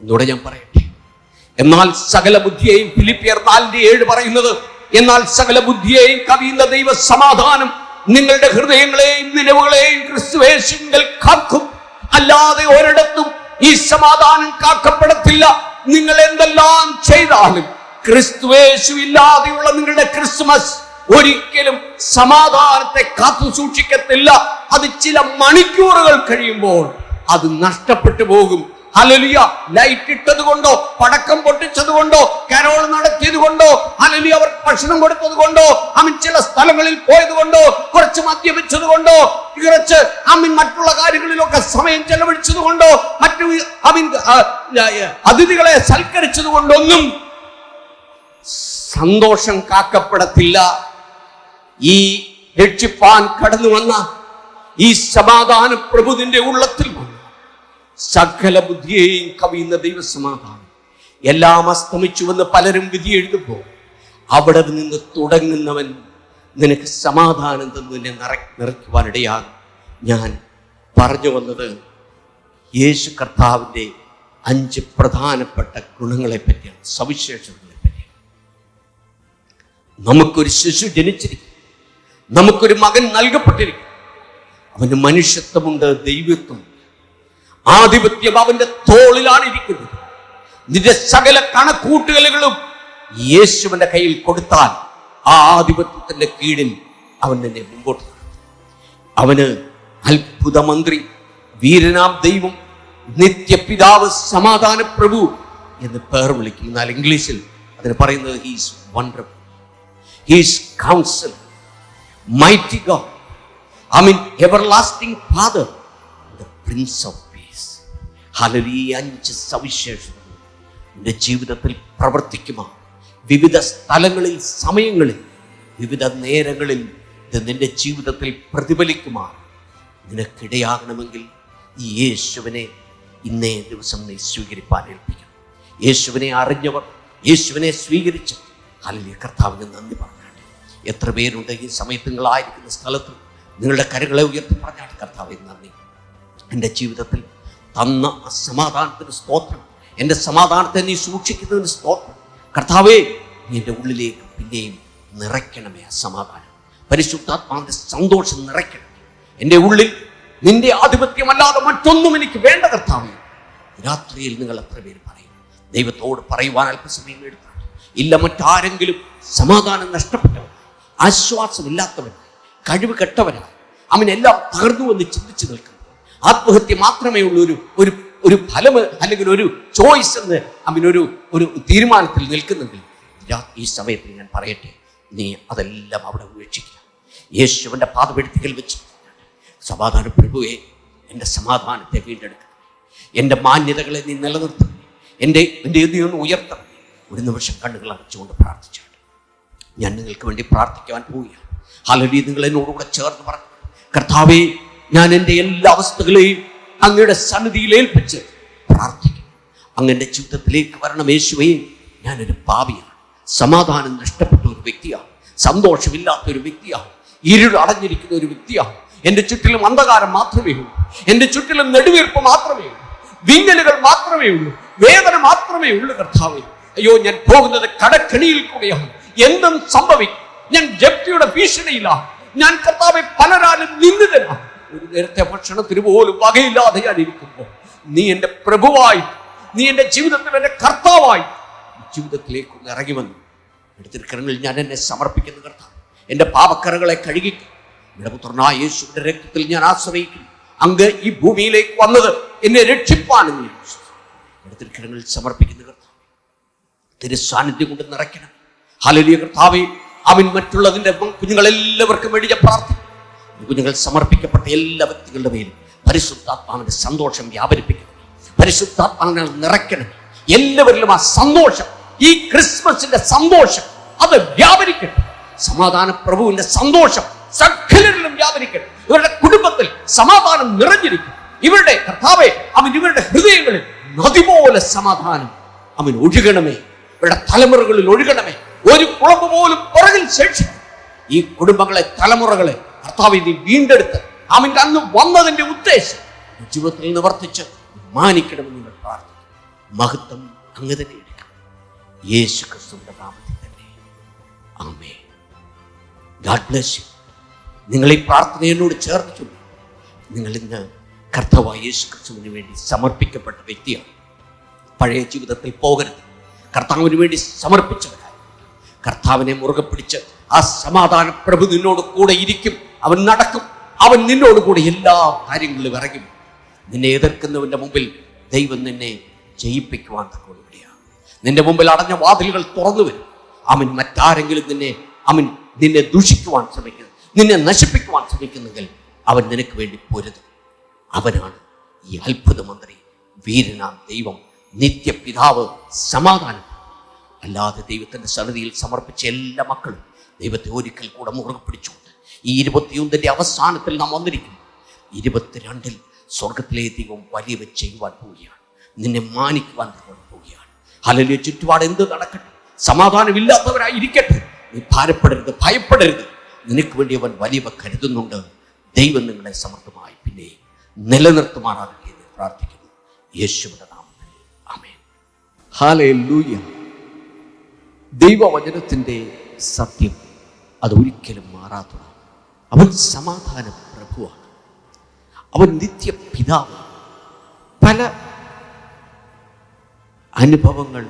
എന്നോട് ഞാൻ പറയട്ടെ, എന്നാൽ സകല ബുദ്ധിയെയും, ഫിലിപ്പിയർ 4:7 പറയുന്നത്, എന്നാൽ സകല ബുദ്ധിയെയും കവിയുന്ന ദൈവ സമാധാനം നിങ്ങളുടെ ഹൃദയങ്ങളെയും നിലവുകളെയും ക്രിസ്തു യേശുവിങ്കൽ കാക്കും. അല്ലാതെ ഒരിടത്തും ഈ സമാധാനം കാക്കപ്പെടത്തില്ല. നിങ്ങൾ എന്തെല്ലാം ചെയ്താലും ക്രിസ്തുവേശു ഇല്ലാതെയുള്ള നിങ്ങളുടെ ക്രിസ്മസ് ഒരിക്കലും സമാധാനത്തെ കാത്തു സൂക്ഷിക്കത്തില്ല. അത് ചില മണിക്കൂറുകൾ കഴിയുമ്പോൾ അത് നഷ്ടപ്പെട്ടു പോകും. ഹല്ലേലൂയ. ലൈറ്റ് ഇട്ടത് കൊണ്ടോ, പടക്കം പൊട്ടിച്ചത് കൊണ്ടോ, കരോൾ നടത്തിയത് കൊണ്ടോ, ഹല്ലേലൂയ, അവർ ഭക്ഷണം കൊടുത്തത് കൊണ്ടോ, ചില സ്ഥലങ്ങളിൽ പോയത് കൊണ്ടോ, കുറച്ച് മദ്യപിച്ചത് കൊണ്ടോ, കുറച്ച് മറ്റുള്ള കാര്യങ്ങളിലൊക്കെ സമയം ചെലവഴിച്ചത് കൊണ്ടോ, മറ്റു അതിഥികളെ സൽക്കരിച്ചത് കൊണ്ടൊന്നും സന്തോഷം കാക്കപ്പെടത്തില്ല. ഈ രക്ഷിപ്പാൻ കടന്നു വന്ന ഈ സമാധാന പ്രഭുവിന്റെ ഉള്ളത്തിൽ വന്നു സകല ബുദ്ധിയെയും കവിയുന്ന ദൈവസമാധാനം എല്ലാം അസ്തമിച്ചുവെന്ന് പലരും വിധി എഴുതുമ്പോൾ അവിടെ നിന്ന് തുടങ്ങുന്നവൻ നിനക്ക് സമാധാനം തന്നു നിന്നെ നിറയ്ക്കുവാനിടയാകും. ഞാൻ പറഞ്ഞു വന്നത് യേശു കർത്താവിൻ്റെ 5 പ്രധാനപ്പെട്ട ഗുണങ്ങളെ പറ്റിയാണ്, സവിശേഷതകളെ പറ്റിയാണ്. നമുക്കൊരു ശിശു ജനിച്ചിരിക്കും, നമുക്കൊരു മകൻ നൽകപ്പെട്ടിരിക്കും. അവന് മനുഷ്യത്വമുണ്ട്, ദൈവത്വം, ആധിപത്യം അവന്റെ തോളിലാണ് ഇരിക്കുന്നത്. നിന്റെ സകല കണക്കൂട്ടുകളും യേശുവിന്റെ കയ്യിൽ കൊടുത്താൽ ആ ആധിപത്യത്തിന്റെ കീഴിൽ അവൻ നിന്നെ മുമ്പോട്ട് നടത്തും. അവന് അത്ഭുത മന്ത്രി, വീരനാം ദൈവം, നിത്യപിതാവ്, സമാധാന പ്രഭു എന്ന് പേർ വിളിക്കും. എന്നാൽ ഇംഗ്ലീഷിൽ അതിന് പറയുന്നത് he's wonderful, he's council, mighty God, everlasting father, the prince of peace. Hallelujah. 5 സവിശേഷതകൾ നിന്റെ ജീവിതത്തിൽ പ്രവർത്തിക്കുമോ? വിവിധ സ്ഥലങ്ങളിൽ, സമയങ്ങളിൽ, വിവിധ നേരങ്ങളിൽ ഇത് നിന്റെ ജീവിതത്തിൽ പ്രതിഫലിക്കുമോ? നിനക്കിടയാകണമെങ്കിൽ ഈ യേശുവിനെ ഇന്നേ ദിവസം നീ സ്വീകരിപ്പാൻ ഏൽപ്പിക്കണം. യേശുവിനെ അറിഞ്ഞവർ, യേശുവിനെ സ്വീകരിച്ച് ഹല്ലേലൂയ കർത്താവിന് നന്ദി പറഞ്ഞാട്ടെ. എത്ര പേരുണ്ട് ഈ സമയത്ത് നിങ്ങളായിരിക്കുന്ന സ്ഥലത്ത് നിങ്ങളുടെ കരങ്ങളെ ഉയർത്തി പറഞ്ഞാട്ടെ, കർത്താവേ നന്ദി, എൻ്റെ ജീവിതത്തിൽ തന്ന സമാധാനത്തിന് സ്തോത്രം, എൻ്റെ സമാധാനത്തെ നീ സൂക്ഷിക്കുന്നതിന് സ്തോത്രം. കർത്താവേ, നീ എൻ്റെ ഉള്ളിലേക്ക് പിന്നെയും നിറയ്ക്കണമേ ആ സമാധാനം, പരിശുദ്ധാത്മാവിൻ്റെ സന്തോഷം നിറയ്ക്കണം എൻ്റെ ഉള്ളിൽ. നിന്റെ ആധിപത്യമല്ലാതെ മറ്റൊന്നും എനിക്ക് വേണ്ട കർത്താവേ. രാത്രിയിൽ നിങ്ങൾ എത്ര പേര് പറയും? ദൈവത്തോട് പറയുവാൻ അല്പസമയം എടുത്താണ്. ഇല്ല, മറ്റാരെങ്കിലും സമാധാനം നഷ്ടപ്പെട്ടവൻ, ആശ്വാസമില്ലാത്തവൻ, കഴിവ് കെട്ടവനാണ്, അവനെല്ലാം തകർന്നുവെന്ന് ചിന്തിച്ചു നിൽക്കുന്നു. ആത്മഹത്യ മാത്രമേ ഉള്ളൂ ഒരു ഫലം അല്ലെങ്കിൽ ഒരു ചോയ്സ് എന്ന് ഒരു തീരുമാനത്തിൽ നിൽക്കുന്നെങ്കിൽ ഈ സമയത്ത് ഞാൻ പറയട്ടെ, നീ അതെല്ലാം അവിടെ ഉപേക്ഷിക്കുക. യേശുവിൻ്റെ പാദപീഠത്തിൽ വെച്ച് സമാധാന പ്രഭുവേ, എൻ്റെ സമാധാനത്തെ വീണ്ടെടുക്കണം, എൻ്റെ മാന്യതകളെ നീ നിലനിർത്തണം, എൻ്റെ ഒന്ന് ഉയർത്തണം. ഒരു നിമിഷം കണ്ണുകൾ അടച്ചുകൊണ്ട് പ്രാർത്ഥിച്ചാണ് ഞാൻ നിങ്ങൾക്ക് വേണ്ടി പ്രാർത്ഥിക്കുവാൻ പോവുകയാണ്. ഹല്ലേലൂയ. നിങ്ങൾ എന്നോടുകൂടെ ചേർന്ന് പറഞ്ഞു, കർത്താവേ, ഞാൻ എൻ്റെ എല്ലാ അവസ്ഥകളെയും അങ്ങയുടെ സന്നിധിയിൽ ഏൽപ്പിച്ച് പ്രാർത്ഥിക്കും. അങ്ങയുടെ ജീവിതത്തിലേക്ക് വരണം യേശുവേ. ഞാനൊരു പാപിയാണ്, സമാധാനം നഷ്ടപ്പെട്ട ഒരു വ്യക്തിയാണ്, സന്തോഷമില്ലാത്ത ഒരു വ്യക്തിയാണ്, ഇരുളടഞ്ഞിരിക്കുന്ന ഒരു വ്യക്തിയാണ്. എൻ്റെ ചുറ്റിലും അന്ധകാരം മാത്രമേ ഉള്ളൂ, എൻ്റെ ചുറ്റിലും നെടുവീർപ്പ് മാത്രമേ ഉള്ളൂ, വിങ്ങലുകൾ മാത്രമേ ഉള്ളൂ, വേദന മാത്രമേ ഉള്ളൂ. കർത്താവേ, അയ്യോ, ഞാൻ പോകുന്നത് കടക്കെണിയിൽ കൂടെയാണ്, എന്തും സംഭവിക്കും, ഞാൻ ജപ്തിയുടെ ഭീഷണിയിലാണ്, ഞാൻ കർത്താവെ പലരാലും നിന്ദിതനാണ്, ഒരു നേരത്തെ ഭക്ഷണത്തിന് പോലും വകയില്ലാതെ ഞാൻ ഇരിക്കുമ്പോൾ നീ എൻ്റെ പ്രഭുവായി, നീ എൻ്റെ ജീവിതത്തിൽ എൻ്റെ കർത്താവായി ജീവിതത്തിലേക്ക് ഒന്ന് ഇറങ്ങി വന്നു. എടുത്തിരിക്കണമെങ്കിൽ ഞാൻ എന്നെ സമർപ്പിക്കുന്ന കർത്താവ്, എൻ്റെ പാപക്കറകളെ കഴുകിക്കും. എൻ്റെ പുത്രനായ യേശുവിൻ്റെ രക്തത്തിൽ ഞാൻ ആശ്രയിക്കുന്നു. അങ്ങ് ഈ ഭൂമിയിലേക്ക് വന്നത് എന്നെ രക്ഷിപ്പാനെന്ന് ഞാൻ എടുത്തിരിക്കണമെങ്കിൽ സമർപ്പിക്കുന്ന കർത്താവ്, തിരു സാന്നിധ്യം കൊണ്ട് നിറയ്ക്കണം. ഹല്ലേലൂയ കർത്താവേ, അവൻ മറ്റുള്ളതിൻ്റെ കുഞ്ഞുങ്ങളെല്ലാവർക്കും വേണ്ടി ഞാൻ പ്രാർത്ഥിക്കും. കുഞ്ഞുങ്ങൾ സമർപ്പിക്കപ്പെട്ട എല്ലാ വ്യക്തികളുടെ മേലും പരിശുദ്ധാത്മാവിന്റെ സന്തോഷം വ്യാപരിപ്പിക്കണം, പരിശുദ്ധാത്മാവിനെ നിറയ്ക്കണം. എല്ലാവരിലും ആ സന്തോഷം, ഈ ക്രിസ്മസിന്റെ സന്തോഷം അത് വ്യാപരിക്കട്ടെ. സമാധാന പ്രഭുവിന്റെ സന്തോഷം സകലരിലും വ്യാപരിക്കട്ടെ. ഇവരുടെ കുടുംബത്തിൽ സമാധാനം നിറഞ്ഞിരിക്കും. ഇവരുടെ കർത്താവേ, അവൻ ഇവരുടെ ഹൃദയങ്ങളിൽ നദി പോലെ സമാധാനം അവൻ ഒഴുകണമേ, ഇവരുടെ തലമുറകളിൽ ഒഴുകണമേ. ഒരു കുളമ്പ് പോലും പുറകിൽ ശേഷിക്കും. ഈ കുടുംബങ്ങളെ, തലമുറകളെ കർത്താവേ നീ വീണ്ടെടുത്ത് അവൻ്റെ അന്ന് വന്നതിന്റെ ഉദ്ദേശം ജീവിതത്തിൽ നിവർത്തിച്ച് മാനിക്കണമെന്ന് നിങ്ങൾ പ്രാർത്ഥിക്കും. മഹത്വം അങ്ങ് തന്നെ എടുക്കണം, യേശു ക്രിസ്തുവിന്റെ നാമത്തിൽ തന്നെ. ആമേൻ. God bless you. നിങ്ങൾ ഈ പ്രാർത്ഥനയോട് ചേർന്ന് ചൊല്ലി. നിങ്ങൾ ഇന്ന് കർത്താവായ യേശു ക്രിസ്തുവിന് വേണ്ടി സമർപ്പിക്കപ്പെട്ട വ്യക്തിയാണ്. പഴയ ജീവിതത്തിൽ പോകരുത്. കർത്താവിന് വേണ്ടി സമർപ്പിച്ചവരായി കർത്താവിനെ മുറുകെ പിടിച്ച് ആ സമാധാന പ്രഭു നിന്നോട് കൂടെ ഇരിക്കും. അവൻ നടക്കും, അവൻ നിന്നോട് കൂടെ എല്ലാ കാര്യങ്ങളിലും ഇറങ്ങും. നിന്നെ എതിർക്കുന്നവന്റെ മുമ്പിൽ ദൈവം നിന്നെ ജയിപ്പിക്കുവാൻ തക്കവണ്ണം നിന്റെ മുമ്പിൽ അടഞ്ഞ വാതിലുകൾ തുറന്നു വരും. അവൻ മറ്റാരെങ്കിലും നിന്നെ ദൂഷിക്കുവാൻ ശ്രമിക്കുന്നു, നിന്നെ നശിപ്പിക്കുവാൻ ശ്രമിക്കുന്നെങ്കിൽ അവൻ നിനക്ക് വേണ്ടി പൊരുതും. അവനാണ് ഈ അത്ഭുത മന്ത്രി, വീരനാം ദൈവം, നിത്യപിതാവ്, സമാധാനം. അല്ലാതെ ദൈവത്തിൻ്റെ സന്നിധിയിൽ സമർപ്പിച്ച എല്ലാ മക്കളും ദൈവത്തെ ഒരിക്കൽ കൂടെ മുറുകെ പിടിച്ചുകൊണ്ട് ഈ 21 അവസാനത്തിൽ നാം വന്നിരിക്കുന്നു. 22 സ്വർഗത്തിലെ ദൈവം വലിയവ ചെയ്യുവാൻ പോവുകയാണ്, നിന്നെ മാനിക്കുവാൻ പോവുകയാണ്. ഹല്ലേലൂയ. ചുറ്റുപാട് എന്ത് നടക്കട്ടെ, സമാധാനമില്ലാത്തവരായി ഇരിക്കട്ടെ, നീ ഭാരപ്പെടരുത്, ഭയപ്പെടരുത്. നിനക്ക് വേണ്ടി അവൻ വലിയവ കരുതുന്നുണ്ട്. ദൈവം നിങ്ങളെ സമർത്ഥമായി പിന്നെ നിലനിർത്തുമാറാകട്ടെ എന്ന് പ്രാർത്ഥിക്കുന്നു യേശുവിന്റെ നാമത്തിൽ. ആമേൻ. ഹല്ലേലൂയ. ദൈവവചനത്തിൻ്റെ സത്യം അതൊരിക്കലും മാറാത്തതാണ്. അവൻ സമാധാന പ്രഭുവാണ്, അവൻ നിത്യപിതാവ്. പല അനുഭവങ്ങൾ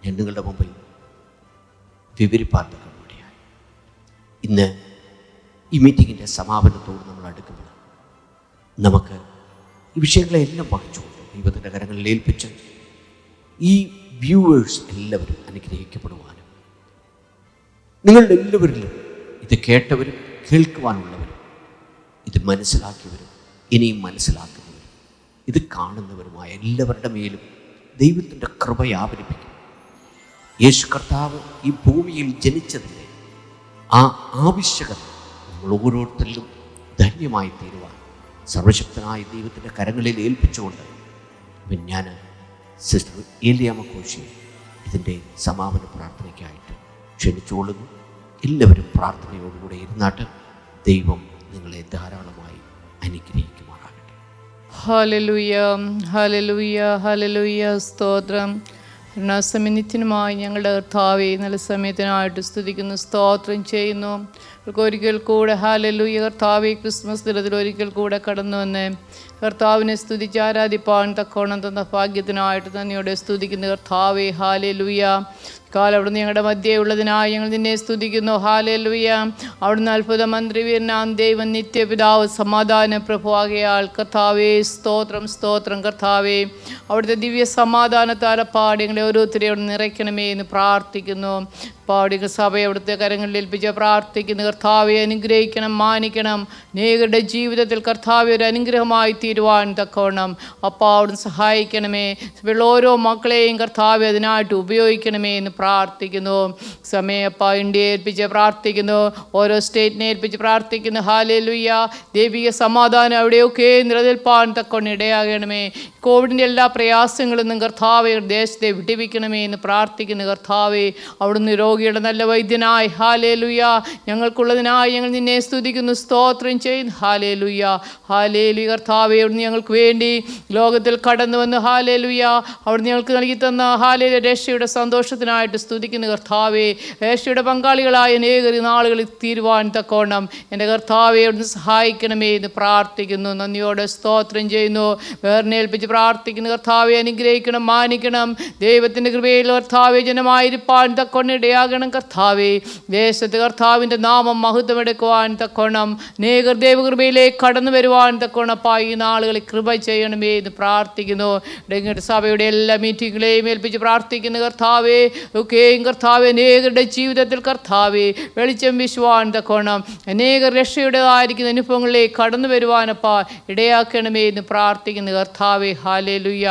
ഞാൻ നിങ്ങളുടെ മുമ്പിൽ വിവരിപ്പാൻ തക്കവണ്ണമായി. ഇന്ന് ഈ മീറ്റിങ്ങിൻ്റെ സമാപനത്തോട് നമ്മൾ അടുക്കുമ്പോൾ നമുക്ക് ഈ വിഷയങ്ങളെല്ലാം വഹിച്ചുകൊണ്ട് ദൈവത്തിൻ്റെ കരങ്ങളിൽ ഏൽപ്പിച്ച് ഈ വ്യൂവേഴ്സ് എല്ലാവരും അനുഗ്രഹിക്കപ്പെടുവാനും നിങ്ങളുടെ എല്ലാവരിലും ഇത് കേട്ടവരും കേൾക്കുവാനുള്ളവരും ഇത് മനസ്സിലാക്കിയവരും ഇനിയും മനസ്സിലാക്കുന്നവരും ഇത് കാണുന്നവരുമായ എല്ലാവരുടെ മേലും ദൈവത്തിൻ്റെ കൃപ വ്യാപരിപ്പിക്കും. യേശു കർത്താവ് ഈ ഭൂമിയിൽ ജനിച്ചതിൻ്റെ ആ ആവശ്യകത നമ്മൾ ഓരോരുത്തരിലും ധന്യമായി തീരുവാൻ സർവശക്തനായ ദൈവത്തിൻ്റെ കരങ്ങളിൽ ഏൽപ്പിച്ചുകൊണ്ട് ഞാൻ സിസ്റ്റർ ഏലിയാമ്മ കോശിയെ ഇതിൻ്റെ സമാപന പ്രാർത്ഥനയ്ക്കായിട്ട് ക്ഷണിച്ചുകൊള്ളുന്നു. എല്ലാവരും പ്രാർത്ഥനയോടുകൂടെ ഇരുന്നാട്ട് ദൈവം നിങ്ങളെ ധാരാളമായി അനുഗ്രഹിക്കുമാറാകട്ടെ. Hallelujah, hallelujah, hallelujah. സ്തോത്രം. നിത്യനുമായി ഞങ്ങളുടെ കർത്താവെ നല്ല സമയത്തിനായിട്ട് സ്തുതിക്കുന്നു, സ്തോത്രം ചെയ്യുന്നു. ഒരിക്കൽ കൂടെ ഹല്ലേലൂയ കർത്താവെ ക്രിസ്മസ് ദിനത്തിൽ ഒരിക്കൽ കൂടെ കടന്നു വന്ന് കർത്താവിനെ സ്തുതിച്ച് ആരാധിപ്പാൻ തക്കോണം തന്ന ഭാഗ്യത്തിനായിട്ട് നന്ദിയോടെ സ്തുതിക്കുന്നു കർത്താവെ. ഹല്ലേലൂയ. കാലം അവിടുന്ന് ഞങ്ങളുടെ മധ്യേ ഉള്ളതിനായി ഞങ്ങൾ നിന്നെ സ്തുതിക്കുന്നു. ഹല്ലേലൂയ. അവിടുന്ന് അത്ഭുത മന്ത്രി, വീരനാം ദൈവം, നിത്യപിതാവ്, സമാധാന പ്രഭുവാകയാൽ കർത്താവേ സ്തോത്രം, സ്തോത്രം കർത്താവേ. അവിടുത്തെ ദിവ്യ സമാധാനത്താൽ പാടിയങ്ങളെ ഓരോരുത്തരെയോട് നിറയ്ക്കണമേ എന്ന് പ്രാർത്ഥിക്കുന്നു. പാടിക സഭയെ അവിടുത്തെ കരങ്ങളിൽ ഏൽപ്പിച്ച് പ്രാർത്ഥിക്കുന്നു കർത്താവെ. അനുഗ്രഹിക്കണം, മാനിക്കണം. അനേകരുടെ ജീവിതത്തിൽ കർത്താവെ ഒരു അനുഗ്രഹമായി തീരുവാൻ തക്കവണ്ണം അപ്പാ അവിടുന്ന് സഹായിക്കണമേ. ഓരോ മക്കളെയും കർത്താവെ അതിനായിട്ട് ഉപയോഗിക്കണമേ എന്ന് പ്രാർത്ഥിക്കുന്നു. സമയപ്പാ ഇന്ത്യയെ ഏൽപ്പിച്ച് പ്രാർത്ഥിക്കുന്നു, ഓരോ സ്റ്റേറ്റിനെ ഏൽപ്പിച്ച് പ്രാർത്ഥിക്കുന്നു. ഹല്ലേലൂയ. ദൈവിക സമാധാനം അവിടെയൊക്കെ നിലനിൽപ്പാൻ തക്കവണ്ണം ഇടയാകണമേ. കോവിഡിൻ്റെ എല്ലാ പ്രയാസങ്ങളിൽ നിന്നും കർത്താവെ ദേശത്തെ വിടിവിക്കണമേ എന്ന് പ്രാർത്ഥിക്കുന്നു കർത്താവെ. അവിടുന്ന് രോഗിയുടെ നല്ല വൈദ്യനായി ഹല്ലേലൂയ ഞങ്ങൾക്കുള്ളതിനായി ഞങ്ങൾ നിന്നെ സ്തുതിക്കുന്നു, സ്തോത്രം ചെയ്യുന്നു. ഹല്ലേലൂയ, ഹല്ലേലൂയ കർത്താവെ. അവിടുന്ന് ഞങ്ങൾക്ക് വേണ്ടി ലോകത്തിൽ കടന്നു വന്ന് ഹല്ലേലൂയ അവിടുന്ന് ഞങ്ങൾക്ക് നൽകി തന്ന ഹല്ലേലൂയ രക്ഷയുടെ സന്തോഷത്തിനായിട്ട് സ്തുതിക്കുന്നു കർത്താവെ. രക്ഷയുടെ പങ്കാളികളായ അനേക നാളുകളിൽ തീരുവാൻ തക്കോണം എൻ്റെ കർത്താവെ അവിടുന്ന് സഹായിക്കണമേ എന്ന് പ്രാർത്ഥിക്കുന്നു. നന്ദിയോടെ സ്തോത്രം ചെയ്യുന്നു. വേർനേൽപ്പിച്ച് പ്രാർത്ഥിക്കുന്നു കർത്താവെ. അനുഗ്രഹിക്കണം, മാനിക്കണം. ദൈവത്തിൻ്റെ കൃപയിൽ കർത്താവെ ജനമായിരിക്കാൻ തക്കോണം ഇടയാകണം കർത്താവെ. ദേശത്ത് കർത്താവിൻ്റെ നാമം മഹത്വമെടുക്കുവാൻ തക്കോണം അനേകർ ദൈവകൃപയിലേക്ക് കടന്നു വരുവാൻ തക്കോണം ഈ നാളുകളിൽ കൃപ ചെയ്യണമേ എന്ന് പ്രാർത്ഥിക്കുന്നു. ഡെങ്കട്ട് സഭയുടെ എല്ലാ മീറ്റിങ്ങുകളെയും ഏൽപ്പിച്ച് പ്രാർത്ഥിക്കുന്നു കർത്താവെ. ഒക്കെയും കർത്താവെ അനേകരുടെ ജീവിതത്തിൽ കർത്താവെ വെളിച്ചം വീശുവാൻ തക്കോണം അനേകർ രക്ഷയുടേതായിരിക്കുന്ന അനുഭവങ്ങളിലേക്ക് കടന്നു വരുവാനപ്പാ ഇടയാക്കണമേ എന്ന് പ്രാർത്ഥിക്കുന്നു കർത്താവെ. Hallelujah,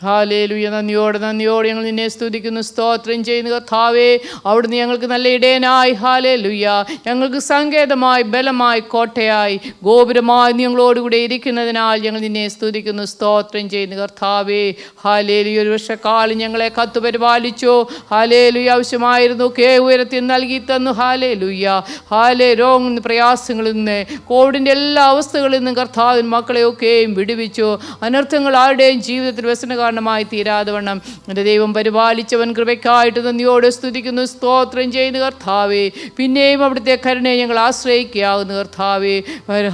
hallelujah. നന്ദിയോടെ ഞങ്ങൾ നിന്നെ സ്തുതിക്കുന്നു, സ്തോത്രം ചെയ്യുന്നു കർത്താവെ. അവിടുന്ന് ഞങ്ങൾക്ക് നല്ല ഇടയനായി ഹല്ലേലൂയ ഞങ്ങൾക്ക് സങ്കേതമായി, ബലമായി, കോട്ടയായി, ഗോപുരമായി ഞങ്ങളോടുകൂടെ ഇരിക്കുന്നതിനാൽ ഞങ്ങൾ നിന്നെ സ്തുതിക്കുന്നു, സ്തോത്രം ചെയ്യുന്നു കർത്താവെ. ഹല്ലേലൂയ. ഒരു വർഷക്കാലം ഞങ്ങളെ കാത്തുപരിപാലിച്ചു. ഹല്ലേലൂയ. ആവശ്യമായിരുന്നു ഉയരത്തിൽ നൽകി തന്നു. Hallelujah, hallelujah. രോഗ പ്രയാസങ്ങളിൽ നിന്ന്, കോവിഡിൻ്റെ എല്ലാ അവസ്ഥകളിൽ നിന്നും കർത്താവിൻ മക്കളെയൊക്കെയും വിടുവിച്ചു. അനർത്ഥങ്ങൾ ആരുടെയും ജീവിതത്തിൽ വ്യസനകാലം കാരണമായി തീരാതെ വണ്ണം എൻ്റെ ദൈവം പരിപാലിച്ചവൻ കൃപയ്ക്കായിട്ട് നന്ദിയോടെ സ്തുതിക്കുന്നു, സ്തോത്രം ചെയ്യുന്നു കർത്താവേ. പിന്നെയും അവിടുത്തെ കരുണയെ ഞങ്ങൾ ആശ്രയിക്കാവുന്ന കർത്താവേ.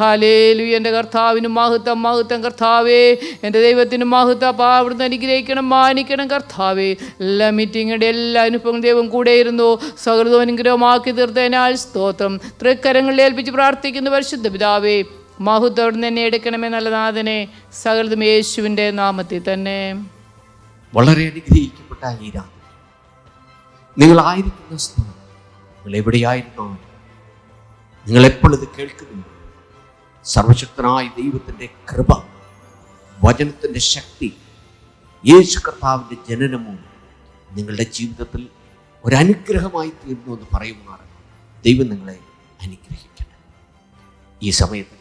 ഹല്ലേലൂയ. എൻ്റെ കർത്താവിന് മഹത്വം, മഹത്വം കർത്താവേ. എൻ്റെ ദൈവത്തിന് മഹത്വം. അപ്പോൾ അവിടുന്ന് അനുഗ്രഹിക്കണം, മാനിക്കണം കർത്താവേ. എല്ലാ മീറ്റിങ്ങുടെ എല്ലാ അനുഭവങ്ങളും ദൈവം കൂടെ ഇരുന്നു സകലവും അനുഗ്രഹമാക്കി തീർത്തതിനാൽ സ്തോത്രം. തൃക്കരങ്ങളിൽ ഏൽപ്പിച്ച് പ്രാർത്ഥിക്കുന്നു പരിശുദ്ധ പിതാവേ. മഹത്വം അവിടുന്ന് തന്നെ എടുക്കണമേ നല്ല നാഥനെ. സകലതും യേശുവിൻ്റെ നാമത്തിൽ തന്നെ. വളരെ അനുഗ്രഹിക്കപ്പെട്ട ഈ രാത്രി നിങ്ങളായിരിക്കുന്ന സ്ഥലം, നിങ്ങൾ എവിടെയായിരുന്നാലും, നിങ്ങളെപ്പോഴത് കേൾക്കുന്നുണ്ട്, സർവശക്തനായ ദൈവത്തിൻ്റെ കൃപ, വചനത്തിൻ്റെ ശക്തി, യേശു കർത്താവിൻ്റെ ജനനവും നിങ്ങളുടെ ജീവിതത്തിൽ ഒരനുഗ്രഹമായി തീർന്നു എന്ന് പറയുമാറ് ദൈവം നിങ്ങളെ അനുഗ്രഹിക്കണം. ഈ സമയത്ത്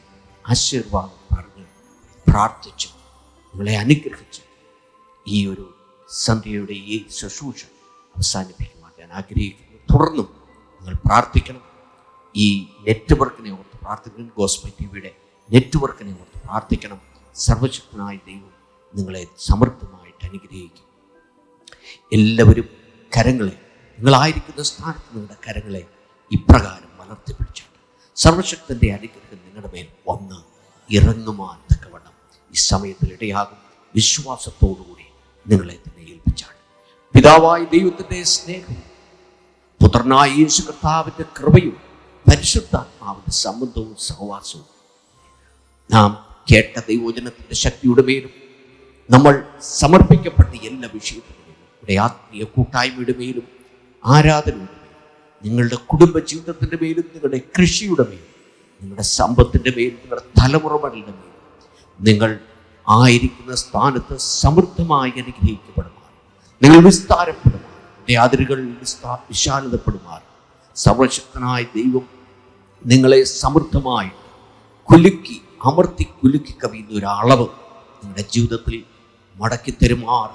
ആശീർവാദം പറഞ്ഞ് പ്രാർത്ഥിച്ച് നിങ്ങളെ അനുഗ്രഹിച്ച് ഈ ഒരു സന്ധ്യയുടെ ഈ ശുശ്രൂഷ അവസാനിപ്പിക്കുവാൻ ഞാൻ ആഗ്രഹിക്കുന്നു. തുടർന്നും നിങ്ങൾ പ്രാർത്ഥിക്കണം. ഈ നെറ്റ്വർക്കിനെ ഓർത്ത് പ്രാർത്ഥിക്കണം. ഗോസ്പൽ ടിവിയുടെ നെറ്റ്വർക്കിനെ ഓർത്ത് പ്രാർത്ഥിക്കണം. സർവശക്തനായ ദൈവം നിങ്ങളെ സമൃദ്ധമായിട്ട് അനുഗ്രഹിക്കും. എല്ലാവരും കരങ്ങളെ, നിങ്ങളായിരിക്കുന്ന സ്ഥാനത്ത് നിങ്ങളുടെ കരങ്ങളെ ഇപ്രകാരം വളർത്തിപ്പിടിച്ചാണ് സർവശക്തൻ്റെ അനുഗ്രഹം നിങ്ങളുടെ മേൽ വന്ന് ഇറങ്ങുവാൻ തക്കവണ്ണം ഈ സമയത്തിൽ ഇടയാകും. വിശ്വാസത്തോടുകൂടി നിങ്ങളെ തന്നെ ഏൽപ്പിച്ചാണ്. പിതാവായ ദൈവത്തിൻ്റെ സ്നേഹവും പുത്രനായ യേശു കർത്താവിൻ്റെ കൃപയും പരിശുദ്ധാത്മാവിൻ്റെ സംബന്ധവും സഹവാസവും നാം കേട്ട ദൈവവചനത്തിൻ്റെ ശക്തിയുടെ മേലും നമ്മൾ സമർപ്പിക്കപ്പെട്ട എല്ലാ വിഷയത്തിനും ഇവിടെ ആത്മീയ കൂട്ടായ്മയുടെ മേലും ആരാധനയുടെ മേലും നിങ്ങളുടെ കുടുംബ ജീവിതത്തിൻ്റെ മേലും നിങ്ങളുടെ കൃഷിയുടെ മേലും നിങ്ങളുടെ സമ്പത്തിൻ്റെ മേലും നിങ്ങളുടെ തലമുറകളുടെ മേലും നിങ്ങൾ ആയിരിക്കുന്ന സ്ഥാനത്ത് സമൃദ്ധമായി അനുഗ്രഹിക്കപ്പെടുമാർ, നിങ്ങൾ വിസ്താരപ്പെടുമാർ, അതിരുകൾ വിശാലതപ്പെടുമാർ സർവശക്തനായ ദൈവം നിങ്ങളെ സമൃദ്ധമായി കുലുക്കി അമർത്തി കുലുക്കി കവിയുന്ന ഒരളവ് നിങ്ങളുടെ ജീവിതത്തിൽ മടക്കി തരുമാർ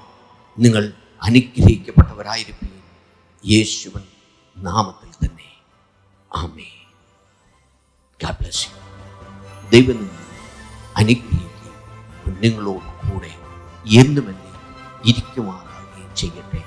നിങ്ങൾ അനുഗ്രഹിക്കപ്പെട്ടവരായിരിക്കും. യേശുവൻ നാമത്തിൽ തന്നെ. ആമേൻ. God bless you. ദൈവം നിങ്ങളെ അനുഗ്രഹിക്കുകയും നിങ്ങളോട് കൂടെ എന്നും എന്നെ ഇരിക്കുമാറാകുകയും ചെയ്യട്ടെ.